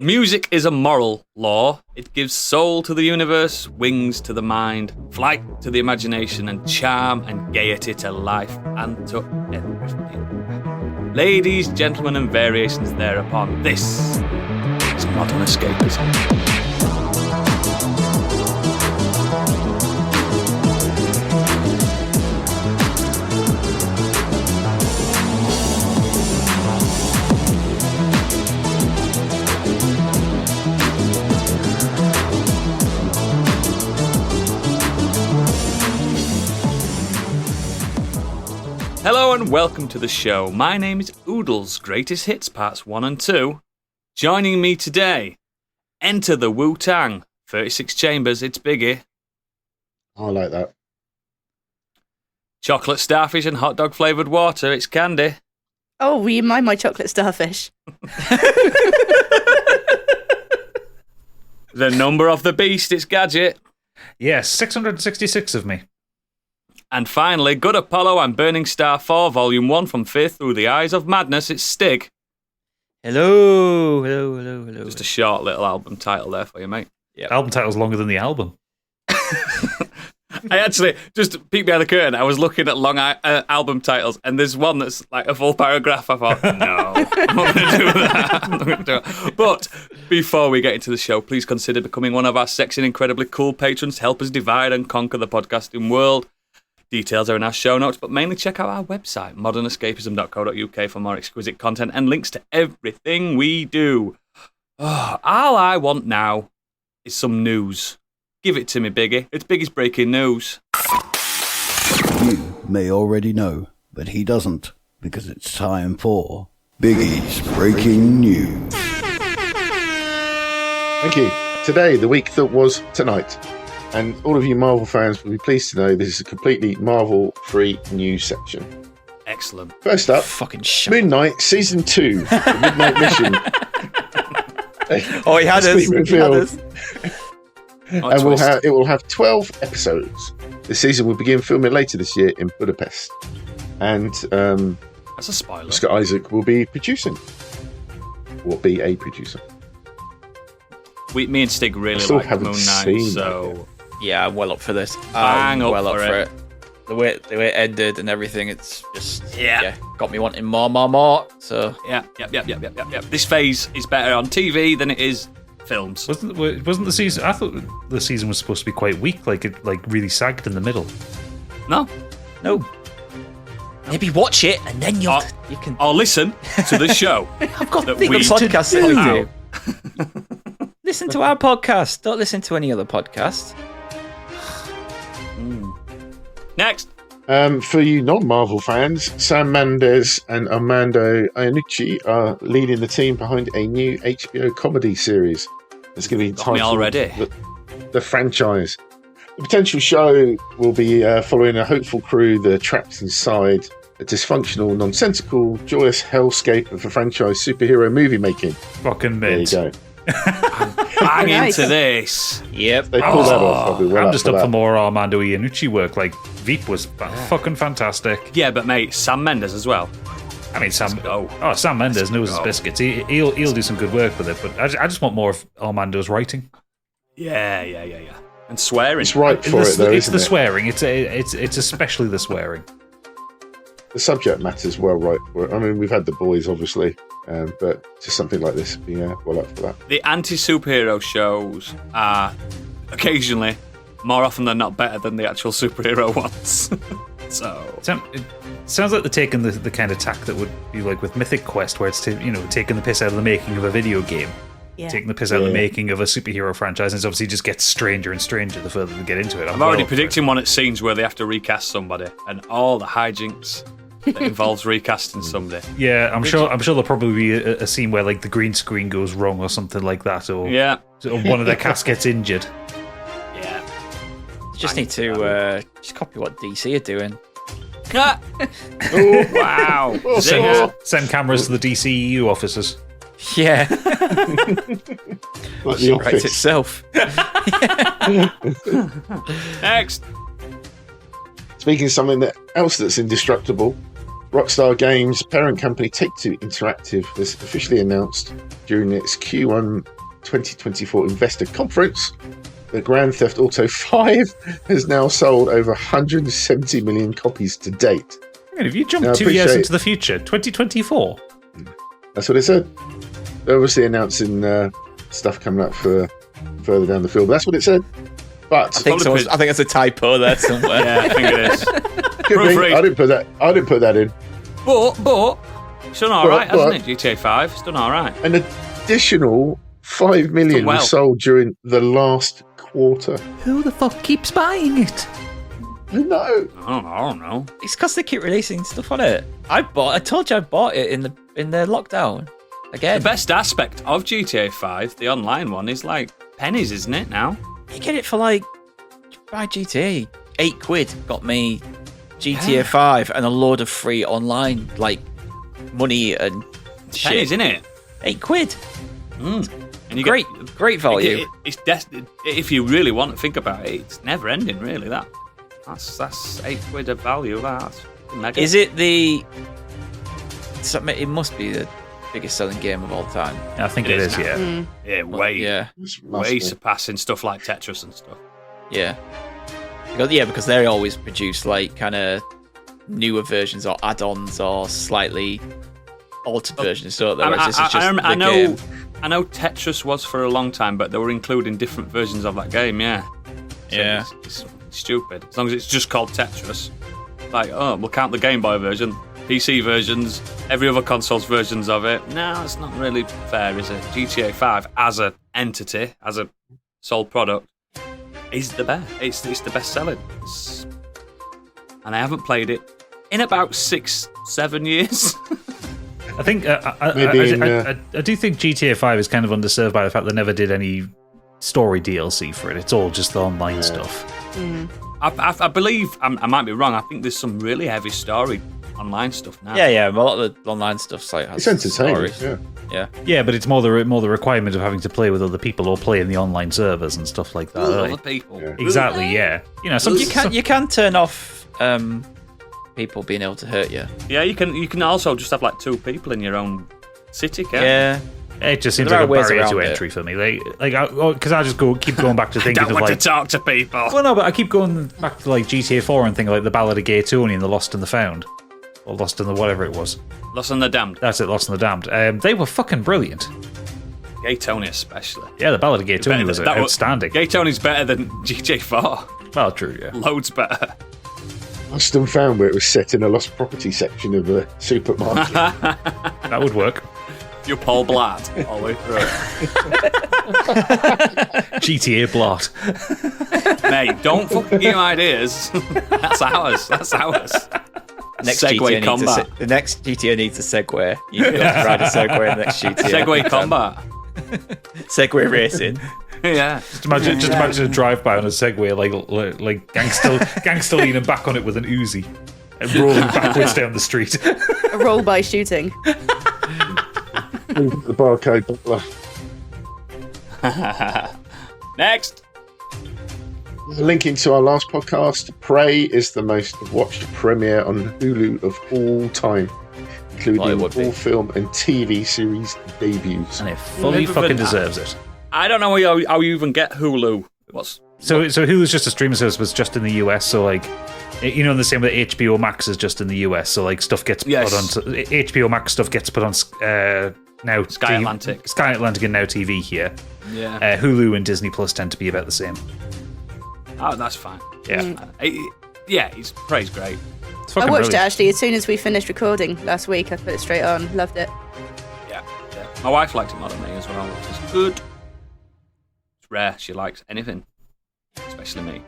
Music is a moral law. It gives soul to the universe, wings to the mind, flight to the imagination, and charm and gaiety to life and to everything. Ladies, gentlemen, and variations thereupon, this is modern escapism. Hello and welcome to the show. My name is Oodles, Greatest Hits Parts 1 and 2. Joining me today, enter the Wu-Tang, 36 Chambers, it's Biggie. I like that. Chocolate starfish and hot dog flavoured water, it's Candy. Oh, will you mind my chocolate starfish? The number of the beast, it's Gadget. Yes, 666 of me. And finally, Good Apollo and Burning Star 4, Volume 1 from Fifth Through the Eyes of Madness, it's Stig. Hello. Just a short little album title there for you, mate. Yep. Album title's longer than the album. I actually, just peek behind the curtain, I was looking at long album titles, and there's one that's like a full paragraph. I thought, no, I'm not going to do that. I'm not going to do it. But before we get into the show, please consider becoming one of our sexy and incredibly cool patrons to help us divide and conquer the podcasting world. Details are in our show notes, but mainly check out our website, modernescapism.co.uk, for more exquisite content and links to everything we do. Oh, all I want now is some news. Give it to me, Biggie. It's Biggie's breaking news. You may already know, but he doesn't, because it's time for Biggie's breaking news. Thank you. Today, the week that was tonight. And all of you Marvel fans will be pleased to know this is a completely Marvel-free news section. Excellent. First up, fucking shit. Moon Knight Season 2, The Midnight Mission. Oh, he had us. And it will have 12 episodes. The season will begin filming later this year in Budapest. And that's a spoiler. Oscar Isaac will be producing. Will be a producer. Me and Stig really like Moon Knight, so... Yeah, I'm well up for this. Bang I'm up well for up for it. it. The way it ended and everything, it's just yeah, got me wanting more. So yeah. This phase is better on TV than it is films. Wasn't the season? I thought the season was supposed to be quite weak, like it really sagged in the middle. No. Maybe watch it and then you can. Or listen to the show. I've got that big we podcasts do. Listen to our podcast. Don't listen to any other podcast. Next. For you non-Marvel fans, Sam Mendes and Armando Iannucci are leading the team behind a new HBO comedy series. It's going to be titled The Franchise. The potential show will be following a hopeful crew that are trapped inside a dysfunctional, nonsensical, joyous hellscape of a franchise superhero movie making. Fucking mint. There you go. Bang into this. Yep. They pull that off. I'll be well I'm just up that. for more Armando Iannucci work. Like, Veep was fucking fantastic. Yeah, but mate, Sam Mendes as well. I mean, Sam Mendes knows his biscuits. He'll do some good work with it, but I just want more of Armando's writing. Yeah. And swearing. It's right for it, though, It's isn't the it? swearing. It's especially the swearing. The subject matter's well right for it. I mean, we've had The Boys, obviously, but just something like this, yeah, well up for that. The anti-superhero shows are occasionally, more often than not, better than the actual superhero ones. So It sounds like they're taking the kind of tack that would be like with Mythic Quest, where it's taking the piss out of the making of a video game, taking the piss out of the making of a superhero franchise, and it obviously just gets stranger and stranger the further they get into it. I'm already predicting one at scenes where they have to recast somebody, and all the hijinks that involves recasting somebody. Yeah, I'm sure there'll probably be a scene where like the green screen goes wrong or something like that, or one of their cast gets injured. Yeah, You just need to just copy what DC are doing. Oh wow! Send cameras to the DCEU offices. Yeah. Like the Writes Office. itself. Next. Speaking of something else that's indestructible, Rockstar Games' parent company Take-Two Interactive has officially announced during its Q1 2024 investor conference that Grand Theft Auto 5 has now sold over 170 million copies to date. If you jump 2 years into the future, 2024. That's what it said. They're obviously announcing stuff coming up for further down the field. That's what it said. But I think it's a typo there somewhere. Yeah, I think it is. Could be. I didn't put that in. But it's done all right, hasn't it? GTA 5, it's done all right. An additional 5 million was sold during the last quarter. Who the fuck keeps buying it? No. I don't know. It's because they keep releasing stuff on it. I told you I bought it in the lockdown. Again. The best aspect of GTA 5, the online one, is like pennies, isn't it, now? You get it for buy GTA. £8 got me GTA 5 and a load of free online, money and shit. Pennies, isn't it? £8. And you great value. If you really want to think about it, it's never ending, really. That's £8 of value. That's mega. Is it it must be the biggest selling game of all time. I think it is, yeah. Yeah, way surpassing stuff like Tetris and stuff. Yeah. Because they always produce kind of newer versions or add-ons or slightly altered versions, don't they? I know Tetris was for a long time, but they were including different versions of that game, yeah. So yeah. It's stupid. As long as it's just called Tetris. We'll count the Game Boy version, PC versions, every other console's versions of it. No, it's not really fair, is it? GTA 5 as an entity, as a sold product, is the best. It's the best selling. And I haven't played it in about 6-7 years. I think I do think GTA 5 is kind of underserved by the fact they never did any story DLC for it. It's all just the online stuff. I believe, I might be wrong, I think there's some really heavy story online stuff now. Yeah, a lot of the online stuff's it's entertaining. Yeah, but it's more the requirement of having to play with other people or play in the online servers and stuff like that. Other people. Yeah. Exactly, yeah. You can turn off people being able to hurt you. Yeah, you can also just have 2 people in your own city, can't you? Yeah. It just seems like a barrier to entry for me. Because I just keep going back to thinking I don't want to talk to people. Well, no, but I keep going back to GTA 4 and thinking the Ballad of Gay Tony and the Lost and the Found. Or Lost in the whatever it was. Lost and the Damned. That's it, Lost and the Damned. They were fucking brilliant. Gay Tony especially. Yeah, the Ballad of Gay Tony was outstanding. Gay Tony's better than GTA 4. Well, true, yeah. Loads better. Lost and Found, where it was set in a lost property section of a supermarket. That would work. You're Paul Blatt all the way through. GTA Blot. Mate, don't fucking give ideas. That's ours. Next Segway combat. The next GTA needs a Segway. You can ride a Segway in the next GTA. Segway combat. Segway racing. Yeah. Just imagine a drive-by on a Segway, like gangster leaning back on it with an Uzi and rolling backwards down the street. A roll-by shooting. The barcode butler. Next. Linking to our last podcast, Prey is the most watched premiere on Hulu of all time, including all film and TV series debuts. And it fully fucking deserves it. I don't know how you even get Hulu. So Hulu's just a streaming service, but it's just in the US. So in the same way that HBO Max is just in the US. So stuff gets put on. HBO Max stuff gets put on now. Sky Atlantic and Now TV here. Yeah. Hulu and Disney Plus tend to be about the same. Oh, that's fine. Yeah. Prey's great. I watched it actually as soon as we finished recording last week. I put it straight on. Loved it. Yeah. My wife liked it more than me as well, which is good. It's rare she likes anything, especially me.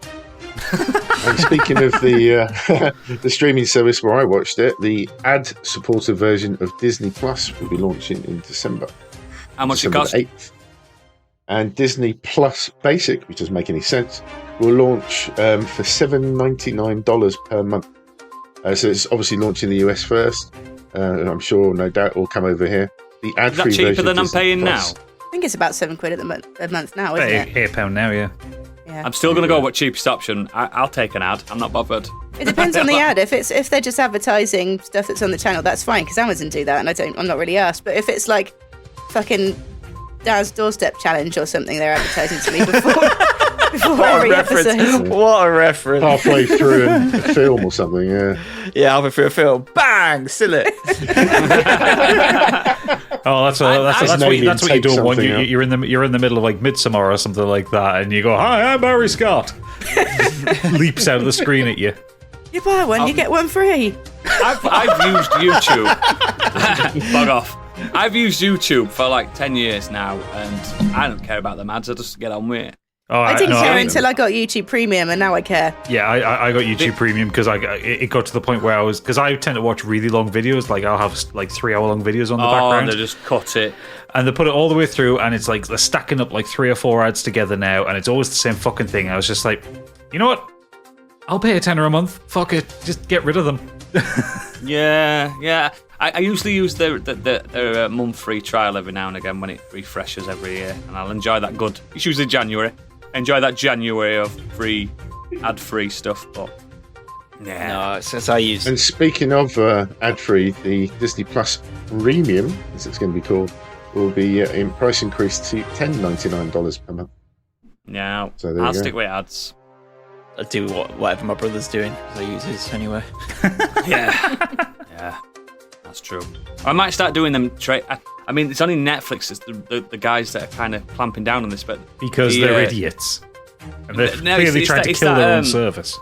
And speaking of the streaming service where I watched it, the ad-supported version of Disney Plus will be launching in December. How much December it cost? 8th. And Disney Plus Basic, which doesn't make any sense, will launch for $7.99 per month. So it's obviously launching in the US first. And I'm sure, no doubt, it will come over here. The ad-free is that cheaper version than I'm Disney paying Plus, now? I think it's about £7 a month now, isn't it? £8 now, yeah. Yeah. I'm still going to go with cheapest option. I'll take an ad. I'm not bothered. It depends on the ad. If they're just advertising stuff that's on the channel, that's fine because Amazon do that, and I'm not really asked. But if it's like fucking Dad's Doorstep Challenge or something, they're advertising to me before every episode. What a reference! Halfway through a film or something, yeah. Yeah, halfway through a film, bang, still it. Oh, that's what you don't want. You're in the middle of like Midsommar or something like that, and you go, "Hi, I'm Barry Scott." Leaps out of the screen at you. You buy one, you get one free. I've used YouTube. Bug off. I've used YouTube for like 10 years now, and I don't care about them ads. I just get on with it. Oh, I didn't care until I got YouTube Premium, and now I care. Yeah, I got YouTube Premium because it got to the point where because I tend to watch really long videos. Like I'll have like 3-hour-long videos on the background. Oh, they just cut it. And they put it all the way through, and it's like they're stacking up like 3 or 4 ads together now, and it's always the same fucking thing. I was just like, you know what? I'll pay $10 a month. Fuck it, just get rid of them. Yeah. I usually use their month free trial every now and again when it refreshes every year, and I'll enjoy that good. It's usually January. Enjoy that January of free, ad-free stuff, but yeah. No, since I use. And speaking of ad-free, the Disney Plus Premium, as it's going to be called, will be in price increase to $10.99 per month. No, so I'll stick with ads. I'll do whatever my brother's doing because I use his anyway. Yeah, that's true. I might start doing them. I mean, it's only Netflix. It's the guys that are kind of clamping down on this, but because they're idiots and they're clearly trying to kill their own service.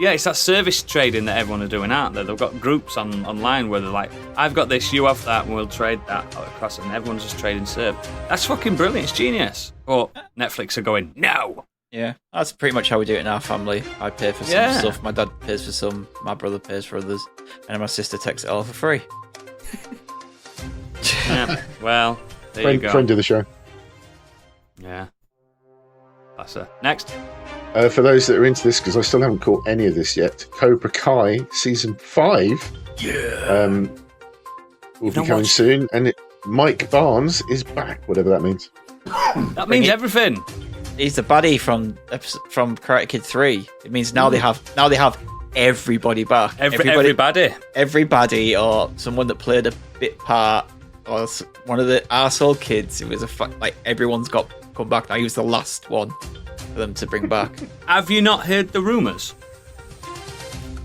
Yeah, it's that service trading that everyone are doing, aren't they? They've got groups online where they're like, I've got this, you have that, and we'll trade that across, and everyone's just trading service. That's fucking brilliant. It's genius. But Netflix are going, no. Yeah, that's pretty much how we do it in our family. I pay for some stuff, my dad pays for some, my brother pays for others, and my sister takes it all for free. Yeah, well, there you go. Friend of the show. Yeah. That's it. Next. For those that are into this, because I still haven't caught any of this yet, Cobra Kai Season 5 will be coming soon, and Mike Barnes is back, whatever that means. That means everything. He's the baddie from Karate Kid 3. It means now they have everybody back. Everybody, or someone that played a bit part, or one of the arsehole kids. It was everyone's got come back now. He was the last one for them to bring back. Have you not heard the rumours?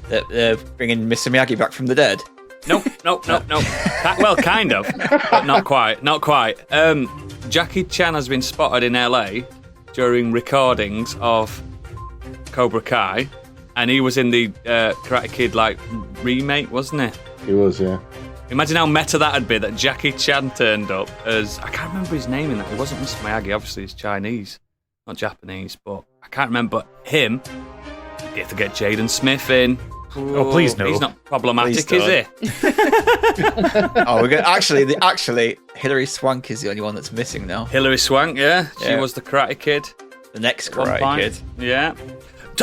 That they're bringing Mr. Miyagi back from the dead? Nope. Well, kind of, but not quite. Jackie Chan has been spotted in LA during recordings of Cobra Kai, and he was in the Karate Kid remake, wasn't he? He was, yeah. Imagine how meta that'd be that Jackie Chan turned up as, I can't remember his name in that. It wasn't Mr. Miyagi, obviously he's Chinese, not Japanese, but I can't remember him. You have to get Jaden Smith in. Oh, please no. He's not problematic, is he? We're going actually, Hilary Swank is the only one that's missing now. Hilary Swank, yeah. She was the Karate Kid. The next Karate Kid. Yeah.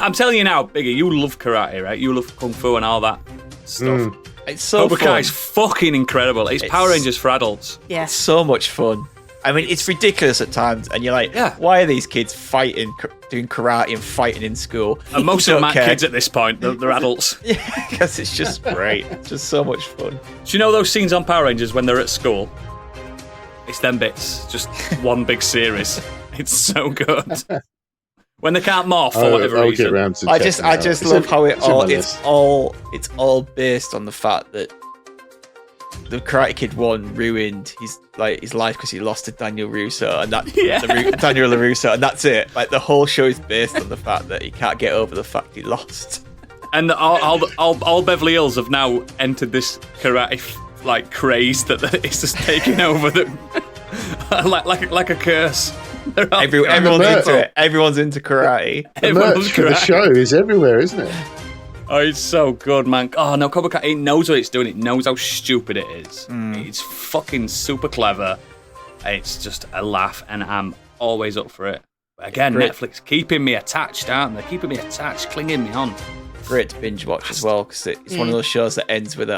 I'm telling you now, Biggie, you love karate, right? You love Kung Fu and all that stuff. It's so Cobra Kai is fucking incredible. It's Power Rangers for adults. Yeah. It's so much fun. I mean, it's ridiculous at times, and you're like, why are these kids fighting, doing karate and fighting in school? And most of them aren't kids at this point, they're adults. Yeah, because it's just great. It's just so much fun. Do you know those scenes on Power Rangers when they're at school? It's them bits, just one big series. It's so good. When they can't morph for whatever reason. Get round to I just love how it's all based on the fact that the Karate Kid 1 ruined his life because he lost to Daniel Russo and Daniel LaRusso, and that's it. Like the whole show is based on the fact that he can't get over the fact he lost. And all Beverly Hills have now entered this karate craze that it's just taking over them, like a curse. Everyone's into it. Everyone's into karate. The merch for the show is everywhere, isn't it? Oh, it's so good, man. Oh, no, Cobra Kai, it knows what it's doing. It knows how stupid it is. It's fucking super clever. It's just a laugh, and I'm always up for it. But again, Netflix keeping me attached, aren't they? Keeping me attached, clinging me on. Great to binge watch as well, because it's one of those shows that ends with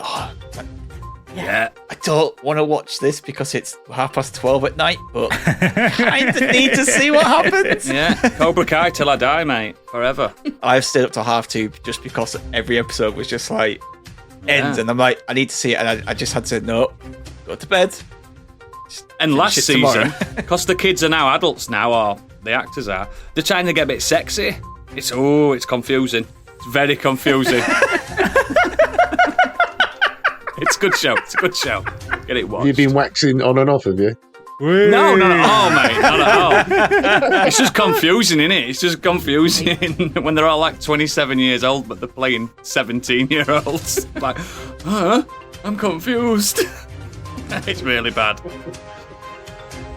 Yeah. I don't want to watch this because it's 12:30 at night, but kind of need to see what happens. Yeah, Cobra Kai till I die, mate. Forever. I've stayed up to 2:30 just because every episode was just like, ends, and I'm like, I need to see it, and I just had to, no, go to bed. And last season, because the kids are now adults now, or the actors are, they're trying to get a bit sexy. It's confusing. It's very confusing. It's a good show. It's a good show. Get it watched. You've been waxing on and off, have you? No, not at all, mate. Not at all. It's just confusing, isn't it? It's just confusing when they're all like 27 years old, but they're playing 17-year-olds. Like, I'm confused. It's really bad.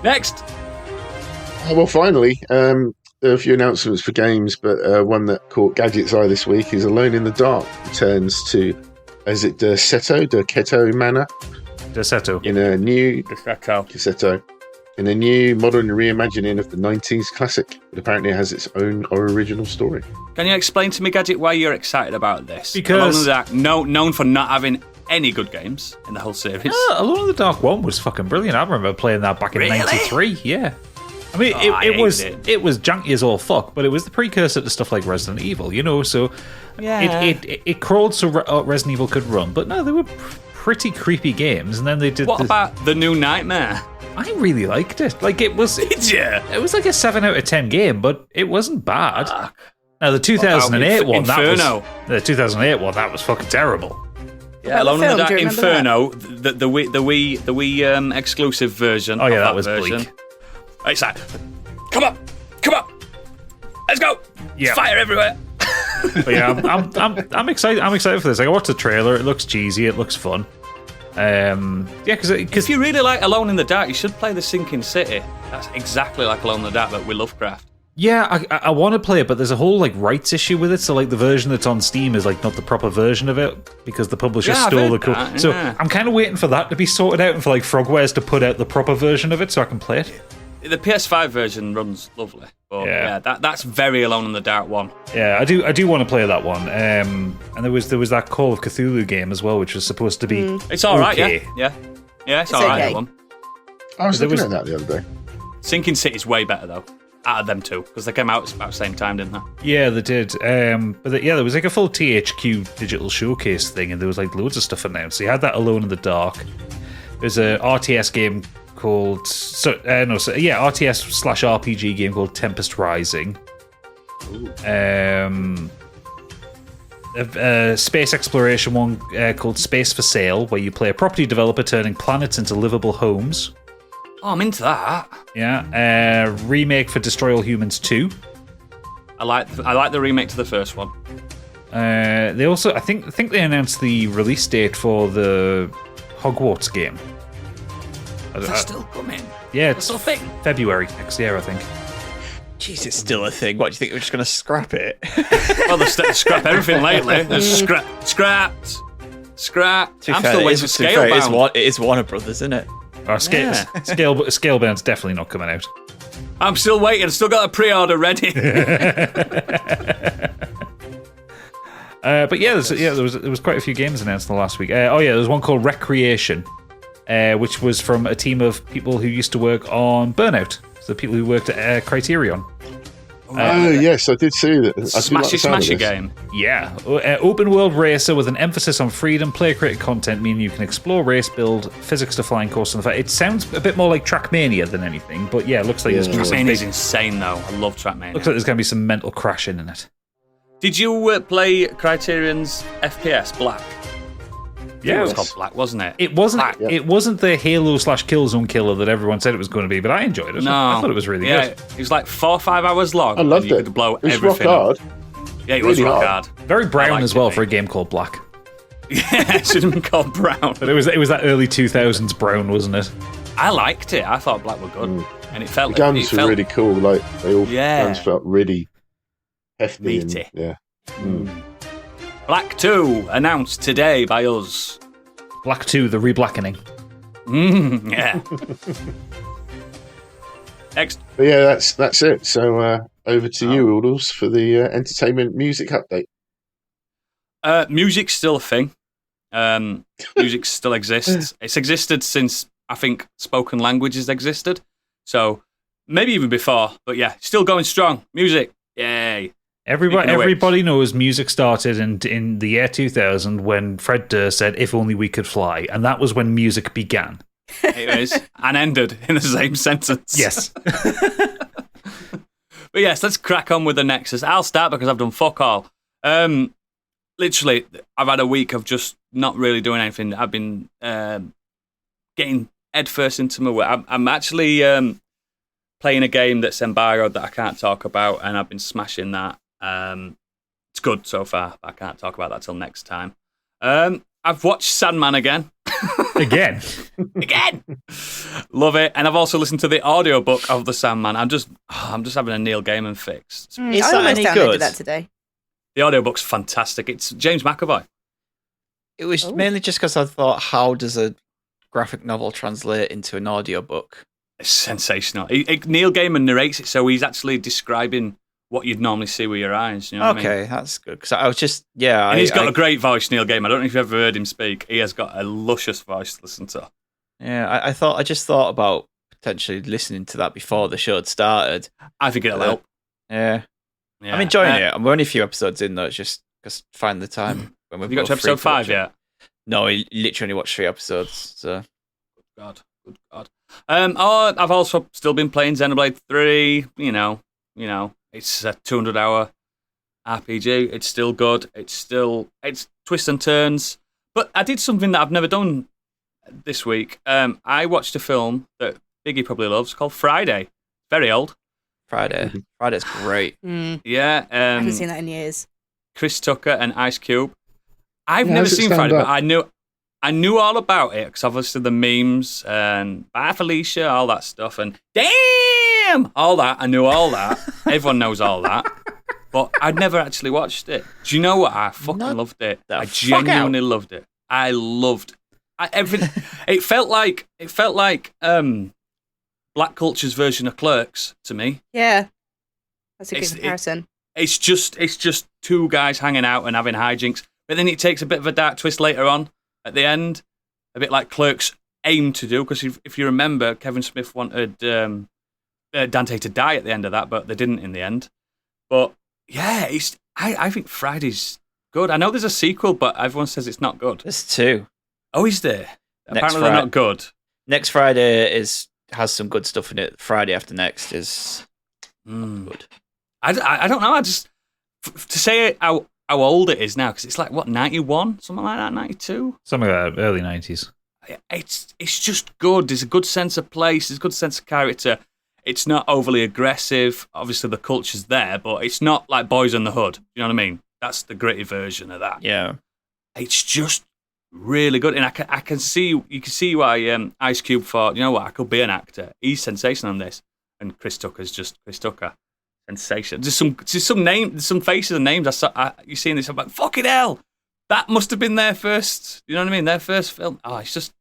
Next. Well, finally, there are a few announcements for games, but one that caught Gadget's eye this week is Alone in the Dark returns to, is it Keto Manor? Desetto. In a new Desetto. In a new modern reimagining of the 90s classic. It apparently has its own original story. Can you explain to me, Gadget, why you're excited about this? Because Alone in the Dark, known for not having any good games in the whole series. Alone in the Dark 1 was fucking brilliant. I remember playing that back in '93. Yeah. I mean, it was junky as all fuck, but it was the precursor to stuff like Resident Evil, you know. So it crawled so Resident Evil could run, but no, they were pretty creepy games. And then they did. What about the new Nightmare? I really liked it. Like it was. Did you? It was like a 7 out of 10 game, but it wasn't bad. Now the 2008 one, Inferno. That was fucking terrible. Yeah, Alone in the Dark Inferno, the Wii exclusive version. Oh yeah, that was bleak. It's like, come on, let's go. Yeah. Fire everywhere. But yeah, I'm excited. I'm excited for this. Like, I watched the trailer. It looks cheesy. It looks fun. Because if you really like Alone in the Dark, you should play The Sinking City. That's exactly like Alone in the Dark, but with Lovecraft. Yeah, I want to play it, but there's a whole like rights issue with it. So like the version that's on Steam is like not the proper version of it because the publisher stole the code. Yeah. So I'm kind of waiting for that to be sorted out and for like Frogwares to put out the proper version of it so I can play it. The PS5 version runs lovely. But yeah, that's very Alone in the Dark one. Yeah, I do want to play that one. And there was that Call of Cthulhu game as well, which was supposed to be. It's all right, yeah, it's all right. That one. I was looking at that the other day. Sinking City's way better though. Out of them two, because they came out about the same time, didn't they? Yeah, they did. There was like a full THQ digital showcase thing, and there was like loads of stuff announced. So you had that Alone in the Dark. There's a RTS game called RTS/RPG game called Tempest Rising. A space exploration one called Space for Sale, where you play a property developer turning planets into livable homes. Oh, I'm into that. Yeah, remake for Destroy All Humans 2. I like the remake to the first one. They also, I think they announced the release date for the Hogwarts game. Is that still coming? Yeah, it's still a thing. February next year, I think. Jeez, it's still a thing. What do you think? We're just going to scrap it? Well, they scrap everything lately. There's scrapped. I'm still waiting for Scalebound. It is Warner Brothers, isn't it? Scalebound's definitely not coming out. I'm still waiting. I've still got a pre-order ready. But there was quite a few games announced in the last week. There was one called Recreation, which was from a team of people who used to work on Burnout. So people who worked at Criterion. Yes, I did see that. Smashy game. Yeah. Open world racer with an emphasis on freedom, player-created content, meaning you can explore, race, build, physics to flying course, and the fact. It sounds a bit more like Trackmania than anything, but yeah, it looks like there's Trackmania's insane, though. I love Trackmania. Looks like there's going to be some mental crashing in it. Did you play Criterion's FPS Black? Yeah, it was called Black, wasn't it? It wasn't. Black. It wasn't the Halo/Killzone killer that everyone said it was going to be, but I enjoyed it. No, I thought it was really good. It was like 4 or 5 hours long. I loved and you it. Could blow it was everything. Rock hard. Yeah, it was rock hard. Very brown as well for a game called Black. Yeah, it should have been called Brown. But it was that early 2000s brown, wasn't it? I liked it. I thought Black were good, and it felt. The guns were really cool. Like guns felt really hefty. Meaty. Black 2 announced today by us. Black 2, the reblackening. Yeah. Next. But yeah, that's it. So over to you, Oodles, for the entertainment music update. Music's still a thing. Music still exists. It's existed since, I think, spoken languages existed. So maybe even before. But yeah, still going strong. Music. Yay. Everybody knows music started in the year 2000 when Fred Durst said, "If only we could fly." And that was when music began. It is. And ended in the same sentence. Yes. But yes, let's crack on with the Nexus. I'll start because I've done fuck all. Literally, I've had a week of just not really doing anything. I've been getting headfirst into my work. I'm actually playing a game that's embargoed that I can't talk about, and I've been smashing that. It's good so far, but I can't talk about that till next time. I've watched Sandman again. Again. Love it. And I've also listened to the audiobook of the Sandman. I'm just having a Neil Gaiman fix. I almost downloaded that today. The audiobook's fantastic. It's James McAvoy. It was mainly just because I thought, how does a graphic novel translate into an audiobook? It's sensational. Neil Gaiman narrates it, so he's actually describing what you'd normally see with your eyes. You know what I mean? That's good. Because I was just, yeah. And he's got a great voice, Neil Gaiman. I don't know if you've ever heard him speak. He has got a luscious voice to listen to. Yeah, I just thought about potentially listening to that before the show had started. I think it'll help. Yeah. I'm enjoying it. I'm only a few episodes in, though. It's just because find the time. When have you got to episode 5 yet? No, I literally only watched 3 episodes. So. Good God. I've also still been playing Xenoblade 3. You know, it's a 200-hour RPG. It's still good. It's twists and turns. But I did something that I've never done this week. I watched a film that Biggie probably loves called Friday. Very old. Friday's great. Yeah. I haven't seen that in years. Chris Tucker and Ice Cube. I've never seen Friday, but I knew all about it because obviously the memes and Bye Felicia, all that stuff, and damn, all that. I knew all that. Everyone knows all that. But I'd never actually watched it. Do you know what? I fucking loved it. I genuinely loved it. I loved everything. It felt like Black Culture's version of Clerks to me. Yeah, that's a good comparison. It's just two guys hanging out and having hijinks, but then it takes a bit of a dark twist later on at the end, a bit like Clerks aimed to do. Because if you remember, Kevin Smith wanted Dante to die at the end of that, but they didn't in the end. But yeah, I think Friday's good. I know there's a sequel, but everyone says it's not good. There's 2. Oh, is there? Apparently they're not good. Next Friday has some good stuff in it. Friday after next is good. I don't know. I just to say how old it is now, because it's like what, 91, something like that, 92, something like that, early 90s. It's just good. There's a good sense of place. There's a good sense of character. It's not overly aggressive. Obviously, the culture's there, but it's not like Boys in the Hood. You know what I mean? That's the gritty version of that. Yeah, it's just really good, and you can see why Ice Cube thought, you know what, I could be an actor. He's sensational on this, and Chris Tucker's just Chris Tucker. Sensation. There's some faces and names you see in this. I'm like, fucking hell, that must have been their first. You know what I mean? Their first film. Oh, it's just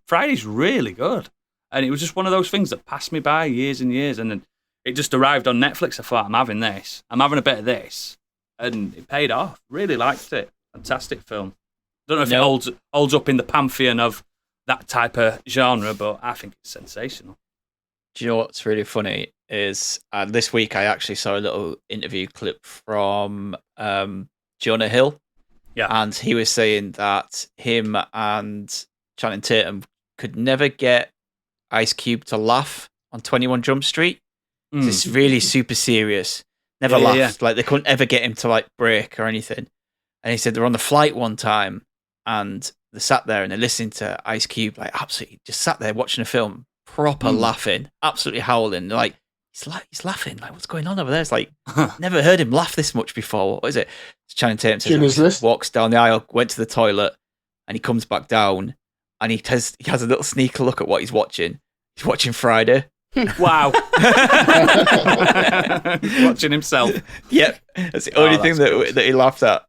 Friday's really good, and it was just one of those things that passed me by years and years, and then it just arrived on Netflix. I thought, I'm having this. I'm having a bit of this, and it paid off. Really liked it. Fantastic film. Don't know if it holds up in the pantheon of that type of genre, but I think it's sensational. Do you know what's really funny is this week I actually saw a little interview clip from Jonah Hill. Yeah. And he was saying that him and Channing Tatum could never get Ice Cube to laugh on 21 Jump Street. It's really super serious. Never laughed. Yeah. Like they couldn't ever get him to like break or anything. And he said they're on the flight one time and they sat there and they're listening to Ice Cube, like absolutely just sat there watching a film, proper laughing, absolutely howling. They're like, he's laughing. Like, what's going on over there? It's like, never heard him laugh this much before. What is it? It's Channing Tatum walks down the aisle, went to the toilet, and he comes back down, and he has a little sneaky look at what he's watching. He's watching Friday. Wow. Watching himself. Yep. That's the only thing that he laughed at.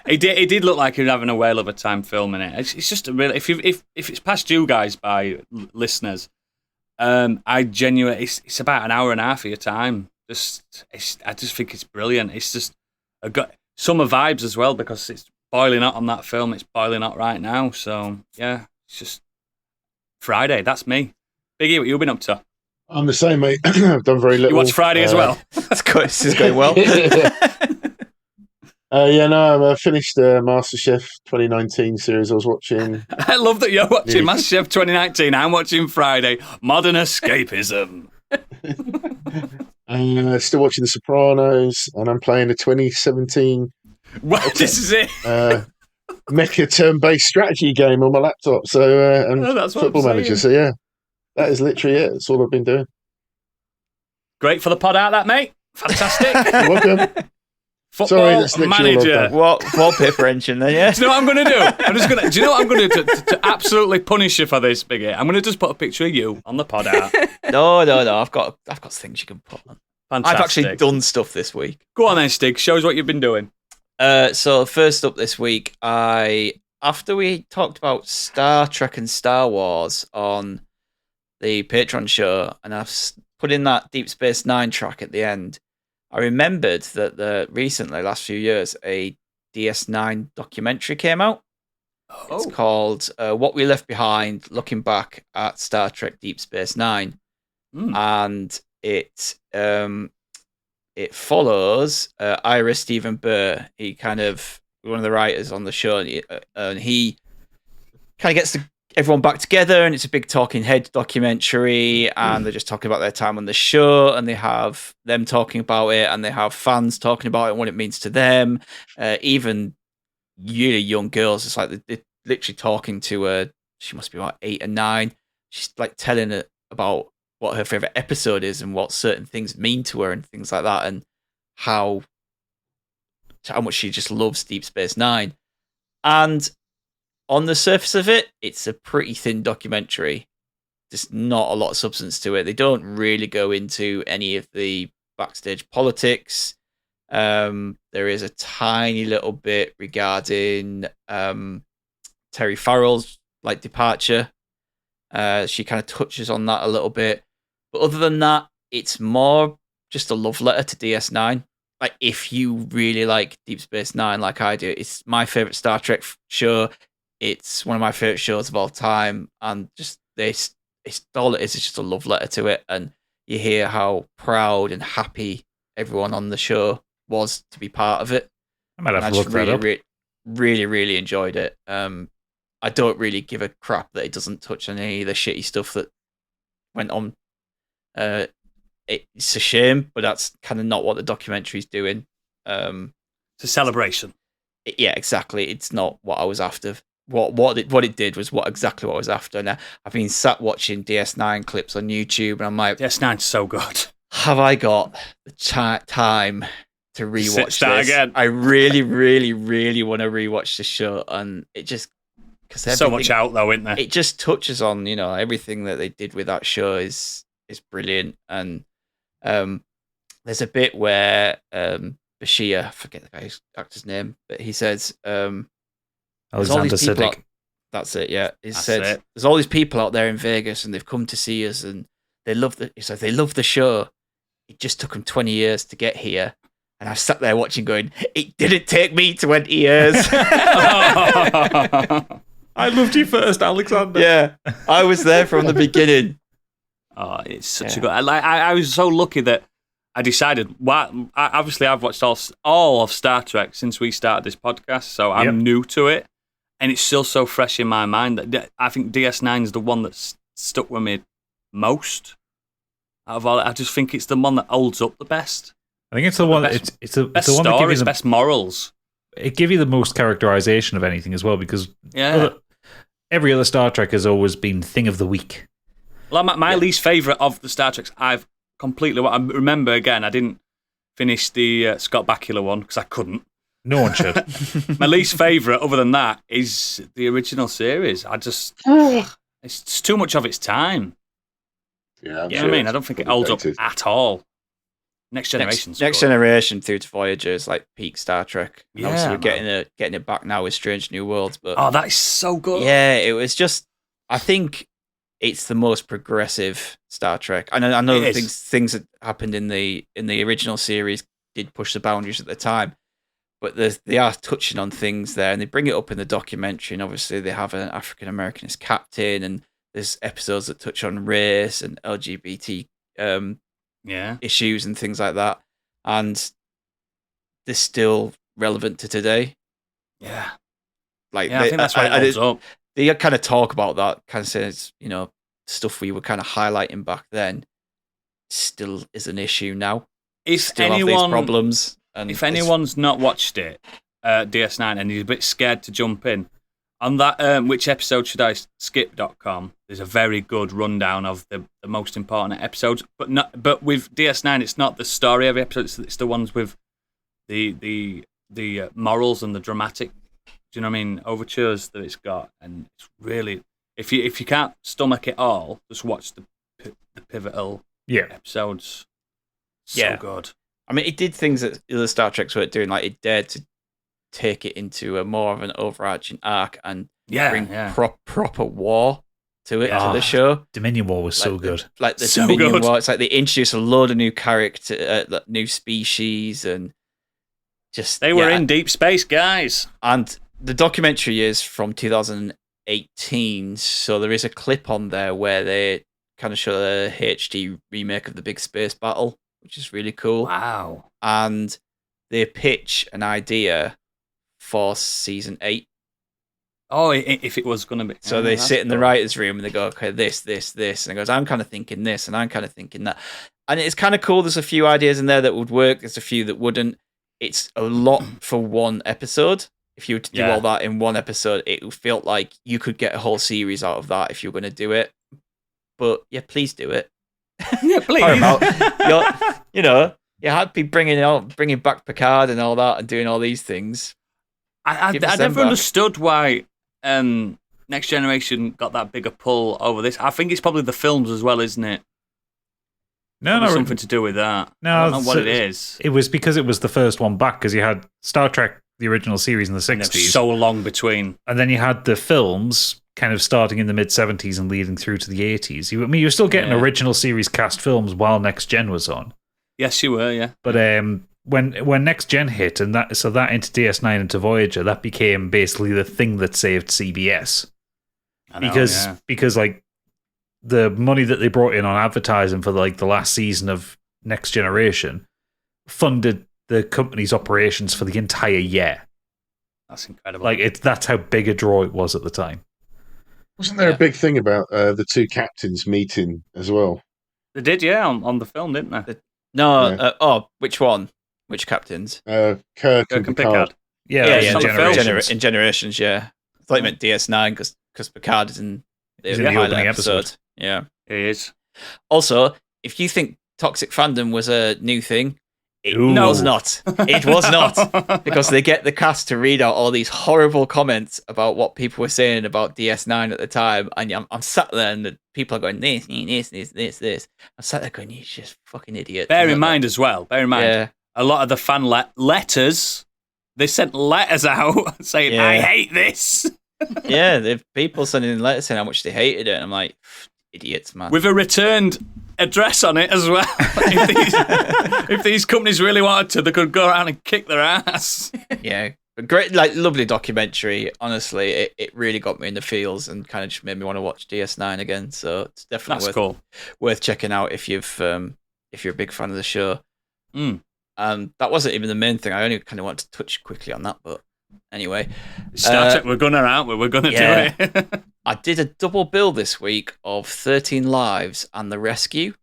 He did look like he was having a whale of a time filming it. It's just a really, if it's passed you guys by listeners, I genuinely, it's about an hour and a half of your time. I just think it's brilliant. It's just got summer vibes as well because it's boiling hot on that film. It's boiling hot right now. So, yeah, it's just Friday. That's me. Biggie, what you been up to? I'm the same, mate. I've done very little. You watched Friday as well? This is going well. I finished MasterChef 2019 series I was watching. I love that you're watching MasterChef 2019. I'm watching Friday. Modern Escapism. Still watching The Sopranos, and I'm playing the 2017. Well, this is it. Mecha turn-based strategy game on my laptop. So, and that's what Football Manager. So, yeah, that is literally it. That's all I've been doing. Great for the pod out, that mate. Fantastic. You're welcome. Football Manager. Wallpaper engine then, yeah? Do you know what I'm going to do? Do you know what I'm going to do to absolutely punish you for this, Biggie? I'm going to just put a picture of you on the pod out. No. I've got things you can put on. Fantastic. I've actually done stuff this week. Go on then, Stig. Show us what you've been doing. So first up this week, after we talked about Star Trek and Star Wars on the Patreon show, and I've put in that Deep Space Nine track at the end, I remembered that recently, last few years, a DS9 documentary came out. It's called What We Left Behind, Looking Back at Star Trek Deep Space Nine. And it follows Ira Stephen Burr. He kind of, one of the writers on the show, and he kind of gets everyone back together, and it's a big talking head documentary, and they're just talking about their time on the show, and they have them talking about it, and they have fans talking about it and what it means to them. Even really young girls, it's like they're literally talking to her. She must be about 8 or 9. She's like telling her about what her favorite episode is and what certain things mean to her and things like that, and how much she just loves Deep Space Nine. And on the surface of it, it's a pretty thin documentary. There's not a lot of substance to it. They don't really go into any of the backstage politics. There is a tiny little bit regarding Terry Farrell's departure. She kind of touches on that a little bit. But other than that, it's more just a love letter to DS9. Like, if you really like Deep Space Nine like I do, it's my favorite Star Trek show. It's one of my favorite shows of all time, and just it's all it is. It's just a love letter to it, and you hear how proud and happy everyone on the show was to be part of it. I might have to look that up. Really enjoyed it. I don't really give a crap that it doesn't touch on any of the shitty stuff that went on. It's a shame, but that's kind of not what the documentary's doing. It's a celebration. Yeah, exactly. It's not what I was after. What it did was exactly what I was after. Now, I've been sat watching DS9 clips on YouTube, and I'm like, DS9's so good. Have I got the time to rewatch this again? I really want to rewatch the show, and it just so much out though, isn't there? It just touches on everything that they did with that show is brilliant, and there's a bit where Bashir, I forget the guy's actor's name, but he says Alexander Siddig. That's it, yeah. He said there's all these people out there in Vegas, and they've come to see us, and they love the show. It just took them 20 years to get here. And I sat there watching going, it didn't take me 20 years. I loved you first, Alexander. Yeah, I was there from the beginning. Oh, it's such a good... I was so lucky that I decided... Obviously, I've watched all of Star Trek since we started this podcast, so I'm new to it. And it's still so fresh in my mind that I think DS9 is the one that's stuck with me most. Out of all, I just think it's the one that holds up the best. I think it's the one. It's the best one that gives you the best morals. It gives you the most characterization of anything as well, because every other Star Trek has always been thing of the week. Well, my least favorite of the Star Treks, I remember again. I didn't finish the Scott Bakula one because I couldn't. No one should. My least favorite, other than that, is the original series. It's too much of its time. Yeah, you know what I mean? I don't think it holds up at all. Next Generation through to Voyager is like peak Star Trek. And obviously, we're getting it back now with Strange New Worlds. But that is so good. Yeah, it was just. I think it's the most progressive Star Trek. I know things that happened in the original series did push the boundaries at the time, but they are touching on things there, and they bring it up in the documentary. And obviously, they have an African American as captain, and there's episodes that touch on race and LGBT issues and things like that. And they're still relevant to today. Yeah. Like, I think that's why it holds up. They kind of talk about that, kind of says, stuff we were kind of highlighting back then still is an issue now. If still have these problems. And if anyone's not watched it, DS9, and you're a bit scared to jump in, on that which episode should I skip.com, there's a very good rundown of the most important episodes. But with DS9, it's not the story of the episodes, it's the ones with the morals and the dramatic, do you know what I mean, overtures that it's got. And it's really, if you can't stomach it all, just watch the pivotal episodes. So good. I mean, it did things that the other Star Treks weren't doing. Like, it dared to take it into a more of an overarching arc and bring proper war to it, to the show. Dominion War was so good. The Dominion War, it's like they introduced a load of new character, new species, and just... They were in deep space, guys. And the documentary is from 2018, so there is a clip on there where they kind of show the HD remake of the big space battle, which is really cool. Wow. And they pitch an idea for season 8. Oh, if it was going to be. So they sit in the writer's room and they go, okay, this. And it goes, I'm kind of thinking this and I'm kind of thinking that. And it's kind of cool. There's a few ideas in there that would work. There's a few that wouldn't. It's a lot for one episode. If you were to do all that in one episode, it felt like you could get a whole series out of that if you were going to do it. But yeah, please do it. Yeah, please. You had to be bringing back Picard and all that and doing all these things. I never understood why Next Generation got that bigger pull over this. I think it's probably the films as well, isn't it? No, something to do with that. No, I don't know what it is. It was because it was the first one back, because you had Star Trek, the original series in the 60s. So long between. And then you had the films kind of starting in the mid-70s and leading through to the 80s. You were still getting original series cast films while Next Gen was on. Yes, you were, yeah. But when Next Gen hit, and that into DS9 into Voyager, that became basically the thing that saved CBS. I know, because like the money that they brought in on advertising for the last season of Next Generation funded the company's operations for the entire year. That's incredible. That's how big a draw it was at the time. Wasn't there a big thing about the two captains meeting as well? They did, yeah, on the film, didn't they? Which one? Which captains? Kirk and Picard. In Generations, yeah. I thought you meant DS9 because Picard is in the opening episode. Yeah, he is. Also, if you think toxic fandom was a new thing, it was not. It was not, because they get the cast to read out all these horrible comments about what people were saying about DS9 at the time, and I'm sat there and the people are going this. I'm sat there going, you just fucking idiot. Bear in mind, a lot of the fan letters, they sent letters out saying, I hate this. Yeah, there's people sending in letters saying how much they hated it, and I'm like, idiots, man. With a returned address on it as well. if these companies really wanted to, they could go around and kick their ass. Yeah, but great, lovely documentary. Honestly, it really got me in the feels and kind of just made me want to watch DS9 again. So it's definitely worth checking out if you're a big fan of the show. That wasn't even the main thing. I only kind of want to touch quickly on that, but anyway, Star Trek, we're gonna, aren't we? We're gonna do it. I did a double bill this week of 13 Lives and The Rescue.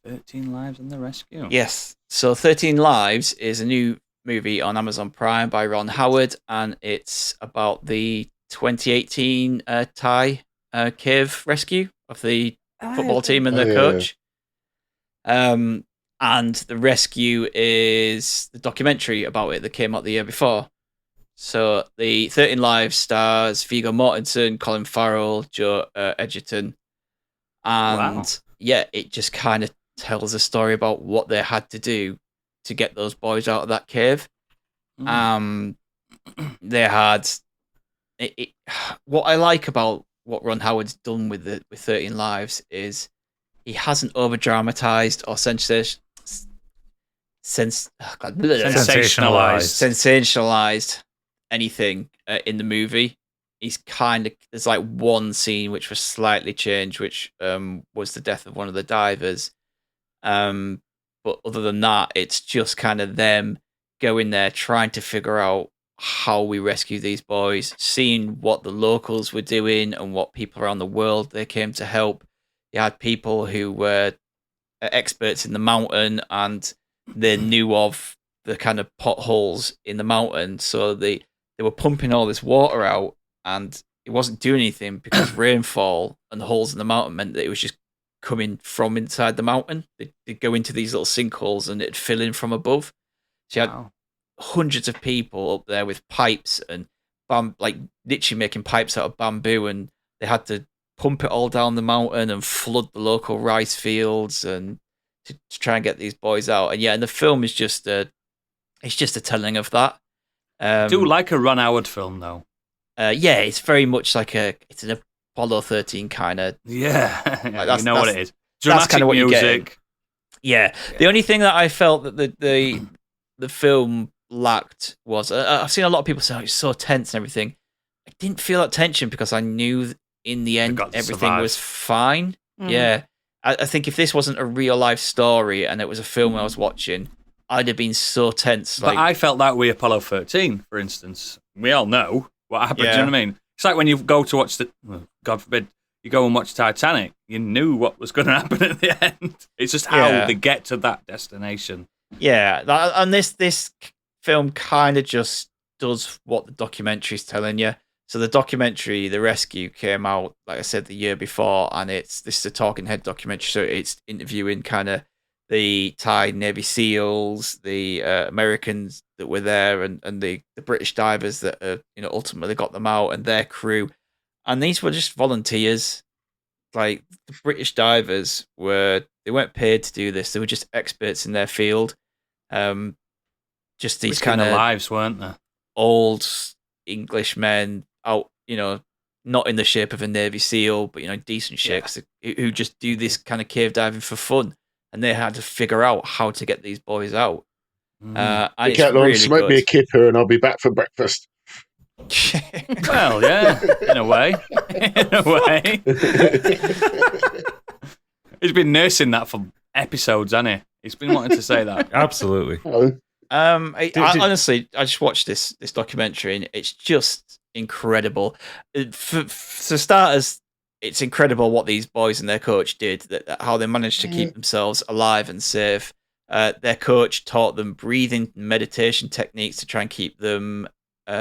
13 Lives and The Rescue? Yes. So 13 Lives is a new movie on Amazon Prime by Ron Howard, and it's about the 2018 Thai cave rescue of the football team and their coach. And The Rescue is the documentary about it that came out the year before. So the 13 Lives stars Viggo Mortensen, Colin Farrell, Joe Edgerton. And it just kind of tells a story about what they had to do to get those boys out of that cave. They had... what I like about what Ron Howard's done with 13 Lives is he hasn't over-dramatized or sensationalized anything in the movie. He's there's like one scene which was slightly changed, which was the death of one of the divers. But other than that, it's just kind of them going there, trying to figure out how we rescue these boys, seeing what the locals were doing and what people around the world they came to help. You had people who were experts in the mountain and they knew of the kind of potholes in the mountain. So they were pumping all this water out and it wasn't doing anything because rainfall and the holes in the mountain meant that it was just coming from inside the mountain. They'd go into these little sinkholes and it'd fill in from above. So you had hundreds of people up there with pipes and literally making pipes out of bamboo, and they had to pump it all down the mountain and flood the local rice fields and to try and get these boys out. And the film is just it's just a telling of that. I do like a Ron Howard film though. It's very much like it's an Apollo 13 kind of. Yeah, you know what it is. Dramatic kind of what music. Yeah. The only thing that I felt that the film lacked was I've seen a lot of people say it's so tense and everything. I didn't feel that tension because I knew in the end everything was fine. Mm. Yeah. I think if this wasn't a real life story and it was a film I was watching, I'd have been so tense. But I felt that with Apollo 13, for instance. We all know what happened. Yeah. Do you know what I mean? It's like when you go to watch God forbid, you go and watch Titanic. You knew what was going to happen at the end. It's just how they get to that destination. Yeah, and this film kind of just does what the documentary's telling you. So the documentary, The Rescue, came out, like I said, the year before, and this is a talking head documentary, so it's interviewing kind of the Thai Navy SEALs, the Americans that were there, and the British divers that ultimately got them out, and their crew. And these were just volunteers. Like, the British divers they weren't paid to do this. They were just experts in their field. Just these kind of lives, weren't they? Old English men out, not in the shape of a Navy SEAL, but decent shakes who just do this kind of cave diving for fun. And they had to figure out how to get these boys out. And it's really smoke me a kipper and I'll be back for breakfast. Well, yeah, in a way. He's been nursing that for episodes, hasn't he? He's been wanting to say that. Absolutely. Honestly, I just watched this documentary and it's just incredible. For starters, it's incredible what these boys and their coach did, how they managed to keep themselves alive and safe. Their coach taught them breathing and meditation techniques to try and keep them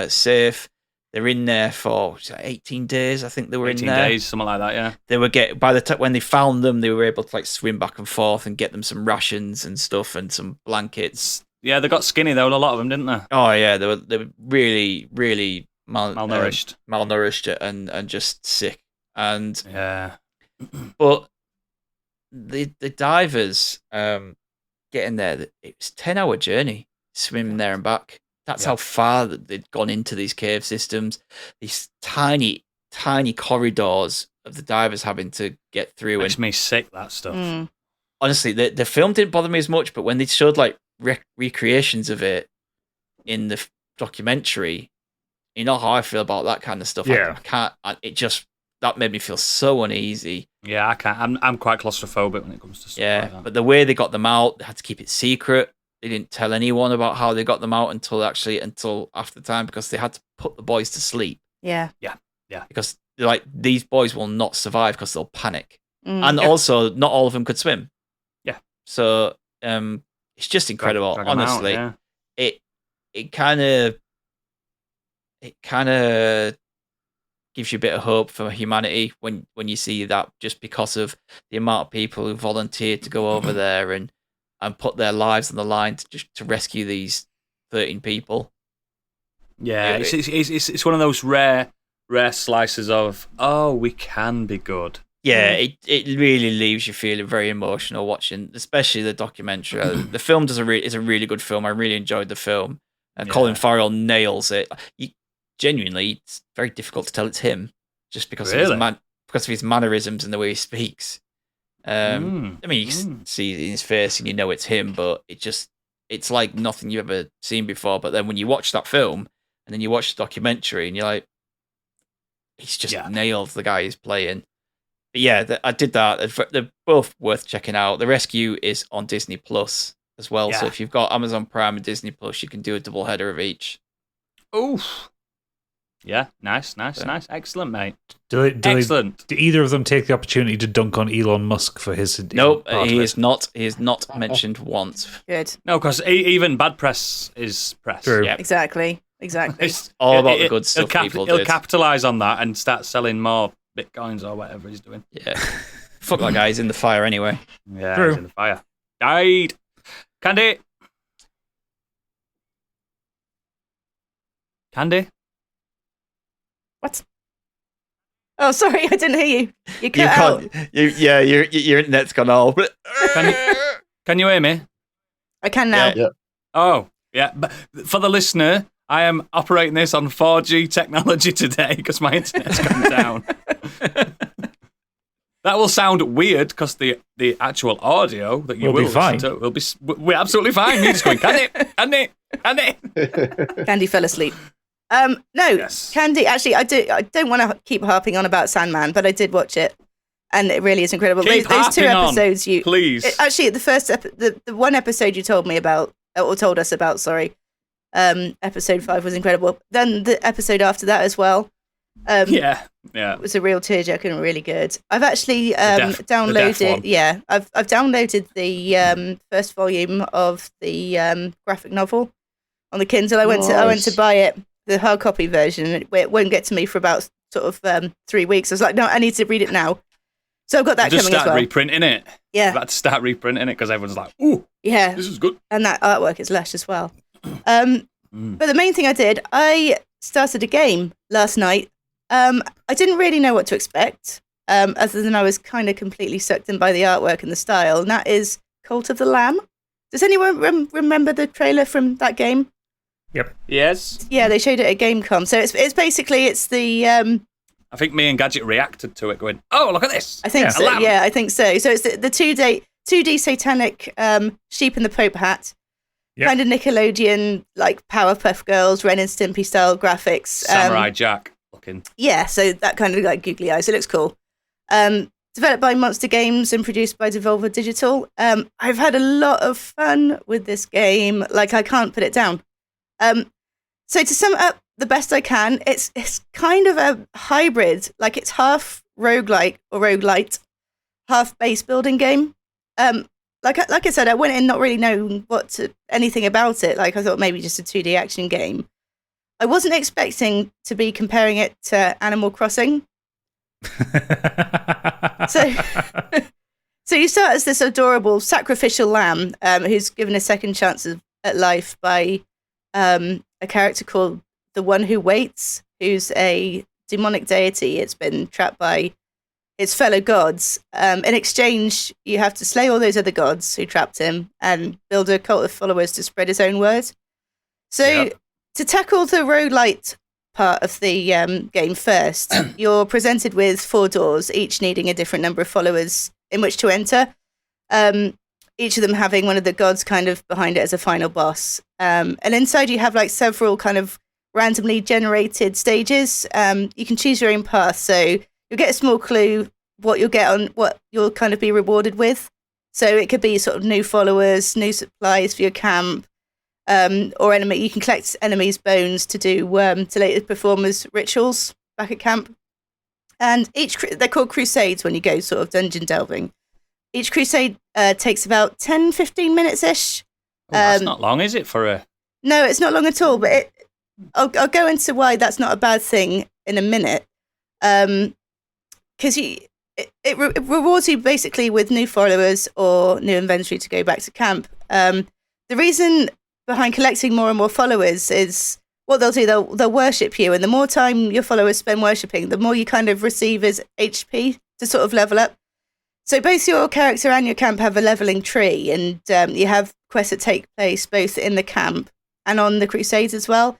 safe. They're in there for 18 days, I think they were in there. 18 days, something like that, yeah. They were by the time when they found them, they were able to swim back and forth and get them some rations and stuff and some blankets. Yeah, they got skinny though, a lot of them, didn't they? Oh yeah, they were really, really malnourished and just sick. And yeah, but the divers getting there, it was a 10-hour journey swimming there and back. That's how far that they'd gone into these cave systems. These tiny corridors of the divers having to get through. Makes me sick, that stuff. Honestly, the film didn't bother me as much, but when they showed recreations of it in the documentary, you know how I feel about that kind of stuff. Yeah. I can't. That made me feel so uneasy. Yeah, I can't. I'm quite claustrophobic when it comes to stuff like that. But the way they got them out, they had to keep it secret. They didn't tell anyone about how they got them out until after time, because they had to put the boys to sleep. Yeah. Because these boys will not survive because they'll panic. And also, not all of them could swim. Yeah. So it's just incredible. Drag honestly, out, yeah. It kind of gives you a bit of hope for humanity when you see that, just because of the amount of people who volunteered to go over there and put their lives on the line to rescue these 13 people. Yeah, it's one of those rare slices of, we can be good. Yeah, it really leaves you feeling very emotional watching, especially the documentary. The film is a really good film. I really enjoyed the film. Colin Farrell nails it. Genuinely, it's very difficult to tell it's him, just because of his mannerisms and the way he speaks. I mean, you can see it in his face and you know it's him, but it's like nothing you've ever seen before. But then when you watch that film and then you watch the documentary and you're like, he's just nailed the guy he's playing. But yeah, I did that. They're both worth checking out. The Rescue is on Disney Plus as well. So if you've got Amazon Prime and Disney Plus, you can do a double header of each. Oof. Yeah, nice. Excellent, mate. Excellent. Do either of them take the opportunity to dunk on Elon Musk for his... Nope, he is not mentioned once. Good. No, because even bad press is press. True. Yep. Exactly. It's all about the good stuff people did. He'll capitalise on that and start selling more Bitcoins or whatever he's doing. Yeah. Fuck that guy, he's in the fire anyway. Yeah, True. He's in the fire. Died. Candy. What? Oh, sorry, I didn't hear you. You cut out. Your internet's gone all. Can you hear me? I can now. Yeah. Oh, yeah. But for the listener, I am operating this on 4G technology today because my internet's gone down. That will sound weird because the actual audio that you will listen to will be we're absolutely fine. Me just going, Candy. Candy fell asleep. Candy. Actually, I don't want to keep harping on about Sandman, but I did watch it, and it really is incredible. Those 2 episodes, please. Actually, the first the one episode you told me about, or told us about, sorry. Episode 5 was incredible. Then the episode after that as well. It was a real tearjerker and really good. I've actually downloaded. Yeah, I've downloaded the first volume of the graphic novel on the Kindle. I went to buy it, the hard copy version. And it won't get to me for about sort of 3 weeks. I was like, no, I need to read it now. So I've got that coming as well. Just start reprinting it. Yeah, about to start reprinting it because everyone's like, ooh, yeah, this is good. And that artwork is lush as well. But the main thing I started a game last night. I didn't really know what to expect, other than I was kind of completely sucked in by the artwork and the style, and that is Cult of the Lamb. Does anyone remember the trailer from that game? Yep. Yes. Yeah, they showed it at Gamecom. So it's basically the. I think me and Gadget reacted to it, going, "Oh, look at this!" I think so. Yeah, I think so. So it's the 2D satanic sheep in the Pope hat. Yep. Kind of Nickelodeon, like Powerpuff Girls, Ren and Stimpy style graphics. Samurai Jack looking. Yeah, so that kind of like googly eyes. It looks cool. Developed by Monster Games and produced by Devolver Digital. I've had a lot of fun with this game. Like, I can't put it down. So to sum it up the best I can, it's kind of a hybrid. Like, it's half roguelike or roguelite, half base building game. Like I said, I went in not really knowing anything about it. Like, I thought maybe just a 2D action game. I wasn't expecting to be comparing it to Animal Crossing. So you start as this adorable sacrificial lamb who's given a second chance at life by a character called the One Who Waits, who's a demonic deity. It's been trapped by its fellow gods. In exchange, you have to slay all those other gods who trapped him and build a cult of followers to spread his own word. So to tackle the roguelite part of the game first, you're presented with 4 doors, each needing a different number of followers in which to enter. Each of them having one of the gods kind of behind it as a final boss. And inside you have like several kind of randomly generated stages. You can choose your own path. So you'll get a small clue what you'll kind of be rewarded with. So it could be sort of new followers, new supplies for your camp, or enemy. You can collect enemies' bones to do to later perform as rituals back at camp. And they're called crusades when you go sort of dungeon delving. Each crusade takes about 10-15 minutes-ish. That's not long, is it, for a... No, it's not long at all, but I'll go into why that's not a bad thing in a minute. Because it rewards you basically with new followers or new inventory to go back to camp. The reason behind collecting more and more followers is what they'll do. They'll worship you, and the more time your followers spend worshipping, the more you kind of receive as HP to sort of level up. So both your character and your camp have a leveling tree, and you have quests that take place both in the camp and on the crusades as well.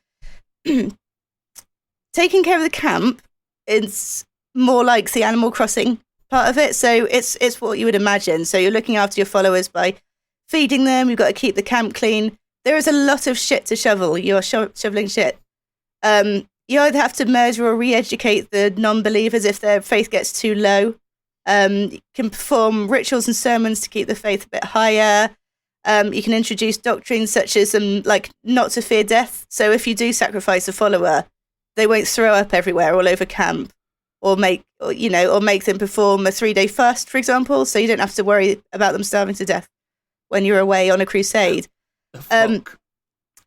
Taking care of the camp is more like the Animal Crossing part of it. So it's what you would imagine. So you're looking after your followers by feeding them. You've got to keep the camp clean. there is a lot of shit to shovel. You're shoveling shit. You either have to murder or re-educate the non-believers if their faith gets too low. You can perform rituals and sermons to keep the faith a bit higher. You can introduce doctrines such as like not to fear death. So if you do sacrifice a follower, they won't throw up everywhere all over camp, or make them perform a 3-day fast, for example. So you don't have to worry about them starving to death when you're away on a crusade.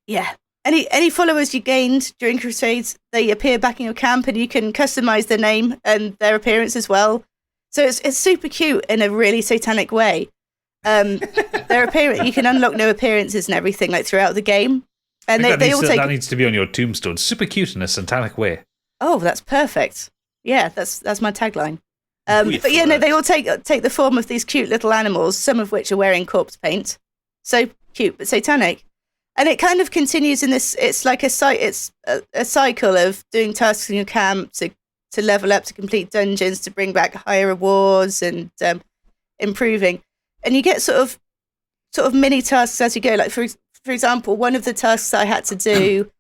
Yeah. Any followers you gained during crusades, they appear back in your camp, and you can customize their name and their appearance as well. So it's super cute in a really satanic way. Their appearance, you can unlock new appearances and everything like throughout the game. And that needs to be on your tombstone. Super cute in a satanic way. Oh, that's perfect. Yeah, that's my tagline. But yeah, no, they all take the form of these cute little animals, some of which are wearing corpse paint. So cute, but satanic. And it kind of continues in this. It's like a cycle of doing tasks in your camp to level up, to complete dungeons, to bring back higher rewards, and improving. And you get sort of mini tasks as you go. Like for example, one of the tasks I had to do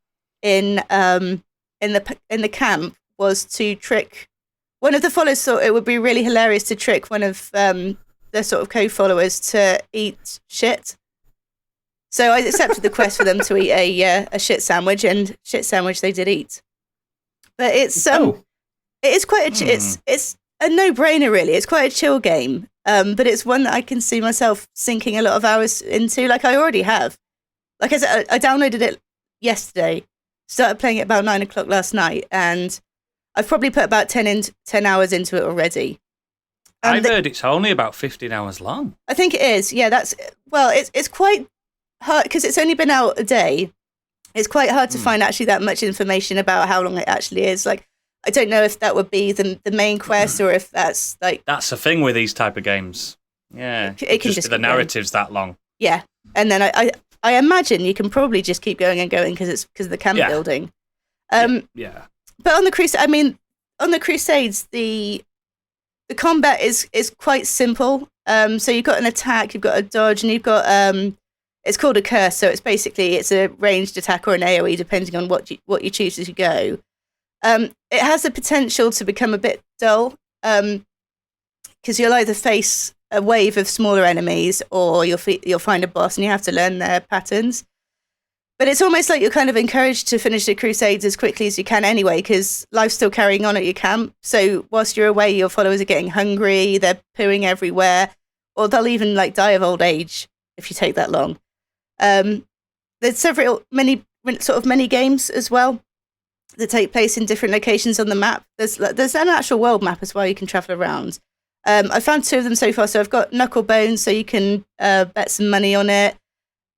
in the camp was to trick one of the followers. Thought it would be really hilarious to trick one of the sort of co-followers to eat shit. So I accepted the quest for them to eat a shit sandwich, and shit sandwich they did eat. But it is quite it's a no-brainer really. It's quite a chill game, but it's one that I can see myself sinking a lot of hours into. Like I already have. Like I said, I downloaded it yesterday, started playing it about 9 o'clock last night, and I've probably put about 10 hours into it already. I've heard it's only about 15 hours long. I think it is. Yeah, it's quite hard because it's only been out a day. It's quite hard to find actually that much information about how long it actually is. Like, I don't know if that would be the main quest or if that's like... That's the thing with these type of games. Yeah. It can just the narrative's that long. Yeah. And then I imagine you can probably just keep going and going because of the camp building. Yeah. But on the Crusades, the combat is quite simple. So you've got an attack, you've got a dodge, and you've got it's called a curse. So it's a ranged attack or an AoE depending on what you choose as you go. It has the potential to become a bit dull because you'll either face a wave of smaller enemies or you'll find a boss and you have to learn their patterns. But it's almost like you're kind of encouraged to finish the Crusades as quickly as you can anyway, because life's still carrying on at your camp. So whilst you're away, your followers are getting hungry, they're pooing everywhere, or they'll even like die of old age if you take that long. There's many games as well that take place in different locations on the map. There's an actual world map as well you can travel around. I found 2 of them so far. So I've got Knucklebones, so you can bet some money on it.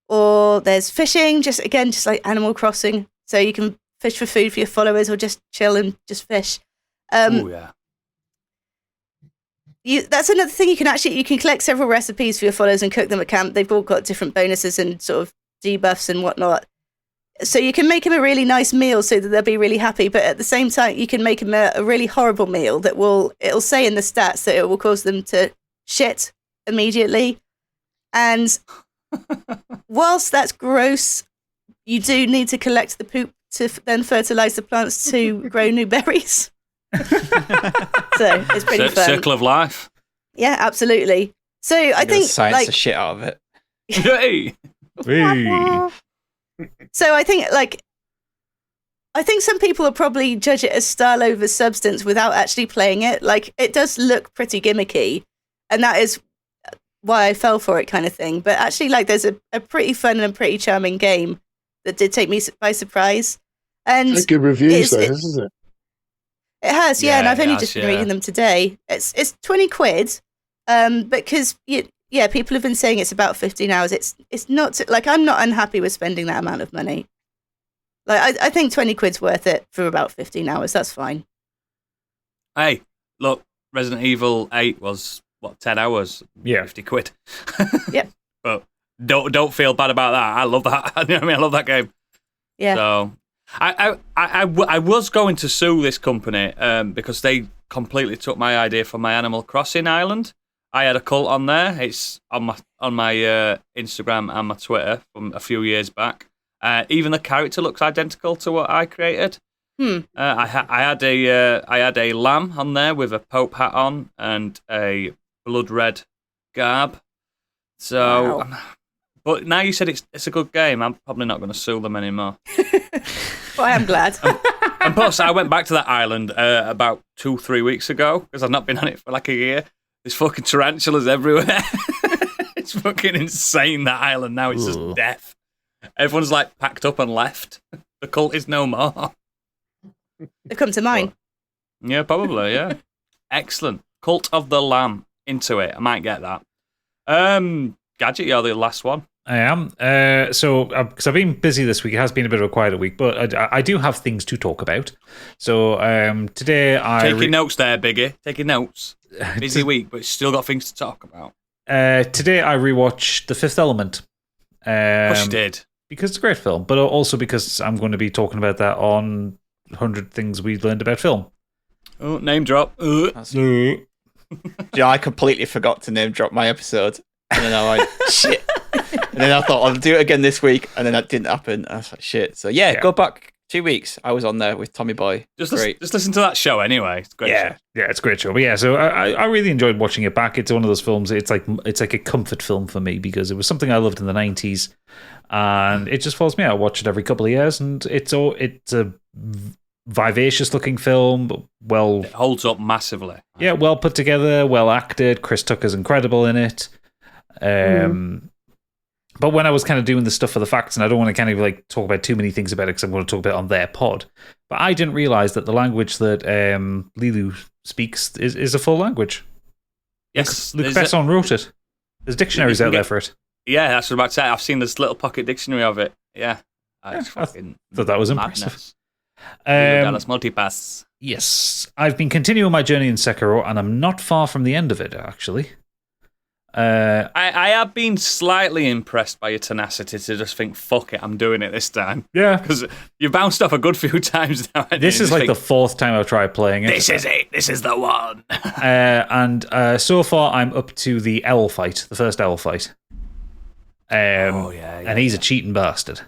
Or there's fishing, just like Animal Crossing. So you can fish for food for your followers or just chill and just fish. Oh, yeah. That's another thing. You can collect several recipes for your followers and cook them at camp. They've all got different bonuses and sort of debuffs and whatnot. So you can make them a really nice meal so that they'll be really happy. But at the same time, you can make them a really horrible meal that it'll say in the stats that it will cause them to shit immediately. And whilst that's gross, you do need to collect the poop to then fertilize the plants to grow new berries. So it's pretty fun. Circle of life. Yeah, absolutely. So I think science the shit out of it. Hey. So I think some people will probably judge it as style over substance without actually playing it. Like, it does look pretty gimmicky, and that is why I fell for it, kind of thing. But actually, like, there's a pretty fun and pretty charming game that did take me by surprise. And good reviews, though, isn't it? It has, yeah, and I've only just been reading them today. It's £20, because people have been saying it's about 15 hours. It's not like, I'm not unhappy with spending that amount of money. Like, I think £20's worth it for about 15 hours. That's fine. Hey, look, Resident Evil 8 was 10 hours? Yeah, £50. Yep. But don't feel bad about that. I love that. You know what I mean? I love that game. Yeah. So I was going to sue this company because they completely took my idea for my Animal Crossing island. I had a cult on there. It's on my Instagram and my Twitter from a few years back. Even the character looks identical to what I created. I had a lamb on there with a Pope hat on and a blood red garb. So, wow. But now you said it's a good game, I'm probably not going to sue them anymore. But I am glad. And plus, I went back to that island about 2-3 weeks ago because I've not been on it for like a year. There's fucking tarantulas everywhere. It's fucking insane, that island now. It's just death. Everyone's like packed up and left. The cult is no more. They've come to mine. Yeah, probably, yeah. Excellent. Cult of the Lamb. Into it. I might get that. Gadget, you're the last one. I am. So, because I've been busy this week, it has been a bit of a quieter week, but I do have things to talk about. So, today Taking notes there, Biggie. Taking notes. Busy week, but still got things to talk about. Today I rewatched The Fifth Element. Of course you did. Because it's a great film, but also because I'm going to be talking about that on 100 Things We Learned About Film. Oh, name drop. Yeah, I completely forgot to name drop my episode. And then I was like, shit. And then I thought, I'll do it again this week. And then that didn't happen. I was like, shit. So yeah, go back 2 weeks. I was on there with Tommy Boy. Just listen to that show anyway. It's a great show. Yeah, it's a great show. But yeah, so I really enjoyed watching it back. It's one of those films, it's like a comfort film for me because it was something I loved in the 90s. And it just follows me out. I watch it every couple of years, and it's a vivacious looking film. It holds up massively. Yeah, well put together, well acted. Chris Tucker's incredible in it. But when I was kind of doing the stuff for the facts, and I don't want to kind of like talk about too many things about it because I'm going to talk about it on their pod, but I didn't realize that the language that Lilu speaks is a full language. Yes, Luc Besson wrote it. There's dictionaries out there for it. Yeah, that's what I'm about to say. I've seen this little pocket dictionary of it. Yeah. I thought that was impressive. Dallas Multipass. Yes. I've been continuing my journey in Sekiro, and I'm not far from the end of it, actually. I have been slightly impressed by your tenacity to just think, fuck it, I'm doing it this time. Yeah. Because you bounced off a good few times now. This is like the fourth time I've tried playing it. This is it. This is the one. And so far, I'm up to the L fight, the first L fight. And he's a cheating bastard.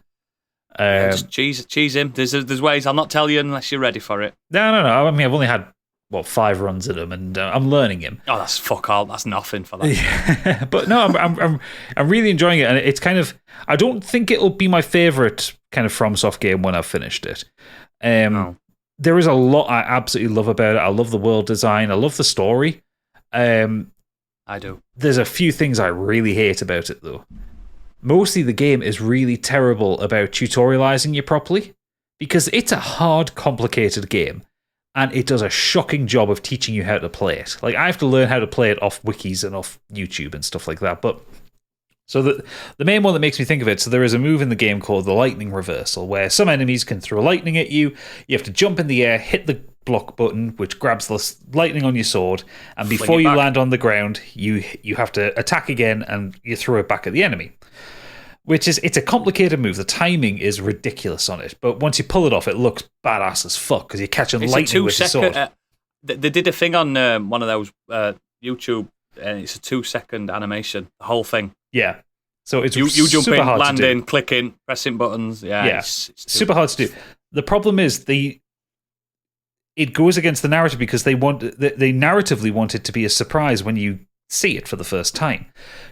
Just cheese him. There's ways. I'll not tell you unless you're ready for it. No. I mean, I've only had 5 runs at him, and I'm learning him. Oh, that's fuck all. That's nothing for that. Yeah. But no, I'm really enjoying it, and it's kind of. I don't think it'll be my favorite kind of FromSoft game when I've finished it. There is a lot I absolutely love about it. I love the world design. I love the story. I do. There's a few things I really hate about it, though. Mostly the game is really terrible about tutorializing you properly because it's a hard, complicated game and it does a shocking job of teaching you how to play it. Like, I have to learn how to play it off wikis and off YouTube and stuff like that. But so the main one that makes me think of it, so there is a move in the game called the lightning reversal where some enemies can throw lightning at you. You have to jump in the air, hit the block button, which grabs the lightning on your sword, and before you land on the ground, you have to attack again and you throw it back at the enemy. It's a complicated move. The timing is ridiculous on it, but once you pull it off, it looks badass as fuck because you're catching lightning with your sword. They did a thing on one of those YouTube, and it's a 2-second animation, the whole thing. Yeah. So it's you jump super in, hard landing, clicking, pressing buttons. Yeah. It's super hard to do. The problem is it goes against the narrative because they narratively want it to be a surprise when you see it for the first time.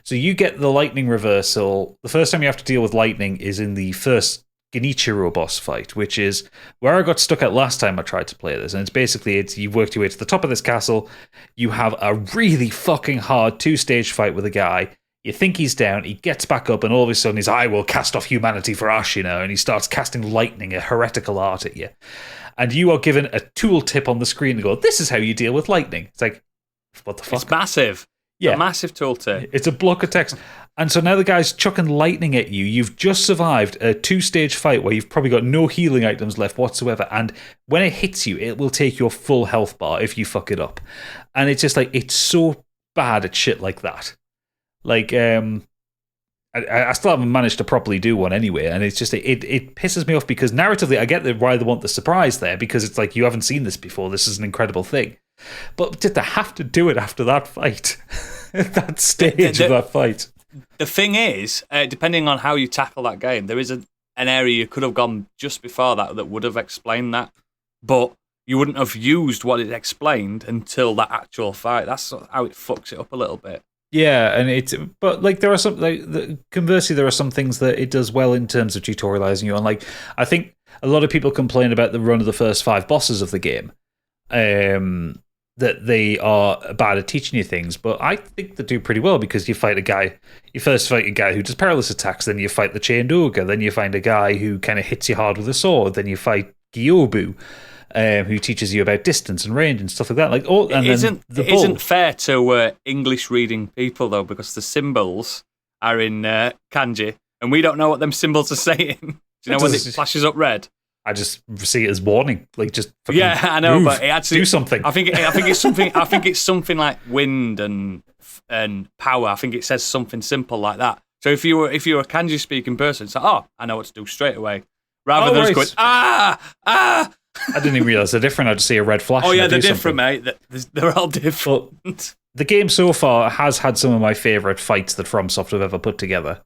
So you get the lightning reversal. The first time you have to deal with lightning is in the first Genichiro boss fight, which is where I got stuck at last time I tried to play this. And it's basically, you've worked your way to the top of this castle. You have a really fucking hard 2-stage fight with a guy. You think he's down, he gets back up, and all of a sudden he's, I will cast off humanity for Ashina, and he starts casting lightning, a heretical art at you. And you are given a tooltip on the screen to go, this is how you deal with lightning. It's like, what the fuck? It's massive. Yeah. A massive tooltip. It's a block of text. And so now the guy's chucking lightning at you. You've just survived a 2-stage fight where you've probably got no healing items left whatsoever. And when it hits you, it will take your full health bar if you fuck it up. And it's just like, it's so bad at shit like that. Like, I still haven't managed to properly do one anyway. And it's just, it pisses me off because narratively, I get why they want the surprise there because it's like, you haven't seen this before. This is an incredible thing. But did they have to do it after that fight? that stage of that fight. The thing is, depending on how you tackle that game, there is an area you could have gone just before that would have explained that, but you wouldn't have used what it explained until that actual fight. That's how it fucks it up a little bit. Yeah, but like there are some conversely, there are some things that it does well in terms of tutorializing you on. Like I think a lot of people complain about the run of the first 5 bosses of the game. That they are bad at teaching you things, but I think they do pretty well because you first fight a guy who does perilous attacks, then you fight the chained ogre, then you find a guy who kind of hits you hard with a sword, then you fight Gyobu, who teaches you about distance and range and stuff like that. Like, it isn't fair to English reading people though, because the symbols are in kanji, and we don't know what them symbols are saying. Do you know when it flashes up red? I just see it as warning, like just I know, move, but it actually do something. I think it's something. I think it's something like wind and power. I think it says something simple like that. So if you're a kanji speaking person, it's like, oh, I know what to do straight away, rather than just going ah. I didn't even realize they're different. I just see a red flash. Oh yeah, they're different, mate. They're all different. But the game so far has had some of my favorite fights that FromSoft have ever put together.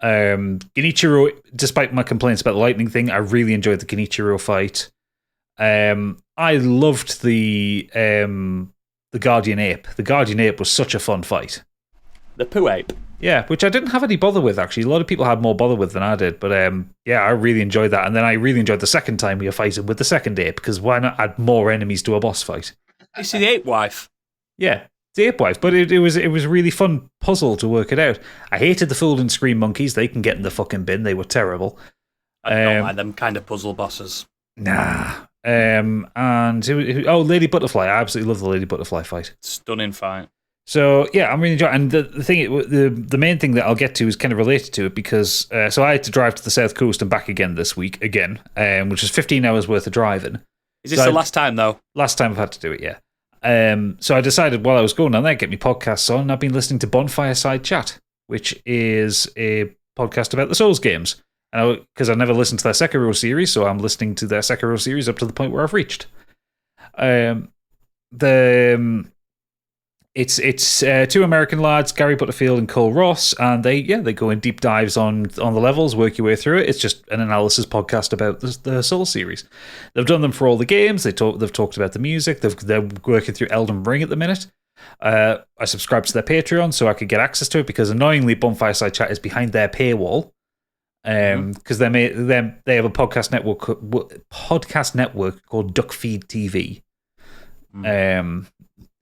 Genichiro, despite my complaints about the lightning thing, I really enjoyed the Genichiro fight. I loved the Guardian Ape. The Guardian Ape was such a fun fight. The Poo Ape. Yeah, which I didn't have any bother with, actually. A lot of people had more bother with than I did. But yeah, I really enjoyed that. And then I really enjoyed the second time we were fighting with the second ape, because why not add more enemies to a boss fight? You see the ape wife? Yeah. The ape wife, but it was a really fun puzzle to work it out. I hated the Fool and Scream monkeys. They can get in the fucking bin. They were terrible. I don't like them kind of puzzle bosses. Nah. And Lady Butterfly. I absolutely love the Lady Butterfly fight. Stunning fight. So yeah, I'm really enjoying. And the main thing that I'll get to is kind of related to it because so I had to drive to the South Coast and back again this week which is 15 hours worth of driving. Is this the last time though? Last time I've had to do it, yeah. So I decided while I was going down there, get me podcasts on, and I've been listening to Bonfireside Chat, which is a podcast about the Souls games. Because I never listened to their Sekiro series, so I'm listening to their Sekiro series up to the point where I've reached. It's 2 American lads, Gary Butterfield and Cole Ross, and they go in deep dives on the levels, work your way through it. It's just an analysis podcast about the Soul series. They've done them for all the games. They've talked about the music. They're working through Elden Ring at the minute. I subscribed to their Patreon so I could get access to it because annoyingly Bonfireside Chat is behind their paywall. Because they have a podcast network called Duckfeed TV.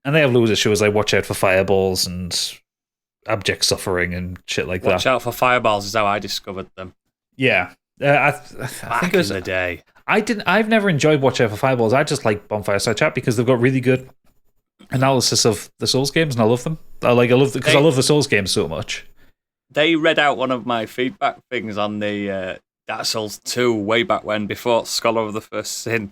And they have loads of shows like Watch Out for Fireballs and Abject Suffering and shit like that. Watch Out for Fireballs is how I discovered them. Yeah. I think it was in the day. I've never enjoyed Watch Out for Fireballs. I just like Bonfireside Chat because they've got really good analysis of the Souls games, and I love them. I love the Souls games so much. They read out one of my feedback things on the Dark Souls 2 way back when, before Scholar of the First Sin,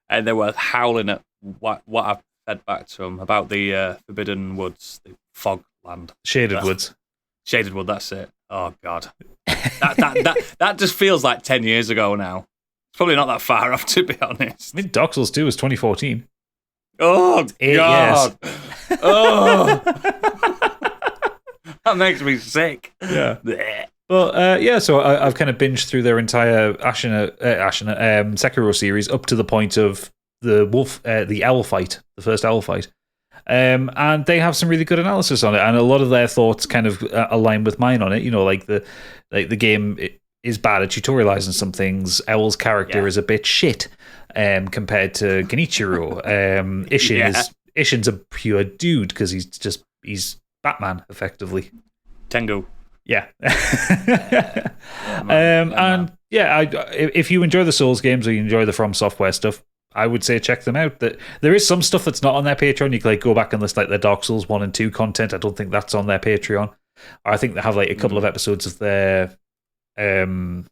and they were howling at what I've fed back to them about the Forbidden Woods, the Fog Land. Shaded Woods, that's it. Oh, God. That just feels like 10 years ago now. It's probably not that far off, to be honest. I mean, Dark Souls 2 was 2014. Oh, 8 God. years. Oh. That makes me sick. Yeah. But so I've kind of binged through their entire Sekiro series up to the point of the owl fight, the first owl fight. And they have some really good analysis on it, and a lot of their thoughts kind of align with mine on it. You know, like the game is bad at tutorializing some things. Owl's character is a bit shit compared to Genichiro. Ishin's a pure dude because he's Batman effectively. Tengu. Yeah. If you enjoy the Souls games or you enjoy the From Software stuff, I would say check them out. There is some stuff that's not on their Patreon. You can go back and list their Dark Souls 1 and 2 content. I don't think that's on their Patreon. I think they have a couple of episodes of their Elden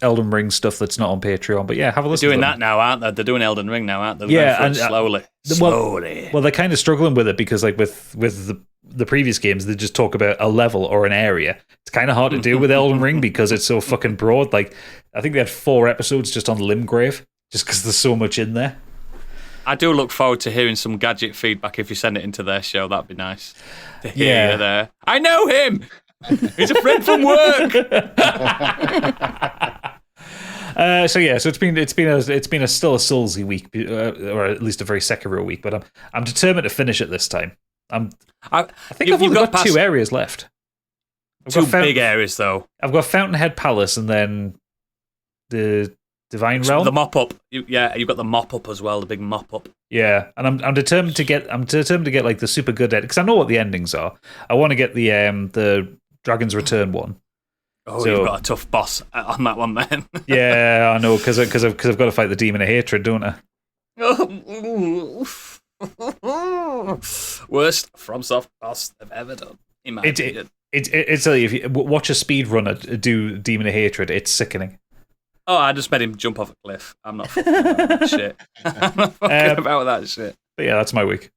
Ring stuff that's not on Patreon. But yeah, have a listen. They're doing to that now, aren't they? They're doing Elden Ring now, aren't they? They're slowly. Well, they're kind of struggling with it because with the previous games, they just talk about a level or an area. It's kind of hard to do with Elden Ring because it's so fucking broad. I think they had 4 episodes just on Limgrave, just because there's so much in there. I do look forward to hearing some Gadget feedback if you send it into their show. That'd be nice. Yeah. There. I know him! He's a friend from work! So it's been still a Soulsy week, or at least a very Sekiro week. But I'm determined to finish it this time. I think I've only got 2 areas left. Two big areas though. I've got Fountainhead Palace and then the Divine Realm. The mop up. You've got the mop up as well. The big mop up. Yeah, and I'm determined to get like the super good edit because I know what the endings are. I want to get the Dragon's Return one. Oh, so, you've got a tough boss on that one then. Yeah, I know, because I've got to fight the Demon of Hatred, don't I? Worst FromSoft boss they've ever done, in my opinion. It's if you watch a speedrunner do Demon of Hatred, it's sickening. Oh, I just made him jump off a cliff. I'm not fucking about that shit. I'm not fucking about that shit. But yeah, that's my week.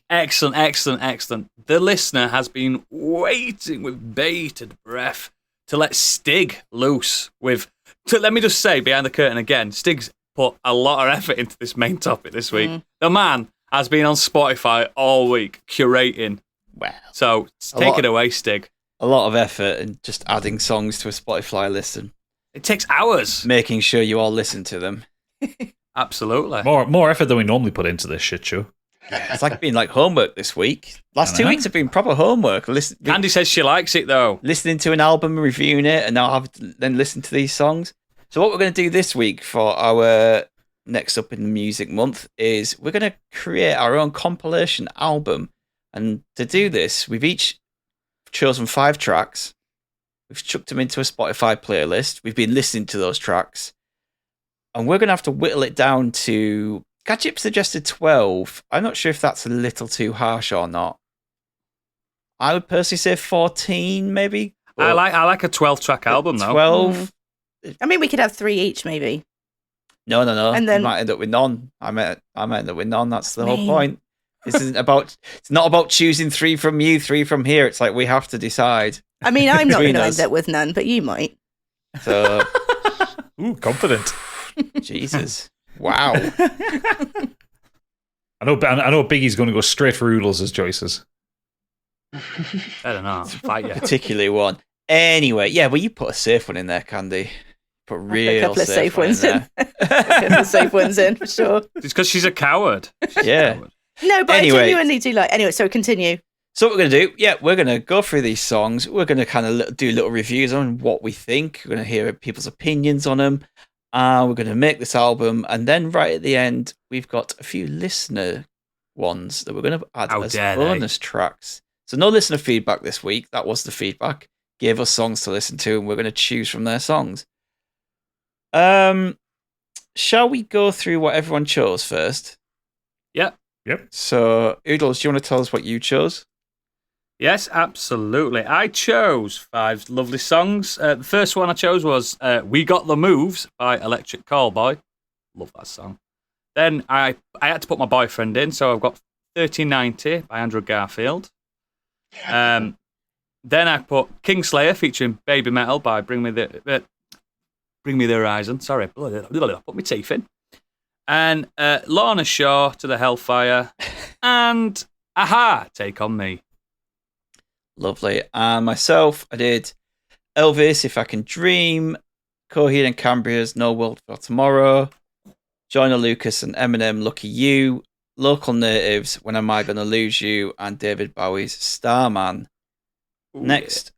Excellent. The listener has been waiting with bated breath to let Stig loose with... let me just say, behind the curtain again, Stig's put a lot of effort into this main topic this week. The man has been on Spotify all week, curating. Wow. So take it away, Stig. A lot of effort in just adding songs to a Spotify listen. It takes hours. Making sure you all listen to them. Absolutely. More effort than we normally put into this shit show. It's like been like homework this week. Last 2 weeks have been proper homework. Candy says she likes it though. Listening to an album, reviewing it, and now have to then listen to these songs. So what we're going to do this week for our next up in the music month is we're going to create our own compilation album. And to do this, we've each chosen 5 tracks. We've chucked them into a Spotify playlist. We've been listening to those tracks. And we're going to have to whittle it down to... Gadget suggested 12. I'm not sure if that's a little too harsh or not. I would personally say 14, maybe. I like a 12-track album, though. 12. I mean, we could have 3 each, maybe. No. And then... we might end up with none. I might end up with none. That's the whole point. This isn't about... It's not about choosing 3 from you, 3 from here. It's like we have to decide. I mean, I'm not going to end up with none, but you might. So... Ooh, confident. Jesus. Wow. I know Biggie's going to go straight for Oodles as choices. I don't know. Fight you. Particularly one. Anyway, yeah, well, you put a safe one in there, Candy. Put a couple of safe ones in. A couple of safe ones in, for sure. It's because she's a coward. Yeah. No, but anyway, I genuinely do like... Anyway, so continue. So what we're going to do, we're going to go through these songs. We're going to kind of do little reviews on what we think. We're going to hear people's opinions on them. We're going to make this album, and then right at the end, we've got a few listener ones that we're going to add as bonus tracks. So no listener feedback this week. That was the feedback. Gave us songs to listen to, and we're going to choose from their songs. Shall we go through what everyone chose first? Yeah. Yep. So, Oodles, do you want to tell us what you chose? Yes, absolutely. I chose 5 lovely songs. The first one I chose was We Got the Moves by Electric Callboy. Love that song. Then I had to put my boyfriend in, so I've got 1390 by Andrew Garfield. Then I put Kingslayer featuring Baby Metal by Bring Me the Horizon. Sorry, put my teeth in. And Lorna Shaw, To the Hellfire. And Aha, Take On Me. Lovely. And myself, I did Elvis, If I Can Dream, Coheed and Cambria's No World for Tomorrow, Joyner Lucas and Eminem, Lucky You, Local Natives, When Am I Gonna Lose You, and David Bowie's Starman. Ooh, next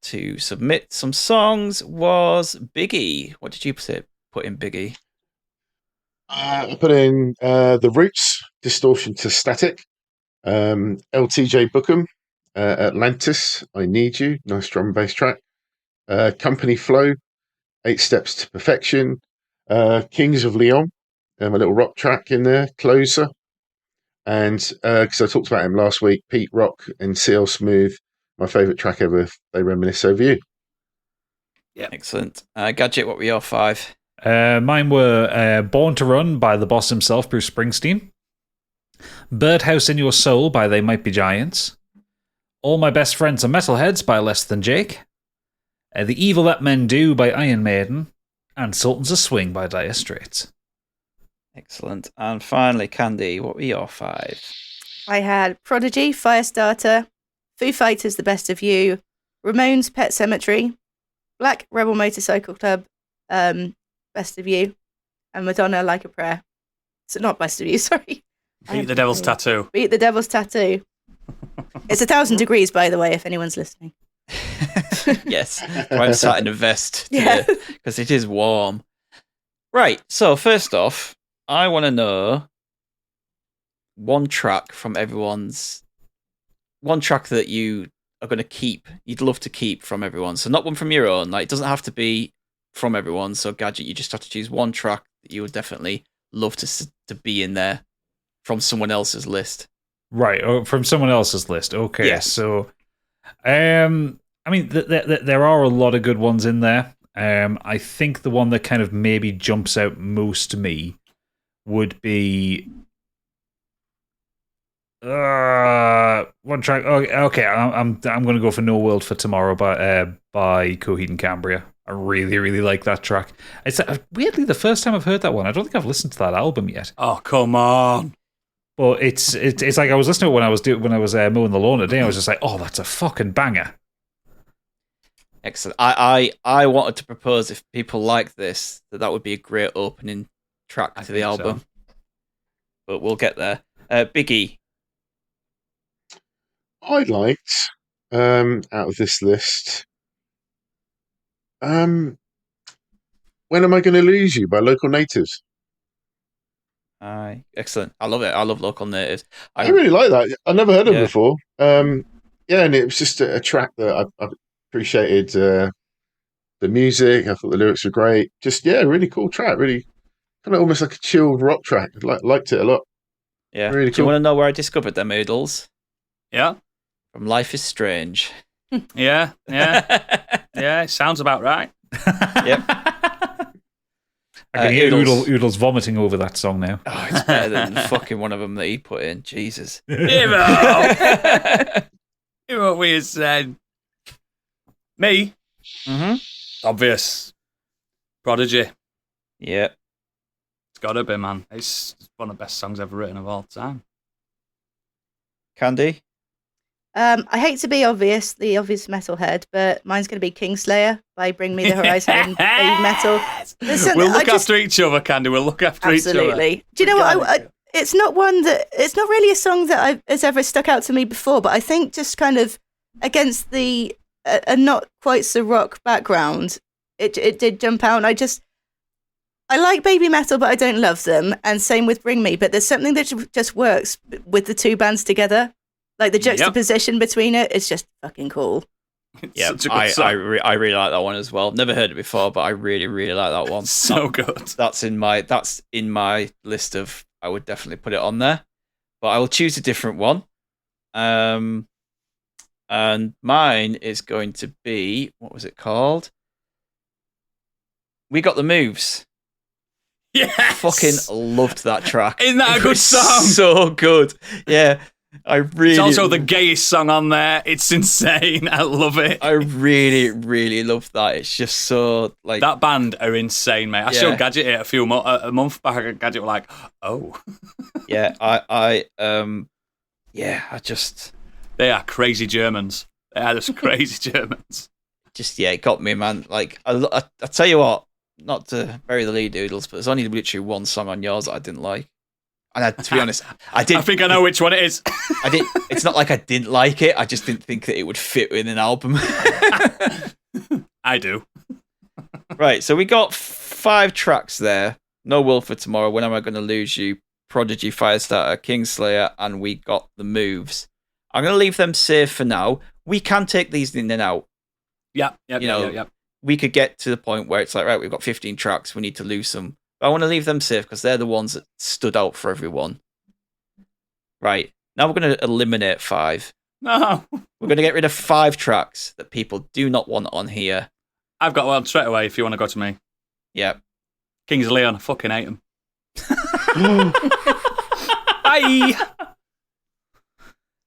to submit some songs was Biggie. What did you put in, Biggie? I put in The Roots, Distortion to Static, LTJ Bookham, Atlantis, I Need You, nice drum and bass track, Company Flow, 8 Steps to Perfection, Kings of Leon, a little rock track in there, Closer, and because I talked about him last week, Pete Rock and CL Smooth, my favourite track ever, They Reminisce Over You. Yeah, excellent. Gadget, what were your 5? Mine were Born to Run by the boss himself, Bruce Springsteen, Birdhouse in Your Soul by They Might Be Giants, All My Best Friends Are Metalheads by Less Than Jake, The Evil That Men Do by Iron Maiden, and Sultans of Swing by Dire Straits. Excellent. And finally, Candy, what were your 5? I had Prodigy, Firestarter, Foo Fighters, The Best of You, Ramones, Pet Sematary, Black Rebel Motorcycle Club, Best of You, and Madonna, Like a Prayer. So not Best of You, sorry. Beat the Devil's Tattoo. Beat the Devil's Tattoo. It's 1,000 degrees, by the way, if anyone's listening. Yes, I'm sat in a vest because it is warm. Right, so first off, I want to know one track that you are going to keep, you'd love to keep from everyone. So not one from your own, like it doesn't have to be from everyone. So Gadget, you just have to choose one track that you would definitely love to be in there from someone else's list. Right, from someone else's list. Okay, yes. So, I mean, there are a lot of good ones in there. I think the one that kind of maybe jumps out most to me would be one track. Okay, I'm going to go for No World for Tomorrow by Coheed and Cambria. I really, really like that track. It's weirdly the first time I've heard that one. I don't think I've listened to that album yet. Oh, come on. But it's like I was listening to it when I was mowing the lawn today. I was just like, oh, that's a fucking banger. Excellent. I wanted to propose, if people like this, that would be a great opening track to the album. So. But we'll get there. Biggie. I liked out of this list. When Am I Going to Lose You by Local Natives. Excellent. I love it. I love Local Natives. I really like that. I never heard of them before. And it was just a track that I appreciated the music. I thought the lyrics were great. Just, really cool track. Really kind of almost like a chilled rock track. Liked it a lot. Yeah. Really Do you want to know where I discovered them, Oodles? Yeah. From Life is Strange. Yeah. It sounds about right. Yep. I can hear Oodles vomiting over that song now. Oh, it's better than fucking one of them that he put in. Jesus. Hear what we said. Me? Mm-hmm. Obvious. Prodigy. Yeah. It's got to be, man. It's one of the best songs ever written of all time. Candy? I hate to be the obvious metalhead, but mine's going to be Kingslayer by Bring Me the Horizon and Baby Metal. Listen, we'll look after each other, Candy. We'll look after each other. Absolutely. Do you know what? It's not really a song that has ever stuck out to me before, but I think just kind of against the not quite so rock background, it did jump out. And I like Baby Metal, but I don't love them. And same with Bring Me. But there's something that just works with the two bands together. Like the juxtaposition between it is just fucking cool. Yeah, I really like that one as well. Never heard it before, but I really, really like that one. So good. That's in my list of. I would definitely put it on there, but I will choose a different one. And mine is going to be, what was it called? We Got the Moves. Yes! Fucking loved that track. Isn't that a good song? So good. Yeah. It's also the gayest song on there. It's insane. I love it. I really, really love that. It's just so like that band are insane, mate. I showed Gadget it a month back. And Gadget were like, "Oh, yeah." They are crazy Germans. They are just crazy Germans. Just it got me, man. Like I tell you what, not to bury the lead, Doodles, but there's only literally one song on yours that I didn't like. And to be honest, I think I know which one it is. I didn't. It's not like I didn't like it. I just didn't think that it would fit in an album. I do. Right. So we got 5 tracks there. No Will for Tomorrow. When Am I Going to Lose You? Prodigy, Firestarter, Kingslayer, and We Got the Moves. I'm going to leave them safe for now. We can take these in and out. Yeah. We could get to the point where it's like, right, we've got 15 tracks. We need to lose some. I want to leave them safe because they're the ones that stood out for everyone. Right. Now we're going to eliminate 5. No. We're going to get rid of 5 tracks that people do not want on here. I've got one straight away if you want to go to me. Yeah. Kings of Leon. I fucking hate them. Bye.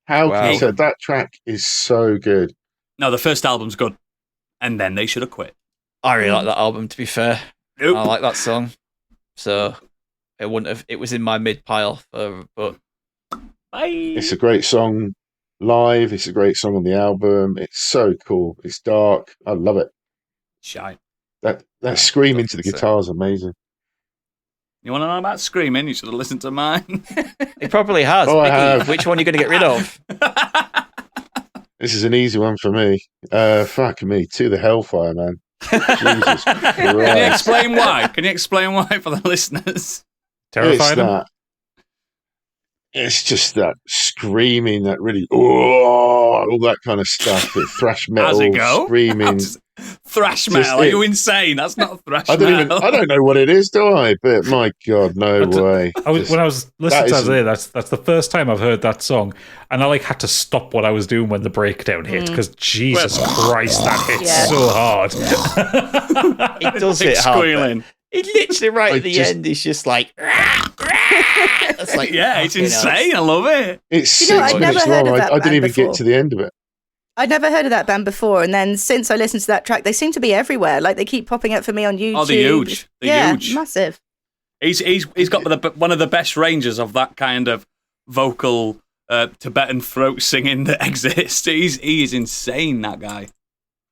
How can you say that track is so good? No, the first album's good. And then they should have quit. I really like that album, to be fair. Nope. I like that song. So, it wouldn't have. It was in my mid pile, but it's a great song live. It's a great song on the album. It's so cool. It's dark. I love it. Shite. That scream into the guitar is amazing. You want to know about screaming? You should have listened to mine. It probably has. Oh, Mickey, I have. Which one are you going to get rid of? This is an easy one for me. Fuck me. To the Hellfire, man. Jesus Christ. Can you explain why? Can you explain why for the listeners? Terrified. It's just that screaming, that really, all that kind of stuff. Thrash metal, How's it go? Screaming. Thrash metal? Are you insane? That's not thrash metal. I don't know what it is, do I? But my God, no way. When I was listening to that, that's the first time I've heard that song, and I had to stop what I was doing when the breakdown hit, because Jesus Christ, that hits so hard. It does hit hard. Squealing. It literally at the end is just like. It's like it's insane. I love it. It's 6 minutes long. I didn't even get to the end of it. I'd never heard of that band before, and then since I listened to that track, they seem to be everywhere. Like, they keep popping up for me on YouTube. Oh, they're huge. They're huge. Massive. He's got one of the best ranges of that kind of vocal Tibetan throat singing that exists. He is insane, that guy.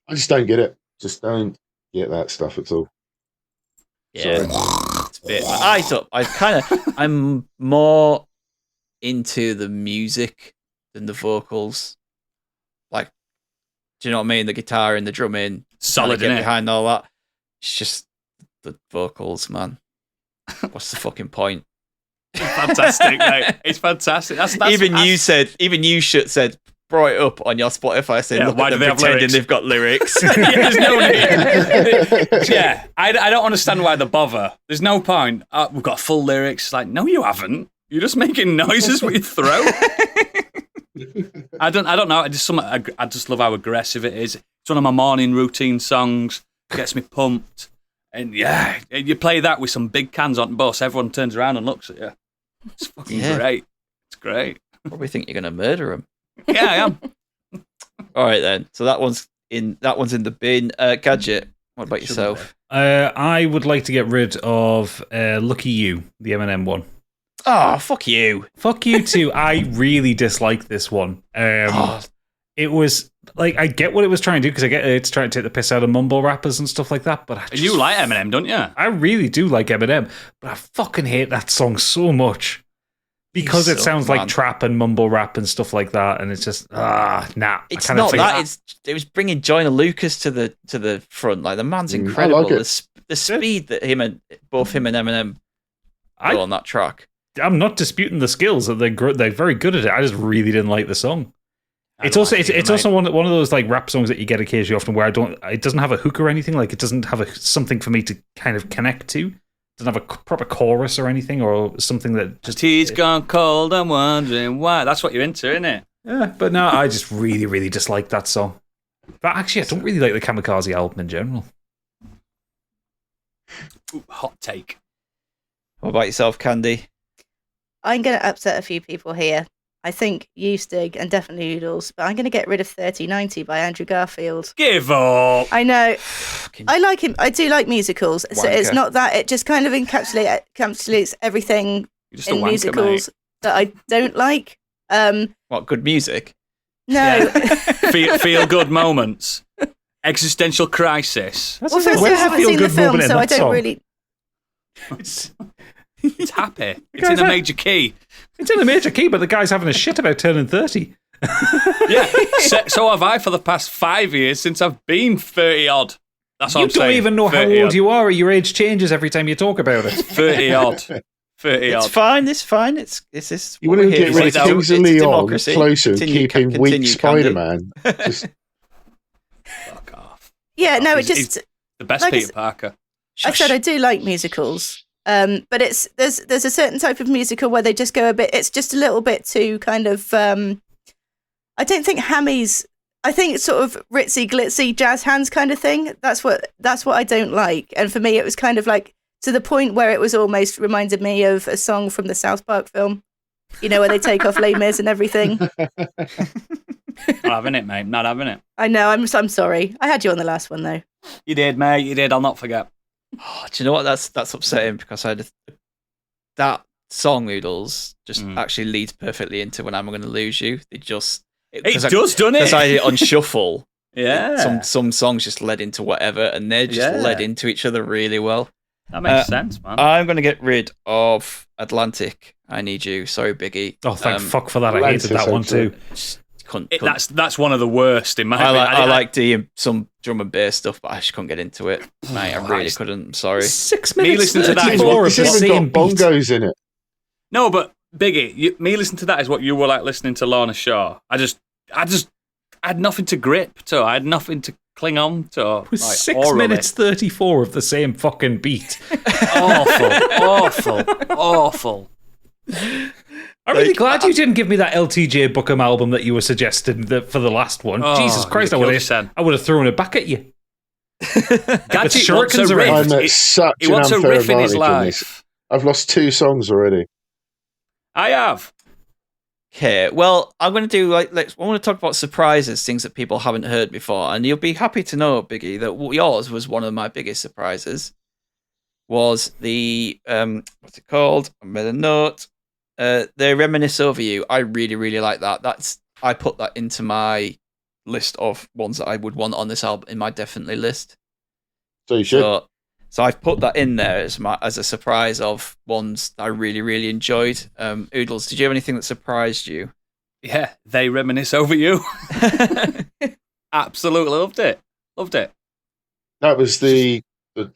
I just don't get it. Just don't get that stuff at all. Yeah, it's a bit. I'm more into the music than the vocals. Like, do you know what I mean? The guitar and the drumming, solid, get behind all that. It's just the vocals, man. What's the fucking point? It's fantastic, mate. It's fantastic. That's even you said. Brought it up on your Spotify saying, look, why do they pretending they've got lyrics? There's no need. I don't understand why they bother. There's no point. We've got full lyrics. Like, no, you haven't. You're just making noises with your throat. I don't know. I just love how aggressive it is. It's one of my morning routine songs. It gets me pumped. And you play that with some big cans on the bus. Everyone turns around and looks at you. It's fucking great. It's great. Probably think you're going to murder them. Yeah, I am. All right then. So that one's in the bin. Gadget. What about yourself? I would like to get rid of Lucky You, the Eminem one. Oh, fuck you. Fuck you too. I really dislike this one. It was like, I get what it was trying to do, because I get it's trying to take the piss out of mumble rappers and stuff like that. But you like Eminem, don't you? I really do like Eminem, but I fucking hate that song so much. Because it sounds like trap and mumble rap and stuff like that, and it's just nah. It's not that. It was bringing Joyner Lucas to the front. Like, the man's incredible. Like the speed that both him and Eminem go on that track. I'm not disputing the skills. They're very good at it. I just really didn't like the song. It's also one of those like rap songs that you get occasionally, often where it doesn't have a hook or anything. Like, it doesn't have something for me to kind of connect to. Doesn't have a proper chorus or anything, or something that just... Tea's gone cold, I'm wondering why. That's what you're into, isn't it? Yeah, but no, I just really, really dislike that song. But actually, I don't really like the Kamikaze album in general. Ooh, hot take. What about yourself, Candy? I'm going to upset a few people here. I think you, Stig, and definitely Noodles, but I'm going to get rid of 3090 by Andrew Garfield. Give up! I know. I like him. I do like musicals. So it's not that. It just kind of encapsulates everything in musicals that I don't like. What, good music? No. Yeah. feel good moments. Existential crisis. Well, first I haven't seen the film, so I don't really... It's happy. It's in a major key. It's in a major key, but the guy's having a shit about turning 30. Yeah, so have I for the past 5 years since I've been 30 odd. That's what I'm saying. You don't even know how old you are. Your age changes every time you talk about it. 30 odd. 30 odd. It's fine. It's fine. It's you want to get rid of Kings of Leon closer and keep him weak Spider-Man. Just... Fuck off. Yeah, no, he's the best like Peter Parker. I said I do like musicals. But there's a certain type of musical where they just go a bit. It's just a little bit too kind of. I don't think hammies. I think it's sort of ritzy, glitzy, jazz hands kind of thing. That's what I don't like. And for me, it was kind of like to the point where it was almost reminded me of a song from the South Park film. You know, where they take off Les Mis and everything. Not having it, mate. Not having it. I know. I'm sorry. I had you on the last one though. You did, mate. You did. I'll not forget. Oh, do you know what? That's upsetting, because I had that song, Noodles, just actually leads perfectly into When I'm Gonna Lose You. It does, doesn't it? Because I did it on shuffle. Yeah. Some songs just led into whatever, and they just led into each other really well. That makes sense, man. I'm going to get rid of Atlantic. I Need You. Sorry, Biggie. Oh, thank fuck for that. I hated that one too. That's one of the worst in my opinion. I like some drum and bass stuff, but I just couldn't get into it. Mate, I really couldn't. I'm sorry. 6 minutes. Me listening to that is it's even got bongos in it. No, but Biggie, me listening to that is what you were like listening to Lorna Shore. I had nothing to grip to. I had nothing to cling on to. It was 6 minutes 34 of the same fucking beat. awful. I'm really glad you didn't give me that LTJ Bookham album that you were suggesting for the last one. Jesus Christ, I would have thrown it back at you. Gadget wants a riff. I'm at such he wants an a unfair riff in his advantage life. I've lost 2 songs already. I have. Okay, well, I'm going to do I want to talk about surprises, things that people haven't heard before, and you'll be happy to know, Biggie, that yours was one of my biggest surprises. Was the what's it called? I made a note. They Reminisce Over You. I really, really like that. I put that into my list of ones that I would want on this album in my definitely list. So you should. So I've put that in there as a surprise of ones that I really, really enjoyed. Oodles, did you have anything that surprised you? Yeah, They Reminisce Over You. Absolutely loved it. That was the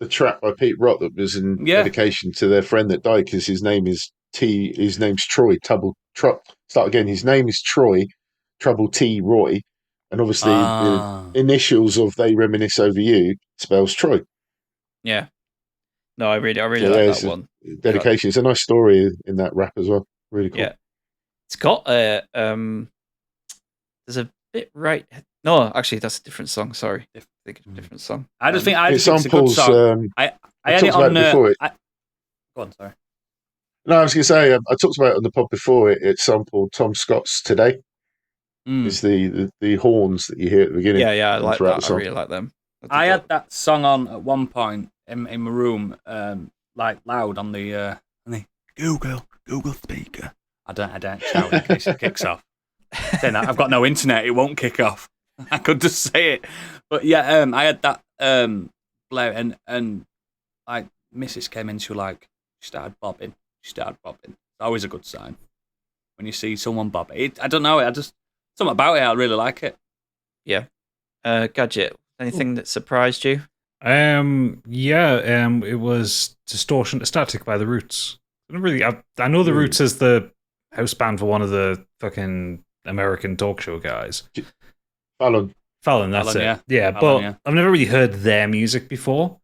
track by Pete Rock that was in dedication to their friend that died, because his name's Troy start again. His name is Troy Trouble T Roy, and obviously the initials of They Reminisce Over You spells Troy. Yeah. No, I really like that one. Dedication. It's a nice story in that rap as well. Really cool. Yeah. It's got there's a bit right. No, actually, that's a different song. Sorry, I think it's a different song. I just think it's a good song. I had it on before. Go on, sorry. No, I was going to say I talked about it on the pod before. It sampled Tom Scott's Today. It's the horns that you hear at the beginning. Yeah, I like that. I really like them. I had that song on at one point in my room, like loud on the Google speaker. I don't shout in case it kicks off. Saying that, I've got no internet; it won't kick off. I could just say it, but yeah, I had that blare, and like Mrs. came in, she started bobbing. It's always a good sign when you see someone bob. I don't know. Something about it. I really like it. Yeah. Gadget. Anything that surprised you? It was Distortion to Static by The Roots. I know The Roots is the house band for one of the fucking American talk show guys. Fallon, that's it. Yeah, but I've never really heard their music before.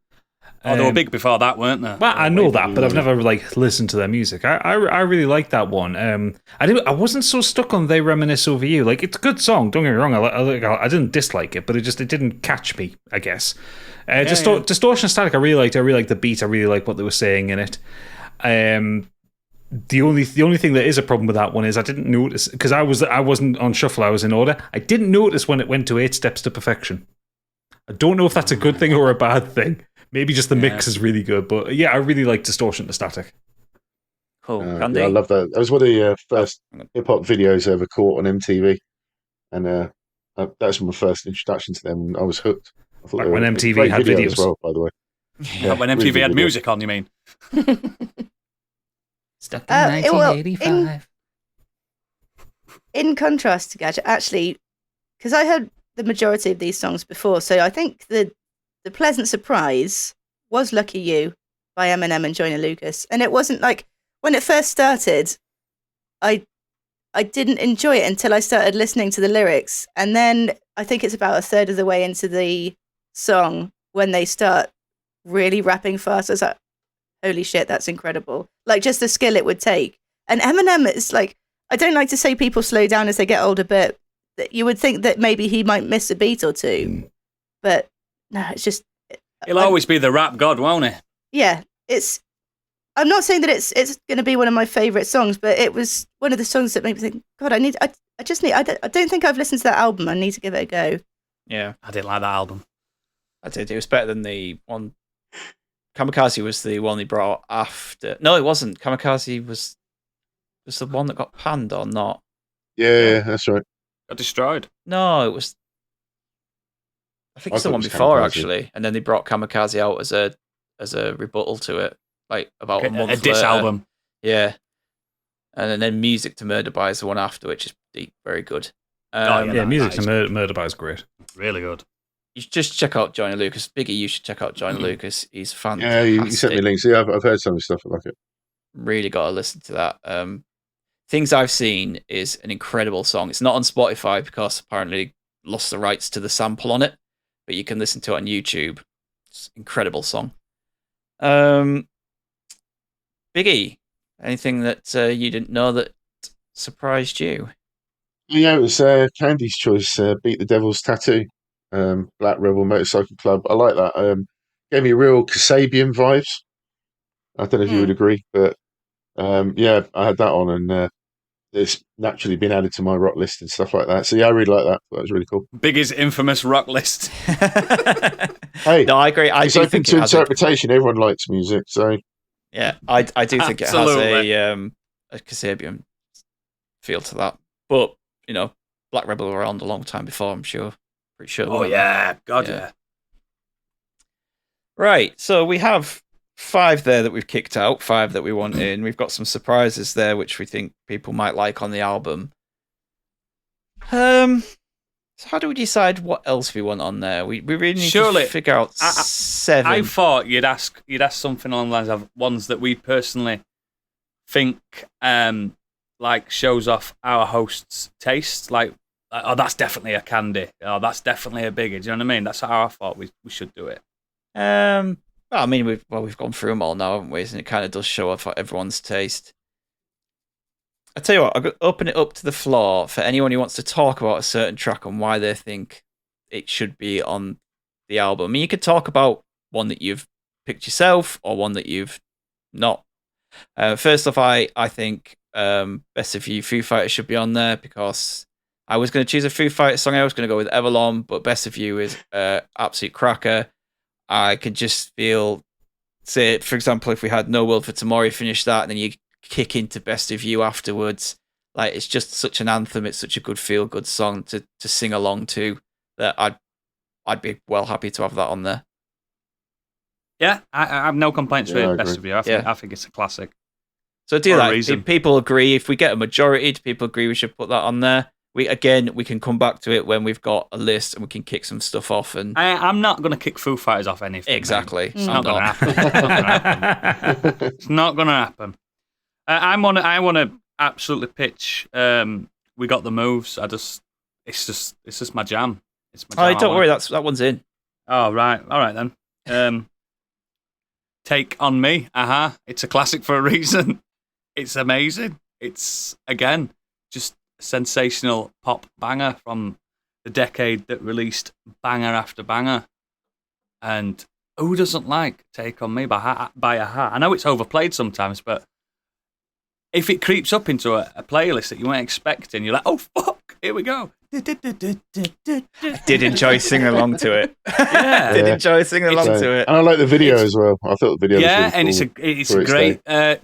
They were big before that, weren't they? Well, I know that, but I've never listened to their music. I really like that one. I wasn't so stuck on They Reminisce Over You. Like, it's a good song. Don't get me wrong. I didn't dislike it, but it didn't catch me, I guess. Distortion Static, I really liked. I really liked the beat. I really liked what they were saying in it. The only thing that is a problem with that one is I didn't notice, because I wasn't on shuffle. I was in order. I didn't notice when it went to 8 Steps to Perfection. I don't know if that's a good thing or a bad thing. Maybe just the mix is really good, but yeah, I really like Distortion to Static. Cool. I love that. That was one of the first hip hop videos I ever caught on MTV, and that was my first introduction to them. And I was hooked. I thought when MTV had videos as well, by the way. Yeah, when MTV had music on, you mean? Stuck in 1985. In contrast to Gadget, actually, because I heard the majority of these songs before, so I think the pleasant surprise was Lucky You by Eminem and Joyner Lucas. And it wasn't like, when it first started, I didn't enjoy it until I started listening to the lyrics. And then I think it's about a third of the way into the song when they start really rapping fast. I was like, holy shit, that's incredible. Like, just the skill it would take. And Eminem is like, I don't like to say people slow down as they get older, but you would think that maybe he might miss a beat or two. But no, it's just... He'll always be the rap god, won't he? Yeah, I'm not saying that it's going to be one of my favourite songs, but it was one of the songs that made me think, God, I don't think I've listened to that album. I need to give it a go. Yeah. I didn't like that album. I did. It was better than the one Kamikaze was the one they brought after. No, it wasn't. Kamikaze was the one that got panned or not? Yeah, that's right. Got destroyed. No, it was. I think it's the one before actually, and then they brought Kamikaze out as a rebuttal to it, like about a month later. A diss album. Yeah, and then Music to Murder By is the one after, which is very good. Music to Murder By is great. Really good. You should just check out Joyner Lucas. Biggie, you should check out Joyner Lucas. He's fantastic. Yeah, you sent me links. Yeah, I've heard some of the stuff like it. Really got to listen to that. Things I've Seen is an incredible song. It's not on Spotify because apparently lost the rights to the sample on it, but you can listen to it on YouTube. It's an incredible song. Biggie, anything that you didn't know that surprised you? Yeah, it was Candy's choice. Beat the Devil's Tattoo. Black Rebel Motorcycle Club. I like that. Gave me real Kasabian vibes. I don't know if you would agree, but yeah, I had that on, and it's naturally been added to my rock list and stuff like that. So yeah, I really like that. That was really cool. Biggie's infamous rock list. Hey, no, I agree. It's open to interpretation. Everyone likes music, so yeah, I do think it has a Kasabian feel to that. But you know, Black Rebel were around a long time before. I'm sure. Pretty sure. Oh yeah, God yeah. Right, so we have 5 there that we've kicked out, 5 that we want in. We've got some surprises there, which we think people might like on the album. So how do we decide what else we want on there? We really need to figure out 7. I thought you'd ask something along the lines of ones that we personally think like shows off our host's taste, like. Oh, that's definitely a Candy. Oh, that's definitely a Biggie. Do you know what I mean? That's how I thought we should do it. Well, I mean, we've gone through them all now, haven't we? And it kind of does show off everyone's taste. I tell you what, I'll open it up to the floor for anyone who wants to talk about a certain track and why they think it should be on the album. I mean, you could talk about one that you've picked yourself or one that you've not. First off, I think Best of You, Foo Fighters should be on there because I was going to choose a Foo Fighters song. I was going to go with Everlong, but Best of You is absolute cracker. I could just say, for example, if we had No World for Tomorrow, you finish that, and then you kick into Best of You afterwards. Like, it's just such an anthem. It's such a good feel-good song to sing along to that I'd be well happy to have that on there. Yeah, I have no complaints with Best of You. I think it's a classic. So do that. If people agree, if we get a majority, do people agree we should put that on there? We can come back to it when we've got a list and we can kick some stuff off. And I'm not going to kick Foo Fighters off anything. Exactly. It's not going to happen. It's not going to happen. I want to absolutely pitch. We Got the Moves. It's just my jam. It's my jam. Oh, don't worry. That one's in. Oh right. All right then. Take On Me. It's a classic for a reason. It's amazing. It's again just sensational pop banger from the decade that released banger after banger. And who doesn't like Take On Me by a-ha? I know it's overplayed sometimes, but if it creeps up into a playlist that you weren't expecting, you're like, oh fuck, here we go. I did enjoy singing along to it. Yeah. Enjoy singing along to it. And I like the video as well. I thought the video was really cool. And it's a great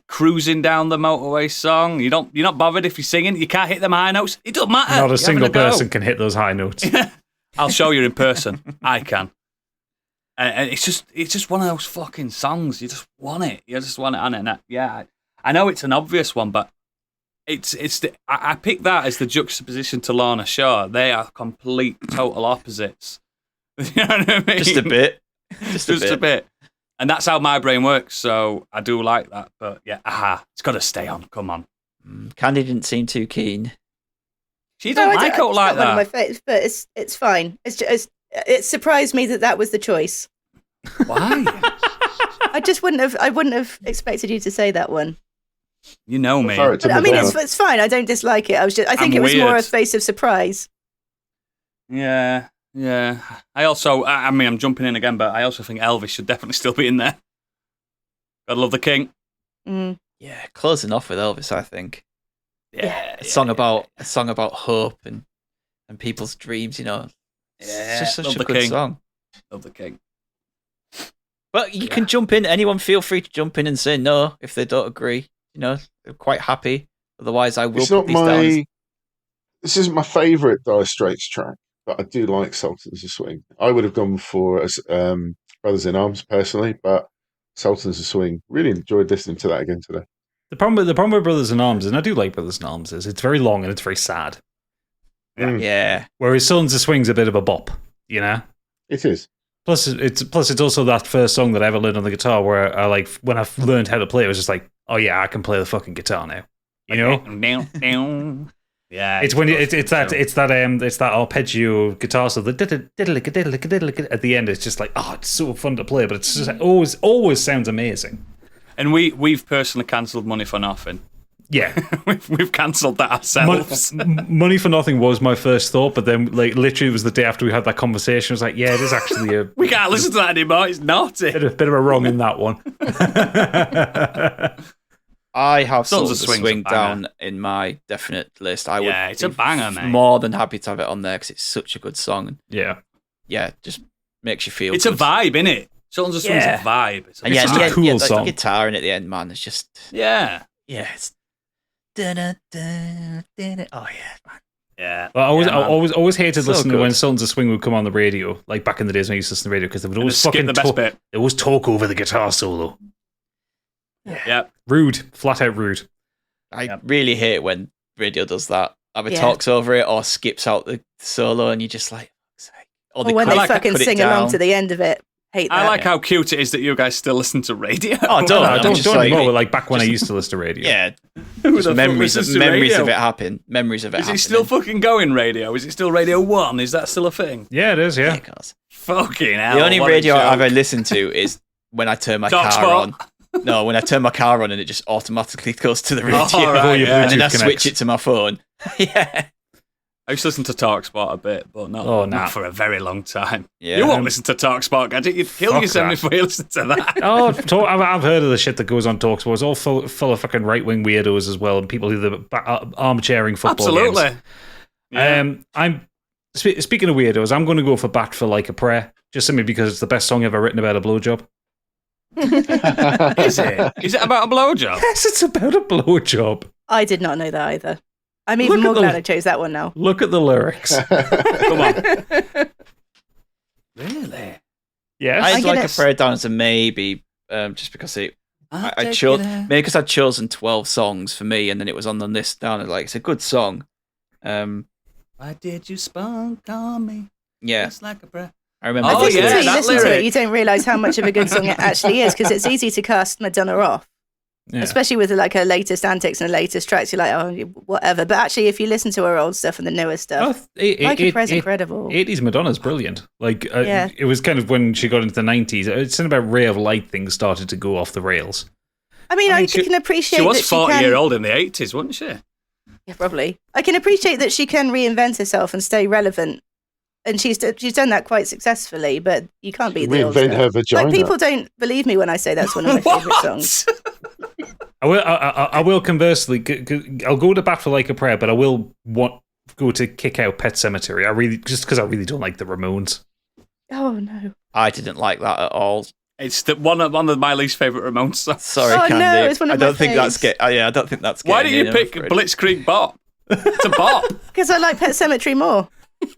cruising down the motorway song. You're not bothered if you're singing. You can't hit them high notes. It doesn't matter. Not a single person can hit those high notes. I'll show you in person. I can. And it's just one of those fucking songs. You just want it. You just want it on it. And I know it's an obvious one, but I picked that as the juxtaposition to Lorna Shore. They are complete, total opposites. You know what I mean? Just a bit. Just a bit. And that's how my brain works, so I do like that. But yeah, it's got to stay on. Come on. Candy didn't seem too keen. She don't like it like that. One of my favorites, but it's fine. It surprised me that was the choice. Why? I wouldn't have expected you to say that one. You know me. But, I mean, it's fine. I don't dislike it. I think it was more a face of surprise. Yeah. I also, I'm jumping in again, but I also think Elvis should definitely still be in there. Gotta love the king. Mm. Yeah, closing off with Elvis, I think. Yeah, a song about hope and people's dreams. You know, it's just such a good song. Love the king. But you can jump in. Anyone feel free to jump in and say no if they don't agree. They're quite happy. Otherwise, I will put these down. This isn't my favourite Dire Straits track, but I do like Sultans of Swing. I would have gone for Brothers in Arms personally, but Sultans of Swing. Really enjoyed listening to that again today. The problem with Brothers in Arms, and I do like Brothers in Arms, is it's very long and it's very sad. Yeah. Whereas Sultans of Swing's a bit of a bop, It is. Plus it's also that first song that I ever learned on the guitar where I like when I learned how to play, it was just like, oh yeah, I can play the fucking guitar now. Yeah, it's when it's that arpeggio guitar, so the at the end. It's just like, oh, it's so fun to play, but it's just always sounds amazing. And we've personally cancelled Money for Nothing. Yeah, we've cancelled that ourselves. Money for Nothing was my first thought, but then like literally it was the day after we had that conversation. I was like, yeah, it is actually we can't listen to that anymore. It's naughty. A bit of a wrong in that one. I have Sons of Swing down in my definite list. It's a banger, mate. More than happy to have it on there because it's such a good song. Yeah, just makes you feel. It's good. A vibe, isn't it? Sons of Swing's a vibe. It's a cool song. The guitar in at the end, man. It's just It's oh yeah, man. Yeah. Well, I always hated listening to when Sons of Swing would come on the radio, like back in the days when I used to listen to the radio, because they would always fucking talk. They always talk over the guitar solo. Yeah. Rude. Flat out rude. I really hate when radio does that. Either talks over it or skips out the solo, and you're just like, or when they fucking sing along to the end of it. Hate that. I like how cute it is that you guys still listen to radio. Oh, don't anymore. Like back when I used to listen to radio. Yeah. Memories of it happen. Memories of it. Is it still fucking going, radio? Is it still Radio 1? Is that still a thing? Yeah, it is, yeah. Fucking hell. The only radio I've ever listened to is when I turn my car on. No, when I turn my car on and it just automatically goes to the radio. And then I switch it to my phone. Yeah. I used to listen to TalkSport a bit, but not for a very long time. Yeah. You won't listen to TalkSport, Gadget. You'd kill yourself before you listen to that. I've heard of the shit that goes on TalkSport. It's all full of fucking right-wing weirdos as well, and people who are armchairing football games. Absolutely. Yeah. I'm speaking of weirdos, I'm going to go for Bat for Like a Prayer, just simply because it's the best song ever written about a blowjob. Is it? Is it about a blowjob? Yes, it's about a blowjob. I did not know that either. I'm even more glad I chose that one now. Look at the lyrics. Come on. Really? Yeah. I'd like a prayer down as a maybe, just because I chose maybe because I'd chosen 12 songs for me, and then it was on the list down. Like, it's a good song. Why did you spunk on me? Yeah. Just like a prayer. I remember. I think until you listen to it, you don't realise how much of a good song it actually is, because it's easy to cast Madonna off. Yeah. Especially with like her latest antics and her latest tracks, you're like, oh, whatever. But actually, if you listen to her old stuff and the newer stuff, Prayer's incredible. 80s Madonna's brilliant. Like, it was kind of when she got into the 90s. It's something about Ray of Light things started to go off the rails. I mean, I can appreciate that she was 40-year-old in the 80s, wasn't she? Yeah, probably. I can appreciate that she can reinvent herself and stay relevant. And she's done that quite successfully, but you can't beat the old stuff. Reinvent her vagina. Like, people don't believe me when I say that's one of my favourite songs. I will conversely, I'll go to Bat for Like a Prayer, but I will go to kick out Pet Sematary. Just because I really don't like the Ramones. Oh no, I didn't like that at all. It's one of my least favourite Ramones songs. Sorry, Candy. No, it's one of my faves. I don't think that's. Why do you pick Blitzkrieg Bop? It's a bop. Because I like Pet Sematary more.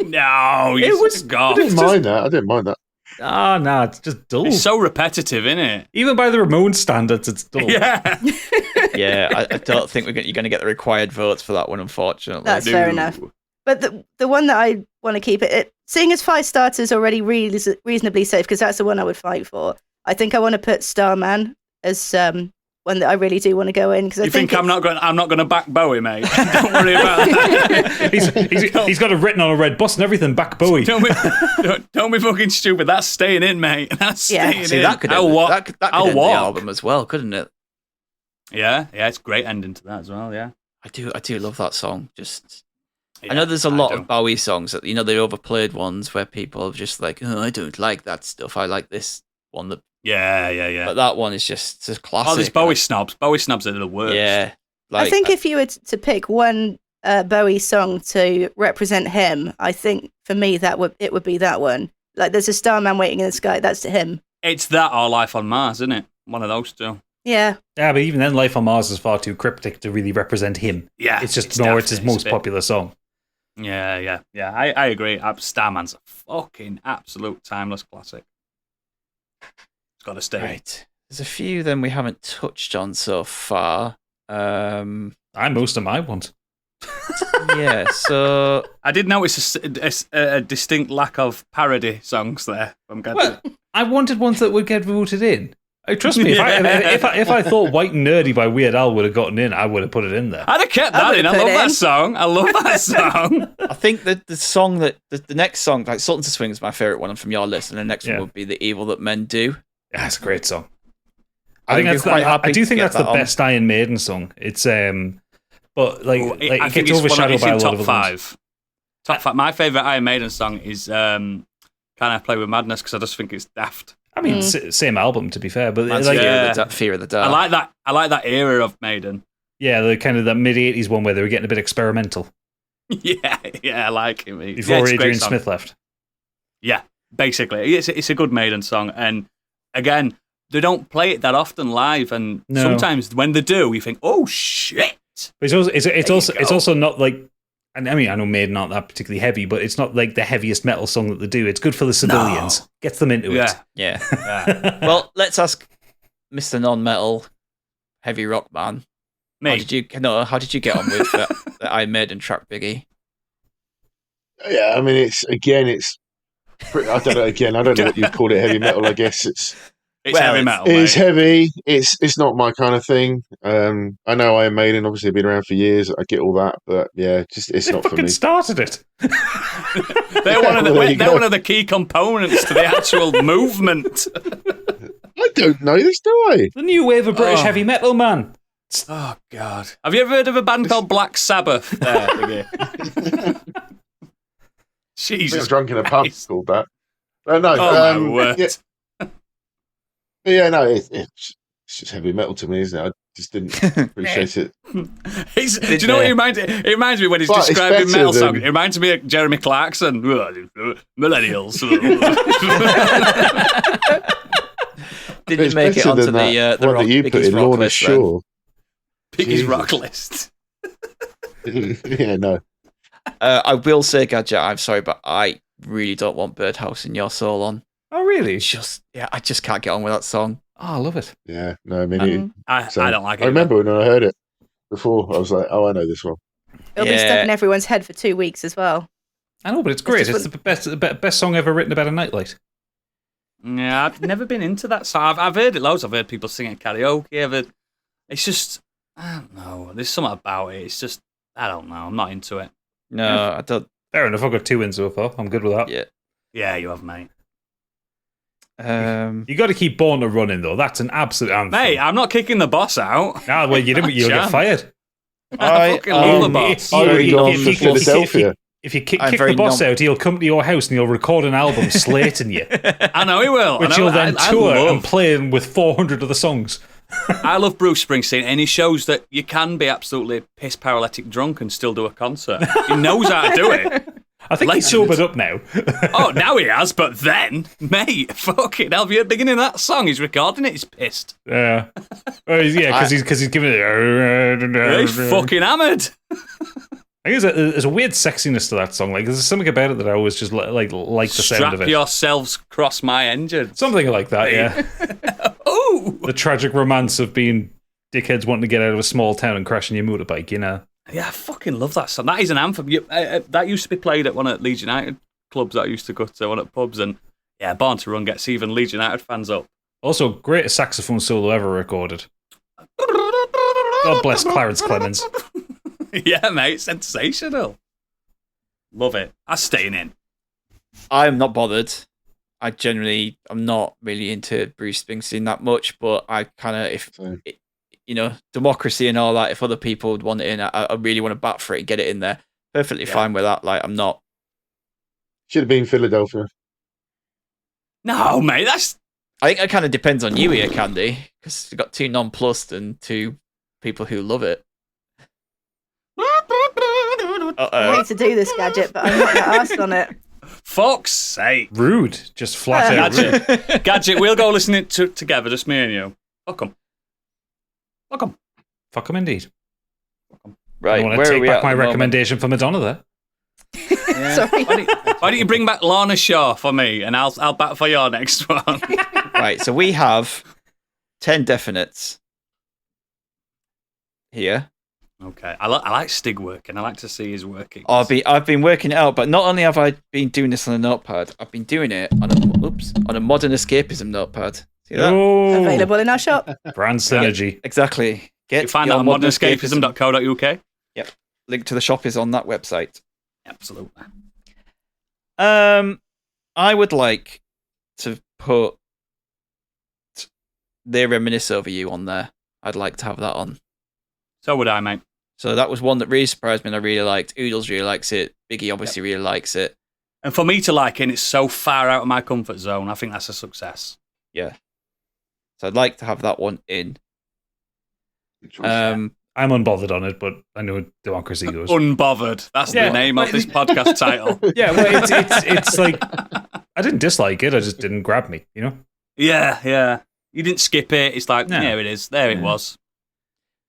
No, it was God. I didn't mind that. Ah, no, it's just dull. It's so repetitive, isn't it? Even by the Ramones standards, it's dull. Yeah. Yeah, I don't think you're going to get the required votes for that one, unfortunately. That's fair enough. But the one that I want to keep seeing as 5 starters already reasonably safe, because that's the one I would fight for. I think I want to put Starman as one that I really do want to go in, because I think I'm not going to back Bowie, mate. Don't worry about that. he's got it written on a red bus and everything. Back Bowie. Don't be fucking stupid. That's staying in, mate. That's staying in. That could end the album as well, couldn't it? Yeah, it's a great ending to that as well. Yeah, I do love that song. I know there's a lot of Bowie songs that the overplayed ones where people are just like, oh, I don't like that stuff. I like this one that. Yeah. But that one is just a classic. Oh, there's Bowie snobs. Bowie snobs are the worst. Yeah. I think if you were to pick one Bowie song to represent him, I think for me it would be that one. Like, there's a Starman Waiting in the Sky. That's to him. It's that or Life on Mars, isn't it? One of those two. Yeah. Yeah, but even then, Life on Mars is far too cryptic to really represent him. Yeah. It's just it's his most popular song. Yeah. I agree. Starman's a fucking absolute timeless classic. It's got to stay. Right. There's a few then we haven't touched on so far. Most of my ones. Yeah, so I did notice a distinct lack of parody songs there from Gadget. Well, I wanted ones that would get voted in. Trust me, if I thought White and Nerdy by Weird Al would have gotten in, I would have put it in there. I'd have kept that in. I love that song. I love that song. I think that the song the next song, like Sultans of Swing, is my favourite one from your list, and the next one would be The Evil That Men Do. Yeah, it's a great song. I do think that's the best Iron Maiden song. It's but it gets overshadowed by a lot of top five. Top five. My favourite Iron Maiden song is "Can I Play with Madness?" because I just think it's daft. I mean, same album to be fair, but Fear of the Dark. I like that era of Maiden. Yeah, the kind of that mid-80s one where they were getting a bit experimental. Yeah, I like it. Before Adrian Smith left. Yeah, basically, it's a good Maiden song, and again, they don't play it that often live, and sometimes when they do, you think, "Oh shit!" But it's also not like. And I mean, I know Maiden aren't that particularly heavy, but it's not like the heaviest metal song that they do. It's good for the civilians. Gets them into it. Yeah. Well, let's ask Mr. Non-Metal Heavy Rock Man. Me. How did you get on with the Iron Maiden track, Biggie? Yeah, I mean, it's I don't know. Again, I don't know what you'd call it. Heavy metal, I guess it's heavy metal. It's heavy. It's not my kind of thing. I know Iron Maiden obviously have been around for years. I get all that, but yeah, it's not for me. Started it. They're one of the key components to the actual movement. I don't know this, do I? The new wave of British heavy metal, man. Oh God! Have you ever heard of a band called Black Sabbath? Jesus, I was drunk in a pub called that. No, my word. Yeah, no, it's just heavy metal to me, isn't it? I just didn't appreciate it. Do you know what it reminds me when he's describing metal songs? It reminds me of Jeremy Clarkson. Millennials. Didn't make it onto the one that you put in, Lorna Shore. Biggie's rock list. Yeah, no. I will say, Gadget, I'm sorry, but I really don't want Birdhouse in Your Soul on. Oh, really? I just can't get on with that song. Oh, I love it. Yeah, no, I mean, I don't like it. I remember when I heard it before, I was like, oh, I know this one. It'll be stuck in everyone's head for 2 weeks as well. I know, but it's great. It's the best song ever written about a nightlight. Yeah, I've never been into that song. I've heard it loads. I've heard people sing it karaoke. It's just, I don't know. There's something about it. It's just, I don't know. I'm not into it. No, I don't. Fair enough. I've got 2 in so far. I'm good with that. Yeah, you have, mate. You got to keep Born to Running though. That's an absolute anthem. Mate, I'm not kicking the boss out. Ah, well, you'll get fired. I fucking love the boss. If you kick the boss out, he'll come to your house and he'll record an album slating you. I know he will. Which he'll then tour and play with 400 of the songs. I love Bruce Springsteen, and he shows that you can be absolutely piss paralytic drunk and still do a concert. He knows how to do it. I think he's sobered up now. Oh, now he has, but then, mate, fucking hell, at the beginning of that song, he's recording it, he's pissed. Yeah. Because he's giving it... He's fucking hammered. I guess there's a weird sexiness to that song. Like, there's something about it that I always just like the sound of it. Strap yourselves cross my engine. Something like that, yeah. Ooh! The tragic romance of being dickheads wanting to get out of a small town and crashing your motorbike, you know? Yeah, I fucking love that song. That is an anthem. That used to be played at one of Leeds United clubs that I used to go to, one at pubs, and yeah, Born to Run gets even Leeds United fans up. Also, greatest saxophone solo ever recorded. God bless Clarence Clemens. Yeah, mate, sensational. Love it. I'm staying in. I'm not bothered. I'm not really into Bruce Springsteen that much, but I kind of, democracy and all that, if other people would want it in, I really want to bat for it and get it in there. Perfectly fine with that. Like, I'm not. Should have been Philadelphia. No, mate, I think it kind of depends on you here, Candy, because you've got 2 nonplussed and 2 people who love it. I hate to do this, Gadget, but I'm not that asked on it. Fuck's sake. Rude. Just flat out rude. Gadget, we'll go listen it together, just me and you. Fuck 'em. Fuck 'em indeed. Right, I want to take back my recommendation for Madonna there. Yeah. Sorry. Why don't you bring back Lorna Shaw for me, and I'll bat for your next one. Right, so we have 10 definites here. Okay, I like Stig working. I like to see his working. I've been working it out, but not only have I been doing this on a notepad, I've been doing it on a modern escapism notepad. See that? Oh. Available in our shop. Brand synergy. Exactly. You find that on modernescapism.co.uk. Yep. Link to the shop is on that website. Absolutely. I would like to put They Reminisce Over You on there. I'd like to have that on. So would I, mate. So that was one that really surprised me and I really liked. Oodles really likes it. Biggie obviously really likes it. And for me to like it, it's so far out of my comfort zone. I think that's a success. Yeah. So I'd like to have that one in. I'm unbothered on it, but I know Democracy goes. Unbothered. That's the name of this podcast title. Yeah, well, it's like, I didn't dislike it, I just didn't grab me, you know? Yeah. You didn't skip it. It's like, there it is. There it was.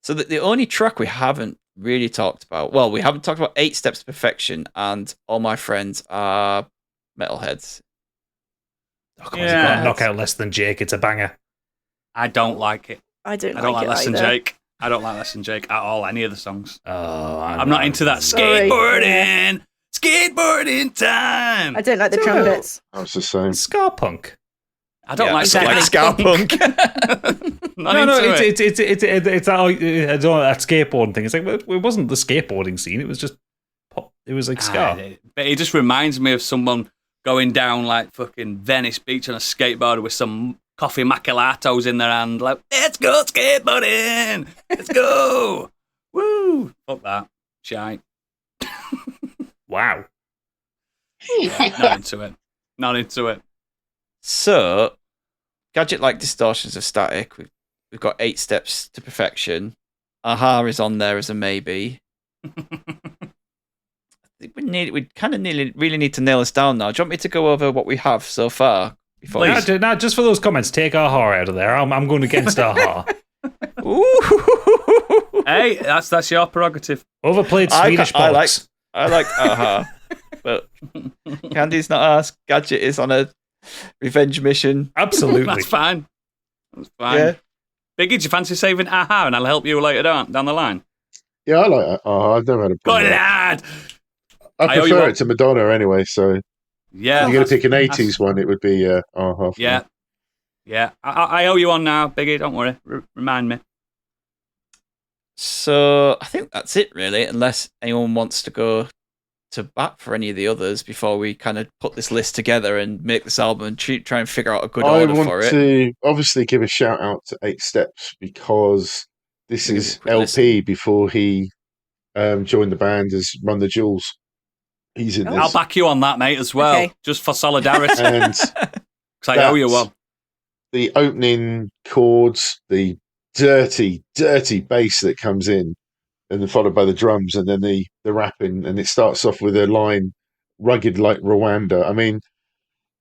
So the only track we haven't really talked about, well, we haven't talked about 8 Steps to Perfection and All My Friends Are Metalheads. Oh, come on, you've got to knock out Less Than Jake. It's a banger. I don't like it. I don't like Less Than Jake. I don't like Less Than Jake at all, any of the songs. Oh, I'm not into that skateboarding time. I don't like the trumpets. I was the same. Ska punk. I don't like ska punk. It's that skateboarding thing. It's like, it wasn't the skateboarding scene. It was just pop. It was like ska. But it just reminds me of someone going down like fucking Venice Beach on a skateboard with some coffee macchiatos in their hand, like, let's go skateboarding, let's go, woo! Fuck that, shite. Wow. Yeah, not into it. So, Gadget like Distortions of Static. We've got 8 Steps to Perfection. Aha is on there as a maybe. We kind of really need to nail this down now. Do you want me to go over what we have so far? No, just for those comments, take Aha out of there. I'm going against Aha. Hey, that's your prerogative. Overplayed Swedish bollocks. I like Aha. But Candy's not asked. Gadget is on a revenge mission. Absolutely. That's fine. Yeah. Biggie, do you fancy saving Aha and I'll help you later down the line? Yeah, I like Aha. I've never had a problem. Good lad! I prefer it to Madonna anyway, so yeah, if you're going to pick an 80s one, it would be Aha. Yeah. Yeah. I owe you one now, Biggie. Don't worry. Remind me. So I think that's it, really, unless anyone wants to go to bat for any of the others before we kind of put this list together and make this album and try and figure out a good order for it. I want to obviously give a shout out to 8 Steps because this is LP before he joined the band as Run the Jewels. He's in this. I'll back you on that, mate, as well, just for solidarity. And because I owe you one. The opening chords, the dirty bass that comes in, and then followed by the drums, and then the rapping, and it starts off with a line, rugged like Rwanda. I mean,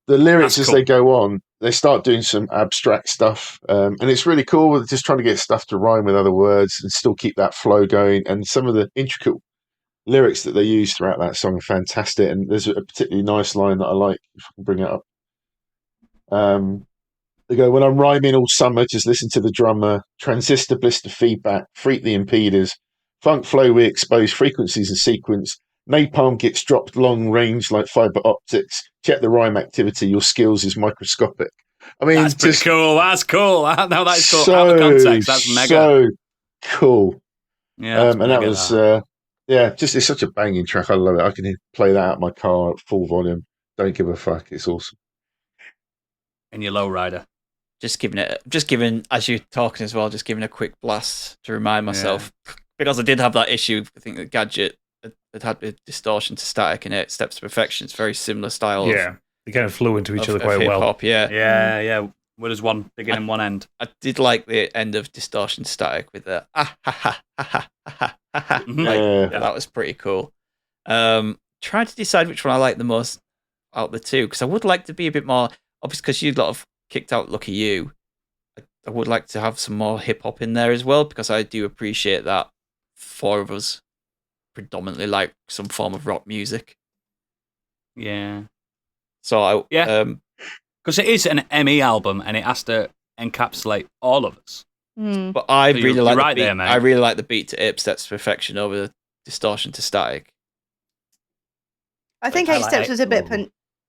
the lyrics as they go on, they start doing some abstract stuff, and it's really cool with just trying to get stuff to rhyme with other words and still keep that flow going. And some of the intricate lyrics that they use throughout that song are fantastic. And there's a particularly nice line that I like, if I can bring it up. They go, when I'm rhyming all summer, just listen to the drummer, transistor blister feedback, freak the impeders, funk flow, we expose frequencies and sequence, napalm gets dropped long range like fiber optics, check the rhyme activity, your skills is microscopic. I mean, that's pretty cool. That's cool. No, that's cool. So, out of context, that's mega. So cool. Yeah, and that was, just it's such a banging track. I love it. I can play that out of my car at full volume. Don't give a fuck. It's awesome. And your lowrider. Just giving, as you're talking as well, just giving a quick blast to remind myself, because I did have that issue. I think that Gadget had a distortion to Static and 8 Steps to Perfection. It's very similar style. Yeah, they kind of flew into each other quite well. Yeah. Where there's one beginning and one end. I did like the end of Distortion to Static with the that was pretty cool. Trying to decide which one I like the most. the two, because I would like to be a bit more, obviously because you lot have kicked out Lucky You, I would like to have some more hip-hop in there as well, because I do appreciate that 4 of us predominantly like some form of rock music. Yeah. So because it is an ME album and it has to encapsulate all of us. But I really like right the beat. there, mate. I really like the beat to 8 Steps to Perfection over the Distortion to Static. I think 8 Steps was a little bit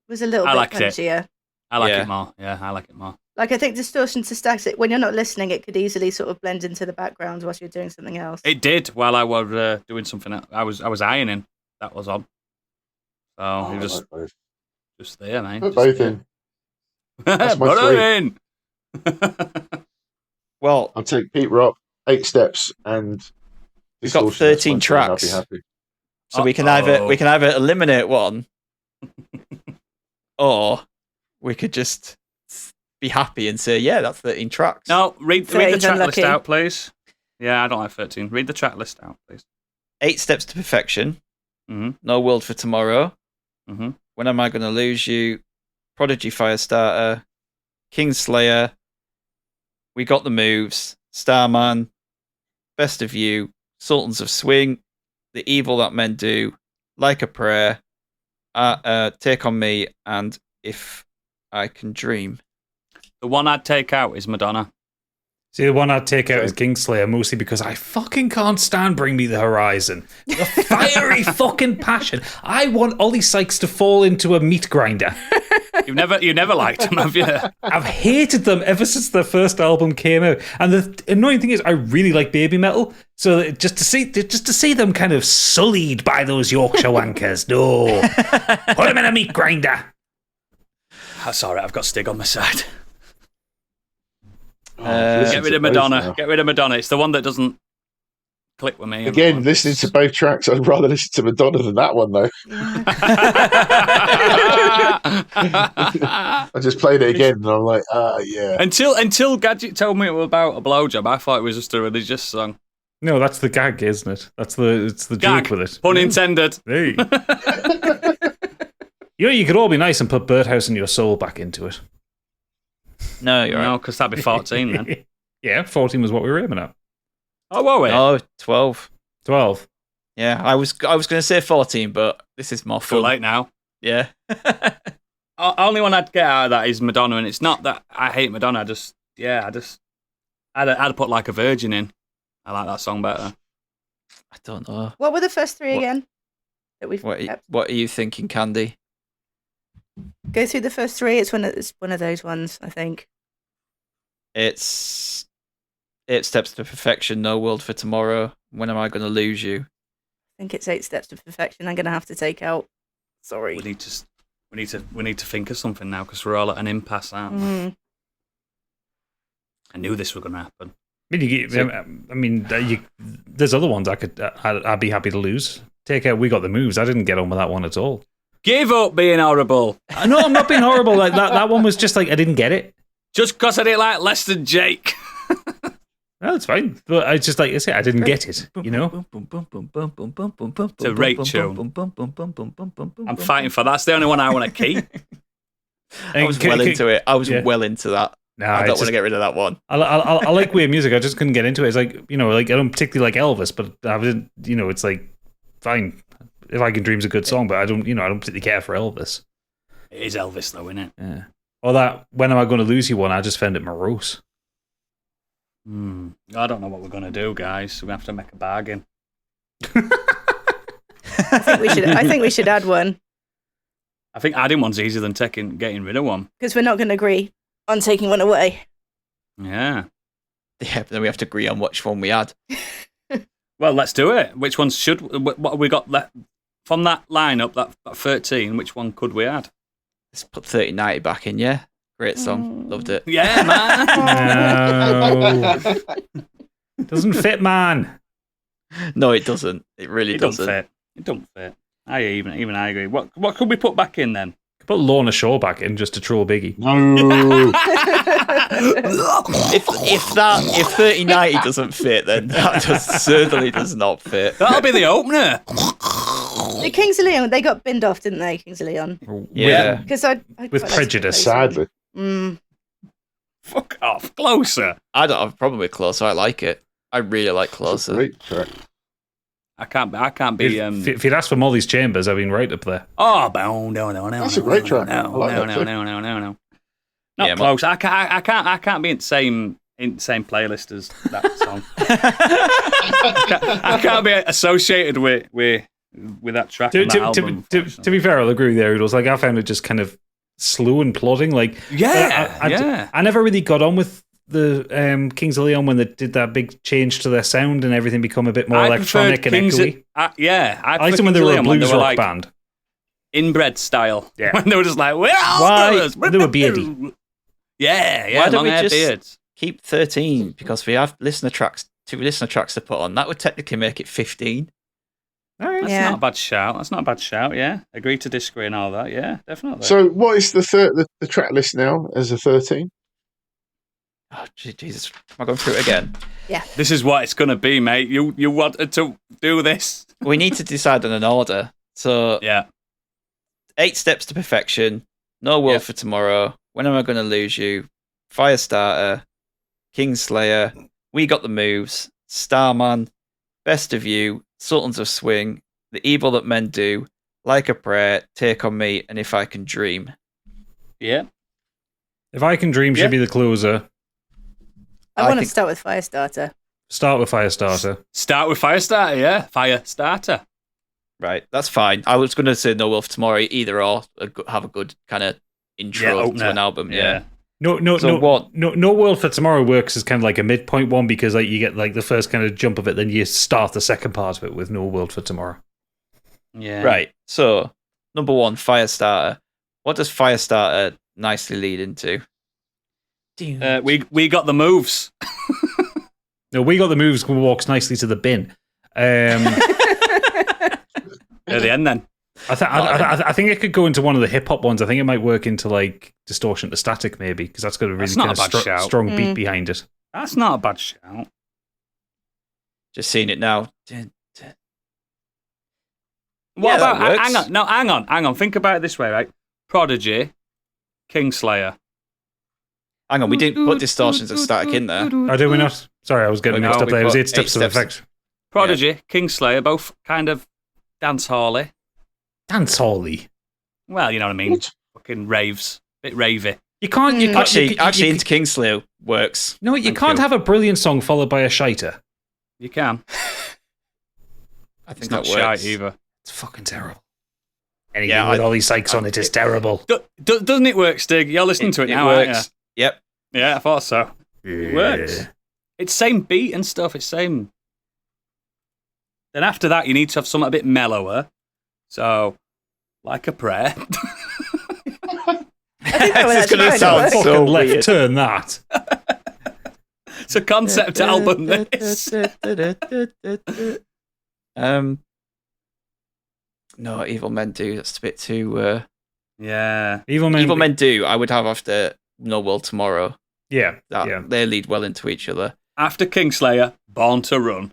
punchier. I like it more. Yeah, I like it more. Like, I think Distortion to Static, when you're not listening, it could easily sort of blend into the background whilst you're doing something else. It did while I was doing something else. I was ironing. That was on. So it was just there, man. Put both in. That's my Put three. in. Well, I'll take Pete Rock, 8 Steps, and we've got 13 tracks. I'll be happy. So we can either eliminate one, or we could just be happy and say, yeah, that's 13 tracks. No, read the track list out, please. Yeah, I don't like 13. Read the track list out, please. 8 Steps to Perfection. Mm-hmm. No World for Tomorrow. Mm-hmm. When Am I Gonna Lose You? Prodigy Firestarter. Kingslayer. We Got the Moves. Starman. Best of You. Sultans of Swing. The Evil That Men Do. Like a Prayer. Take on Me. And If I Can Dream. The one I'd take out is Madonna. See, the one I'd take out is Kingslayer, mostly because I fucking can't stand Bring Me the Horizon. The fiery fucking passion. I want Ollie Sykes to fall into a meat grinder. You never liked them, have you? I've hated them ever since their first album came out. And the annoying thing is, I really like Baby Metal. So just to see them kind of sullied by those Yorkshire wankers, no. Put them in a meat grinder. That's all right. I've got Stig on my side. Get rid of Madonna. Get rid of Madonna. It's the one that doesn't click with me. Again, listening to both tracks, I'd rather listen to Madonna than that one, though. I just played it again, and I'm like, yeah. Until Gadget told me it was about a blowjob, I thought it was just a religious song. No, that's the gag, isn't it? It's the gag, joke with it. Pun intended. Hey. You could all be nice and put Birdhouse and Your Soul back into it. No, you're right. No, because that'd be 14 then. Yeah, 14 was what we were aiming at. Oh, were we? Oh, 12. 12. Yeah, I was going to say 14, but this is more fun. Too late now. Yeah. Only one I'd get out of that is Madonna, and it's not that I hate Madonna. I'd put Like a Virgin in. I like that song better. I don't know. What were the first three again? What are you thinking, Candy? Go through the first three. It's one of those ones, I think. It's 8 Steps to Perfection, No World for Tomorrow, When Am I Gonna Lose You? I think it's 8 Steps to Perfection. I'm gonna have to take out. Sorry. We need to think of something now because we're all at an impasse, aren't we? I knew this was going to happen. There's other ones I'd be happy to lose. Take out We Got the Moves. I didn't get on with that one at all. Give up being horrible. No, I'm not being horrible. Like that one was just like I didn't get it. Just because I didn't like Less Than Jake. No, it's fine. But I just like I say, I didn't get it. You know, it's a great tune. I'm fighting for that. That's the only one I want to keep. I was into it. I was well into that. No, I don't want to get rid of that one. I like weird music. I just couldn't get into it. It's like I don't particularly like Elvis, but I didn't. It's like fine. If I Can Dream's a good song, but I don't particularly care for Elvis. It is Elvis, though, isn't it? Yeah. Or that When Am I Going to Lose You one? I just found it morose. I don't know what we're going to do, guys. We're going to have to make a bargain. I think we should add one. I think adding one's easier than getting rid of one. Because we're not going to agree on taking one away. Yeah. Yeah, but then we have to agree on which one we add. Well, let's do it. Which ones what have we got left from that lineup, that 13, which one could we add? Let's put 3090 back in, yeah? Great song. Loved it. Yeah, man. No. Doesn't fit, man. No, it doesn't. It really doesn't. Fit. It don't fit. I agree. What could we put back in then? Put Lorna Shaw back in just to troll Biggie. No. if 3090 doesn't fit, then that certainly does not fit. That'll be the opener. The Kings of Leon, they got binned off, didn't they? Kings of Leon. Yeah. Because I with prejudice, sadly. Fuck off, Closer. I don't have a problem with Closer. I like it. I really like Closer. Great track. I can't be. If you'd asked for Molly's Chambers, I've been right up there. Oh, no. That's a great track. No. Not close. I can't be in the same playlist as that song. I can't be associated with that track. To be fair, I'll agree there. It was like I found it just kind of slow and plodding. Like I never really got on with the Kings of Leon when they did that big change to their sound and everything become a bit more electronic and echoey. I liked them when they were a blues rock band. Inbred style. Yeah. When they were just like, why? They were beardy. Yeah. Why don't we long-haired just beards. keep 13? Because we have two listener tracks to put on. That would technically make it 15. That's not a bad shout. Yeah. Agree to disagree and all that. Yeah, definitely. So, what is the track list now as a 13? Oh, Jesus. Am I going through it again? Yeah. This is what it's going to be, mate. You wanted to do this. We need to decide on an order. So, yeah. 8 Steps to Perfection, No World for Tomorrow, When Am I Gonna Lose You, Firestarter, Kingslayer, We Got the Moves, Starman, Best of You, Sultans of Swing, The Evil That Men Do, Like a Prayer, Take on Me, and If I Can Dream. Yeah. If I Can Dream should be the closer. I want to start with Firestarter. Start with Firestarter. Yeah. Firestarter. Right, that's fine. I was going to say No Wolf Tomorrow, either or, have a good kind of intro to an album. Yeah. No World for Tomorrow works as kind of like a midpoint one because like you get like the first kind of jump of it, then you start the second part of it with No World for Tomorrow. Yeah. Right. So, number 1, Firestarter. What does Firestarter nicely lead into? We got the moves. No, We Got the Moves walks nicely to the bin. At the end, then. I think it could go into one of the hip hop ones. I think it might work into like Distortion to Static, maybe, because that's got a really kind of strong beat behind it. That's not a bad shout. Just seeing it now. What about? Hang on. Think about it this way, right? Prodigy, Kingslayer. Hang on, we didn't put Distortions of Static in there. Oh, did we not? Sorry, I was getting mixed up there. It was 8 Steps to Perfection. Prodigy, Kingslayer, both kind of dance-hally. Dance-hally? Well, you know what I mean. Fucking raves. Bit ravey. You can't... Actually, into Kingslayer works. No, you can't have a brilliant song followed by a shiter. You can. I think it's not shite either. It's fucking terrible. Anything with Ollie Sykes on it is terrible. Doesn't it work, Stig? You're listening to it now, aren't you? Yep. Yeah, I thought so. It works. It's same beat and stuff. It's same. Then after that, you need to have something a bit mellower. So, Like a Prayer. It's going to sound so left weird. Turn that. It's a concept album, this. No, Evil Men Do. That's a bit too... Yeah. Evil Men Do, I would have after No World Tomorrow. Yeah. They lead well into each other. After Kingslayer, Born to Run.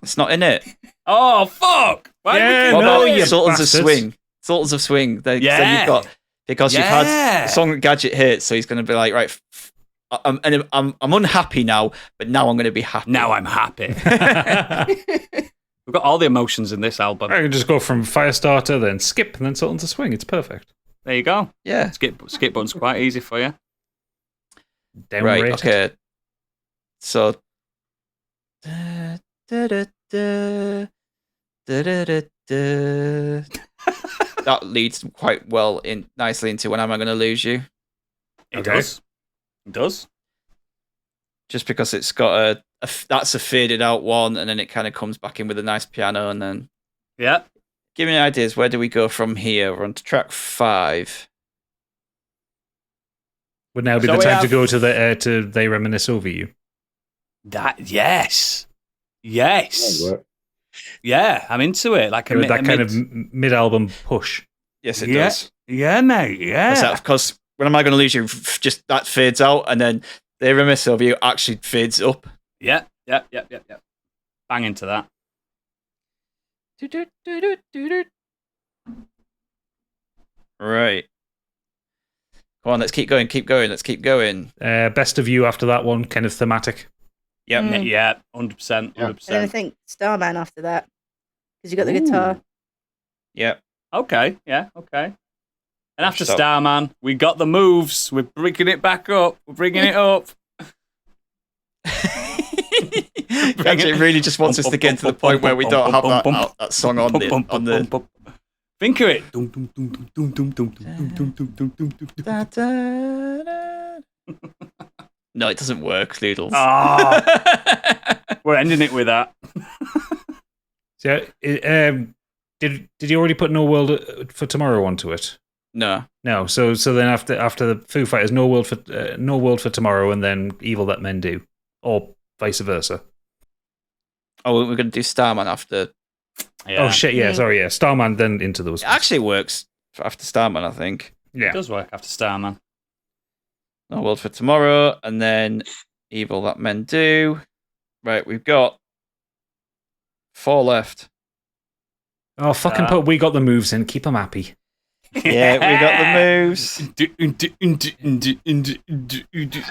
It's not in it. Oh, fuck! What about Sultans of Swing? Sultans of Swing. So you've got... Because you've had the song Gadget hit, so he's going to be like, right, I'm unhappy now, but now I'm going to be happy. Now I'm happy. We've got all the emotions in this album. I can just go from Firestarter, then skip, and then Sultans of Swing. It's perfect. There you go. Yeah. Skip button's quite easy for you. Right, okay. So... That leads quite well nicely into When Am I Gonna Lose You? It does. Just because it's got that's a faded out one, and then it kind of comes back in with a nice piano, and then give me ideas. Where do we go from here? We're on to track 5. Would now be the time to go to the to They Reminisce Over You. Yes. Yeah, I'm into it. Like that kind of mid-album push. Yes, it does. Yeah, mate. Yeah. Because When Am I Going to Lose You? Just that fades out, and then They Reminisce Over You actually fades up. Yeah. Bang into that. Right. Come on, let's keep going. Let's keep going. Best of you after that one, kind of thematic. Yep. Yeah, 100%. 100%. And I think Starman after that, because you got the guitar. Yep. Okay, yeah, okay. And after Starman, we got the moves. We're bringing it back up. We're bringing it up. Actually, it really just wants us to get to the point where we don't have that song on the... Think of it. No, it doesn't work, Noodles. Oh, we're ending it with that. So, did you already put No World for Tomorrow onto it? No. So then after the Foo Fighters, No World for Tomorrow, and then Evil That Men Do, or vice versa. Oh, we're going to do Starman after. Yeah. Oh shit! Yeah, sorry. Yeah, Starman then into those. It actually works after Starman, I think. Yeah, it does work after Starman. No World for Tomorrow, and then Evil That Men Do. Right, we've got 4 left. Oh, fucking put We Got the Moves in. Keep them happy. Yeah, we got the moves.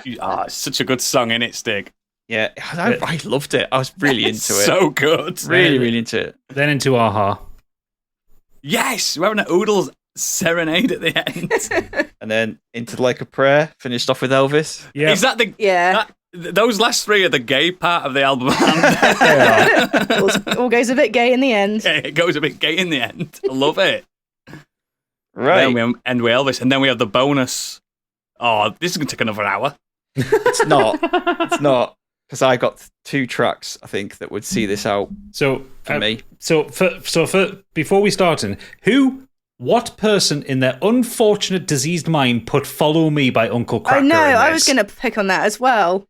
It's such a good song, innit, Stig? Yeah, I loved it. I was really into it. So good. Really into it. Then into Aha. Yes, we're having an Oodles serenade at the end. And then into Like a Prayer, finished off with Elvis. Yeah. Is that the... Yeah. Those last 3 are the gay part of the album. All goes a bit gay in the end. Yeah, it goes a bit gay in the end. I love it. Right. Then we end with Elvis, and then we have the bonus. Oh, this is going to take another hour. It's not. Because I got 2 tracks, I think, that would see this out for me. So for before we start, what person in their unfortunate diseased mind put Follow Me by Uncle Kracker? I know, I was going to pick on that as well.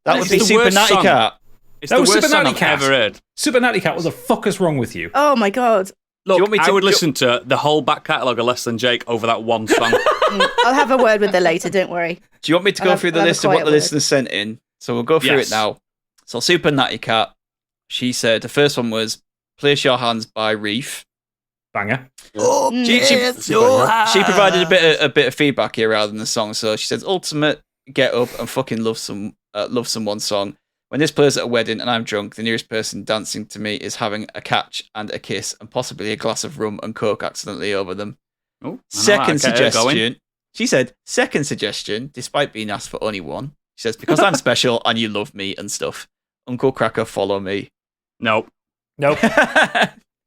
That would be Super Natty Cat. It's the worst song I've ever heard. Super Natty Cat, what the fuck is wrong with you? Oh my god. Look, I would listen to the whole back catalogue of Less Than Jake over that one song. I'll have a word with her later, don't worry. Do you want me to go through the list of what the listeners sent in? So we'll go through it now. So Super Natty Cat, she said the first one was Place Your Hands by Reef. Banger. She provided a bit of feedback here rather than the song. So she says, ultimate get up and fucking love someone song. When this plays at a wedding and I'm drunk, the nearest person dancing to me is having a catch and a kiss and possibly a glass of rum and coke accidentally over them. Second suggestion. She said, second suggestion, despite being asked for only one. She says, because I'm special and you love me and stuff. Uncle Kracker, follow me. Nope.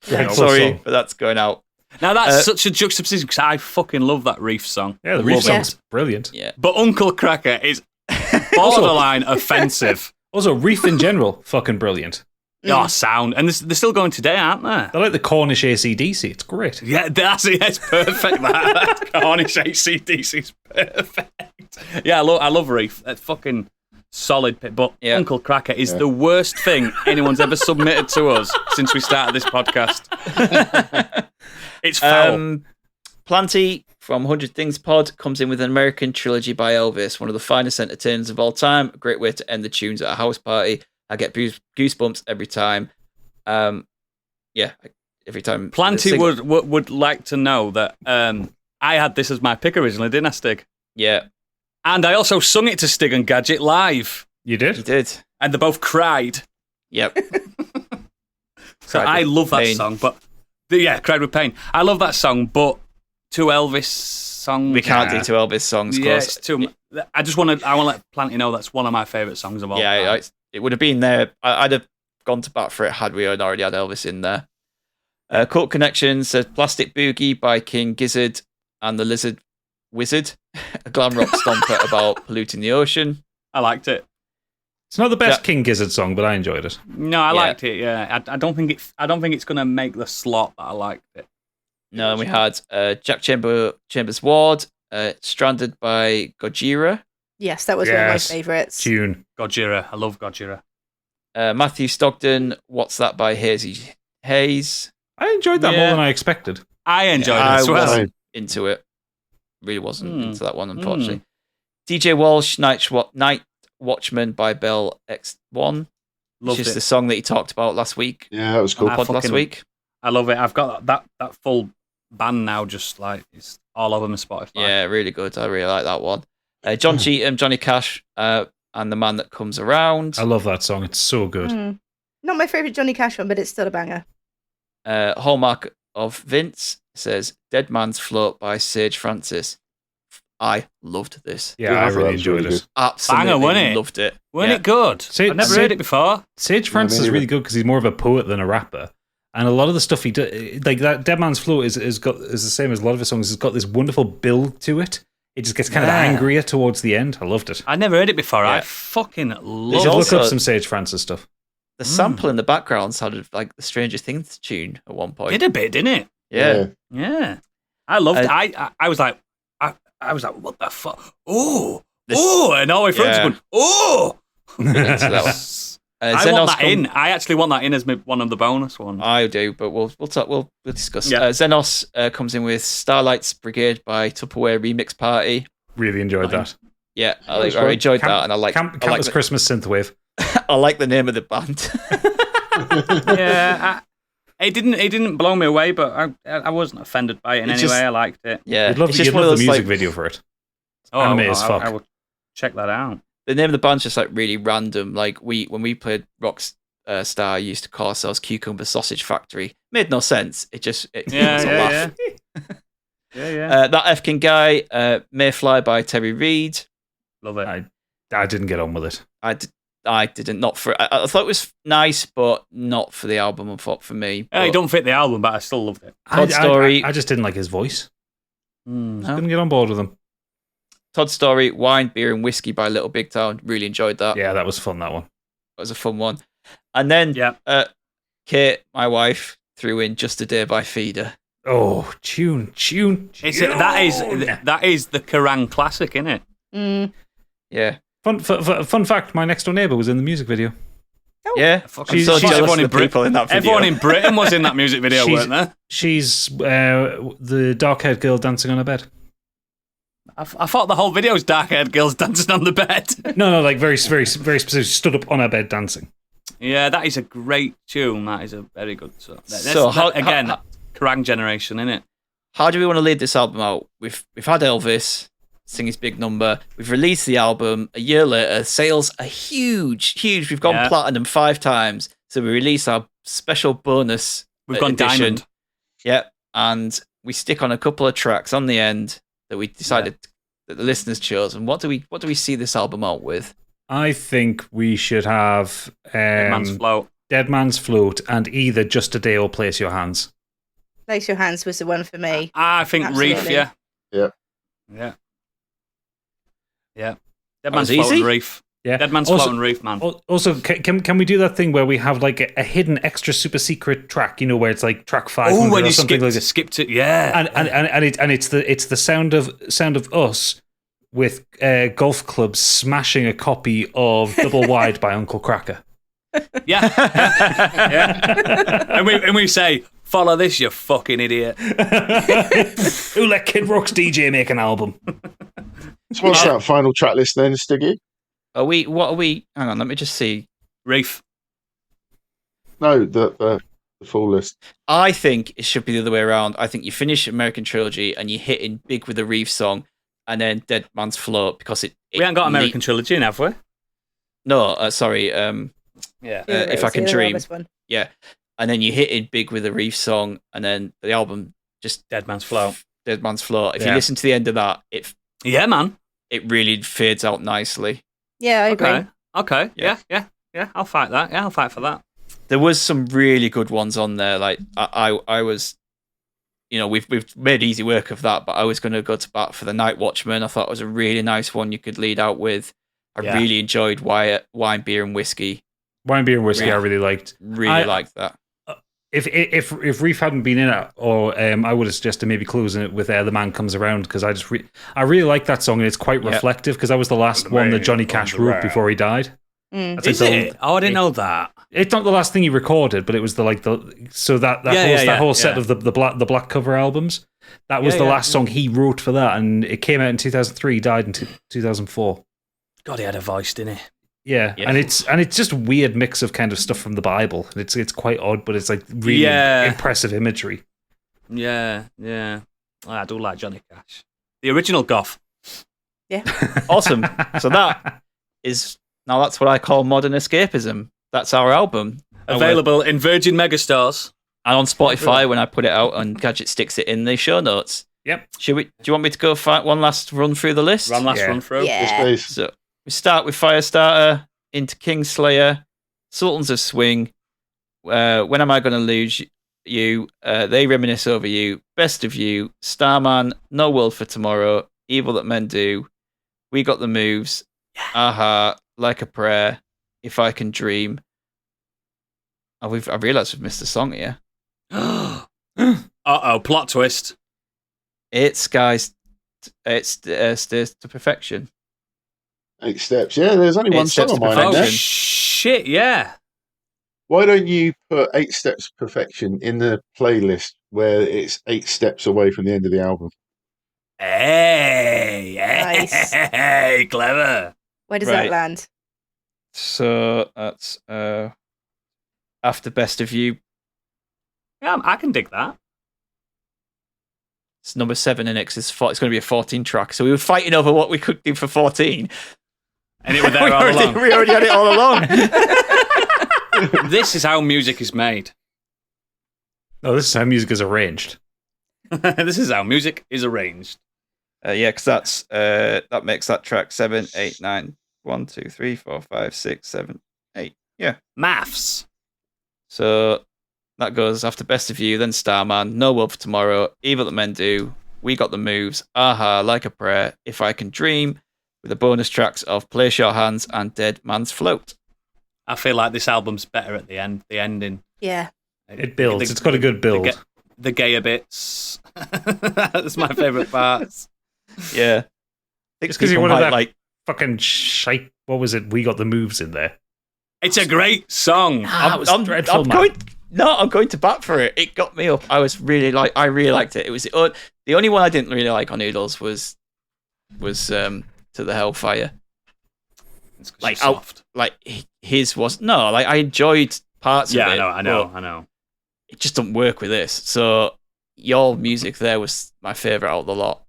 Sorry, but that's going out. Now that's such a juxtaposition because I fucking love that Reef song. Yeah, the Reef song's brilliant. Yeah. But Uncle Kracker is borderline offensive. Also, Reef in general, fucking brilliant. Oh, sound. And they're still going today, aren't they? They're like the Cornish AC/DC. It's great. Yeah, that's it. It's perfect. That Cornish AC/DC is perfect. Yeah, I love Reef. That's fucking solid. But Uncle Kracker is the worst thing anyone's ever submitted to us since we started this podcast. It's foul. Planty from 100 Things Pod comes in with an American trilogy by Elvis, one of the finest entertainers of all time. A great way to end the tunes at a house party. I get goosebumps every time. Every time. Planty would like to know that I had this as my pick originally, didn't I, Stig? Yeah. And I also sung it to Stig and Gadget live. You did? You did. And they both cried. Yep. So I love that song, but cried with pain. I love that song, but 2 Elvis songs. We can't do 2 Elvis songs. Yeah, it's too. I want to let Planty know that's one of my favourite songs of all time. Yeah, it would have been there. I'd have gone to bat for it had we already had Elvis in there. Cult Connection says Plastic Boogie by King Gizzard and the Lizard Wizard, a glam rock stomper about polluting the ocean. I liked it. It's not the best King Gizzard song, but I enjoyed it. No, I liked it. Yeah, I don't think it's going to make the slot, but I liked it. No, and we had Jack Chambers Ward, Stranded by Gojira. Yes, that was one of my favourites. Tune. Gojira. I love Gojira. Matthew Stockton, What's That by Hazy Hayes. I enjoyed that more than I expected. I enjoyed it as well. I wasn't into it. Really wasn't into that one, unfortunately. DJ Walsh, Night Watchman by Bell X1. Which is the song that he talked about last week. Yeah, that was cool. Pod last week. I love it. I've got that full band now, just like it's all over my Spotify. Yeah, really good. I really like that one. John Cheetham, Johnny Cash, and The Man That Comes Around. I love that song. It's so good. Not my favourite Johnny Cash one, but it's still a banger. Hallmark of Vince says Dead Man's Float by Sage Francis. I loved this. Yeah, I really enjoyed it. Absolutely banger, wasn't it? Loved it. Wasn't it good? I've never heard it before. Sage Francis is really good because he's more of a poet than a rapper. And a lot of the stuff he does, like that Dead Man's Float is the same as a lot of his songs. It's got this wonderful build to it. It just gets kind of angrier towards the end. I loved it. I never heard it before. I fucking love it. Look up some Sage Francis stuff. The sample in the background sounded like the Stranger Things tune at one point. Did a bit, didn't it? Yeah. I loved it. I was like, what the fuck? And all the way through it's going, I want that in. I actually want that in as one of the bonus ones. I do, but we'll talk. We'll discuss. Yeah. Xenos comes in with Starlight's Brigade by Tupperware Remix Party. Really enjoyed that. Yeah, I enjoyed that, and I like Campus Christmas Synthwave. I like the name of the band. Yeah, it didn't blow me away, but I wasn't offended by it in any way. I liked it. Yeah, you'd love the music video for it. Anime as fuck. I would check that out. The name of the band's just like really random. Like when we played Rockstar, used to call ourselves Cucumber Sausage Factory. Made no sense. It was a laugh. Yeah. That Efkin guy, Mayfly by Terry Reid. Love it. I didn't get on with it. I didn't. Not for. I thought it was nice, but not for the album. I thought for me. It don't fit the album, but I still loved it. Todd Story. I just didn't like his voice. Couldn't get on board with him. Todd Story, Wine, Beer and Whiskey by Little Big Town. Really enjoyed that. Yeah, that was fun, that one. That was a fun one. And then Kate, my wife, threw in Just a Day by Feeder. Oh, tune. That is the Kerrang classic, isn't it? Yeah. Fun fact, my next door neighbour was in the music video. Oh. Yeah. She's everyone in Britain in that video. Everyone in Britain was in that music video, weren't there? She's the dark-haired girl dancing on a bed. I thought the whole video was dark-haired girls dancing on the bed. No, like very, very, very specific. Stood up on her bed dancing. Yeah, that is a great tune. That is a very good song. Kerrang generation, innit? How do we want to lead this album out? We've had Elvis sing his big number. We've released the album a year later. Sales are huge. We've gone platinum 5 times. So we release our special bonus. We've gone diamond. Yep, and we stick on a couple of tracks on the end that we decided that the listeners chose. And what do we see this album out with? I think we should have Dead Man's Float and either Just a Day or Place Your Hands. Place Your Hands was the one for me. I think Absolutely. Reef, Yeah. Dead Man's Float and Reef. Yeah. Dead Man's Float and Reef, man. Also, can we do that thing where we have like a hidden extra super secret track, where it's like track 500 when you or something like that. Skipped it, yeah. And it's the sound of us with golf clubs smashing a copy of Double Wide by Uncle Cracker. Yeah. And we say, follow this, you fucking idiot. Who let Kid Rock's DJ make an album? So what's that final track list then, Stiggy? What are we? Hang on, let me just see. Reef. No, the full list. I think it should be the other way around. I think you finish American Trilogy and you hit in big with the Reef song, and then Dead Man's Float because we haven't got American Trilogy, have we? No, sorry. If I Can Dream. Yeah, and then you hit in big with the Reef song, and then the album just Dead Man's Float. Dead Man's Float. If you listen to the end of that, it really fades out nicely. Yeah, I agree. Okay. Yeah. I'll fight that. Yeah, I'll fight for that. There was some really good ones on there. Like I was, we've made easy work of that. But I was going to go to bat for the Night Watchman. I thought it was a really nice one you could lead out with. I really enjoyed Wine, Beer and Whiskey. Wine, Beer and Whiskey, I really liked. Really liked that. If Reef hadn't been in it, or I would have suggested maybe closing it with The Man Comes Around, because I really like that song, and it's quite reflective, because that was the last one that Johnny Cash wrote before he died. Is it? Oh, I didn't know that. It's not the last thing he recorded, but it was that whole set of the black cover albums. That was the last song he wrote for that, and it came out in 2003. He died in 2004. God, he had a voice, didn't he? Yeah, and it's just a weird mix of kind of stuff from the Bible. It's quite odd, but it's like really impressive imagery. Yeah. I do like Johnny Cash, the original goth. Yeah, awesome. So that's what I call modern escapism. That's our album, available in Virgin Megastores and on Spotify when I put it out, and Gadget sticks it in the show notes. Yep. Do you want me to go one last run through the list? Run through. Yeah. So we start with Firestarter, into Kingslayer, Sultans of Swing, When Am I Gonna Lose You, They Reminisce Over You, Best of You, Starman, No World for Tomorrow, Evil That Men Do, We Got the Moves, Aha, Like a Prayer, If I Can Dream. I realised we've missed a song here. Uh-oh, plot twist. It's Stairs to Perfection. 8 Steps. Yeah, there's only one song on mine. Oh, shit, yeah. Why don't you put 8 Steps to Perfection in the playlist where it's 8 steps away from the end of the album? Hey, Nice. Hey, clever. Where does that land? So that's after Best of You. Yeah, I can dig that. It's number 7 in X. It's going to be a 14 track. So we were fighting over what we could do for 14. And it was there all along. We already had it all along. This is how music is made. No, this is how music is arranged. This is how music is arranged. Yeah, because that makes that track 7, 8, 9, 1, 2, 3, 4, 5, 6, 7, 8. Yeah. Maths. So that goes after Best of You, then Starman, No World for Tomorrow, Evil That Men Do, We Got the Moves, Aha, Like a Prayer, If I Can Dream, with the bonus tracks of Place Your Hands and Dead Man's Float. I feel like this album's better at the end. The ending. Yeah. It builds. It's got a good build. The gayer bits. That's my favourite parts. Yeah. It's because you wanted that fucking shite. What was it? We Got the Moves in there. It's a great song. I'm going to bat for it. It got me up. I really liked it. It was the only one I didn't really like on Oodles was To the Hellfire. It's soft. His was I enjoyed parts of it. Yeah, I know. It just doesn't work with this. So your music there was my favourite out of the lot.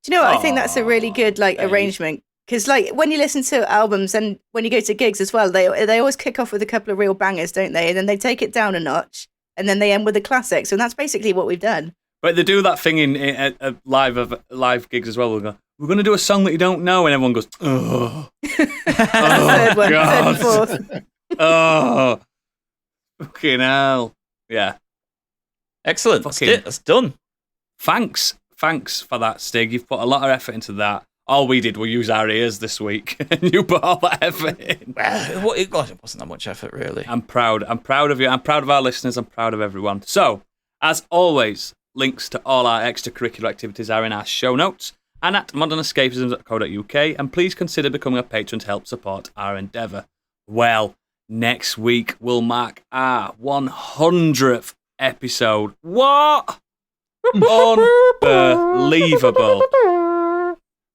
Do you know what? I think that's a really good arrangement. Because when you listen to albums and when you go to gigs as well, they always kick off with a couple of real bangers, don't they? And then they take it down a notch, and then they end with a classic. So that's basically what we've done. But they do that thing in live gigs as well. We're going to do a song that you don't know, and everyone goes, oh. Third one, third and fourth. Oh, fucking hell. Yeah. Excellent. That's done. Thanks for that, Stig. You've put a lot of effort into that. All we did was use our ears this week, and you put all that effort in. Well, it wasn't that much effort, really. I'm proud of you. I'm proud of our listeners. I'm proud of everyone. So, as always, links to all our extracurricular activities are in our show notes and at modernescapism.co.uk, and please consider becoming a patron to help support our endeavour. Well, next week will mark our 100th episode. What? Unbelievable.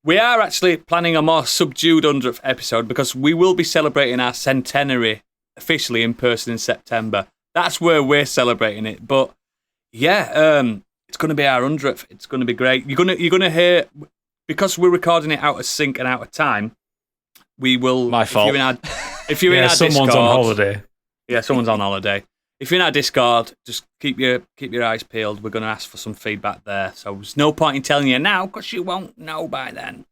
We are actually planning a more subdued 100th episode because we will be celebrating our centenary officially in person in September. That's where we're celebrating it. But yeah, it's going to be our 100th. It's going to be great. You're going to hear, because we're recording it out of sync and out of time. We will. My fault. If you're in our someone's Discord, on holiday. Yeah, someone's on holiday. If you're in our Discord, just keep your eyes peeled. We're going to ask for some feedback there. So there's no point in telling you now because you won't know by then.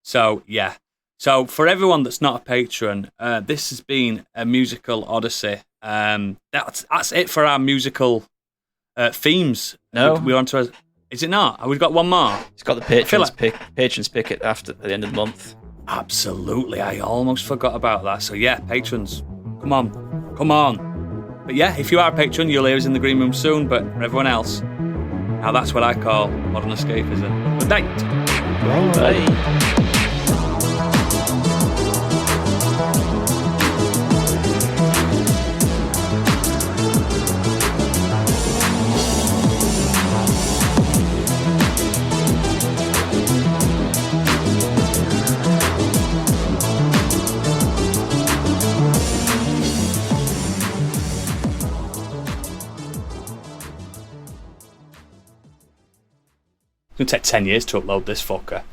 So yeah. So for everyone that's not a patron, this has been a musical odyssey. That's it for our musical themes. No, we're on to. Is it not? We've got one more. It's got the patrons pick it after at the end of the month. Absolutely, I almost forgot about that. So yeah, patrons, come on. But yeah, if you are a patron, you'll hear us in the green room soon. But for everyone else, now that's what I call modern escapism. Good night. Bye. It's going to take 10 years to upload this fucker.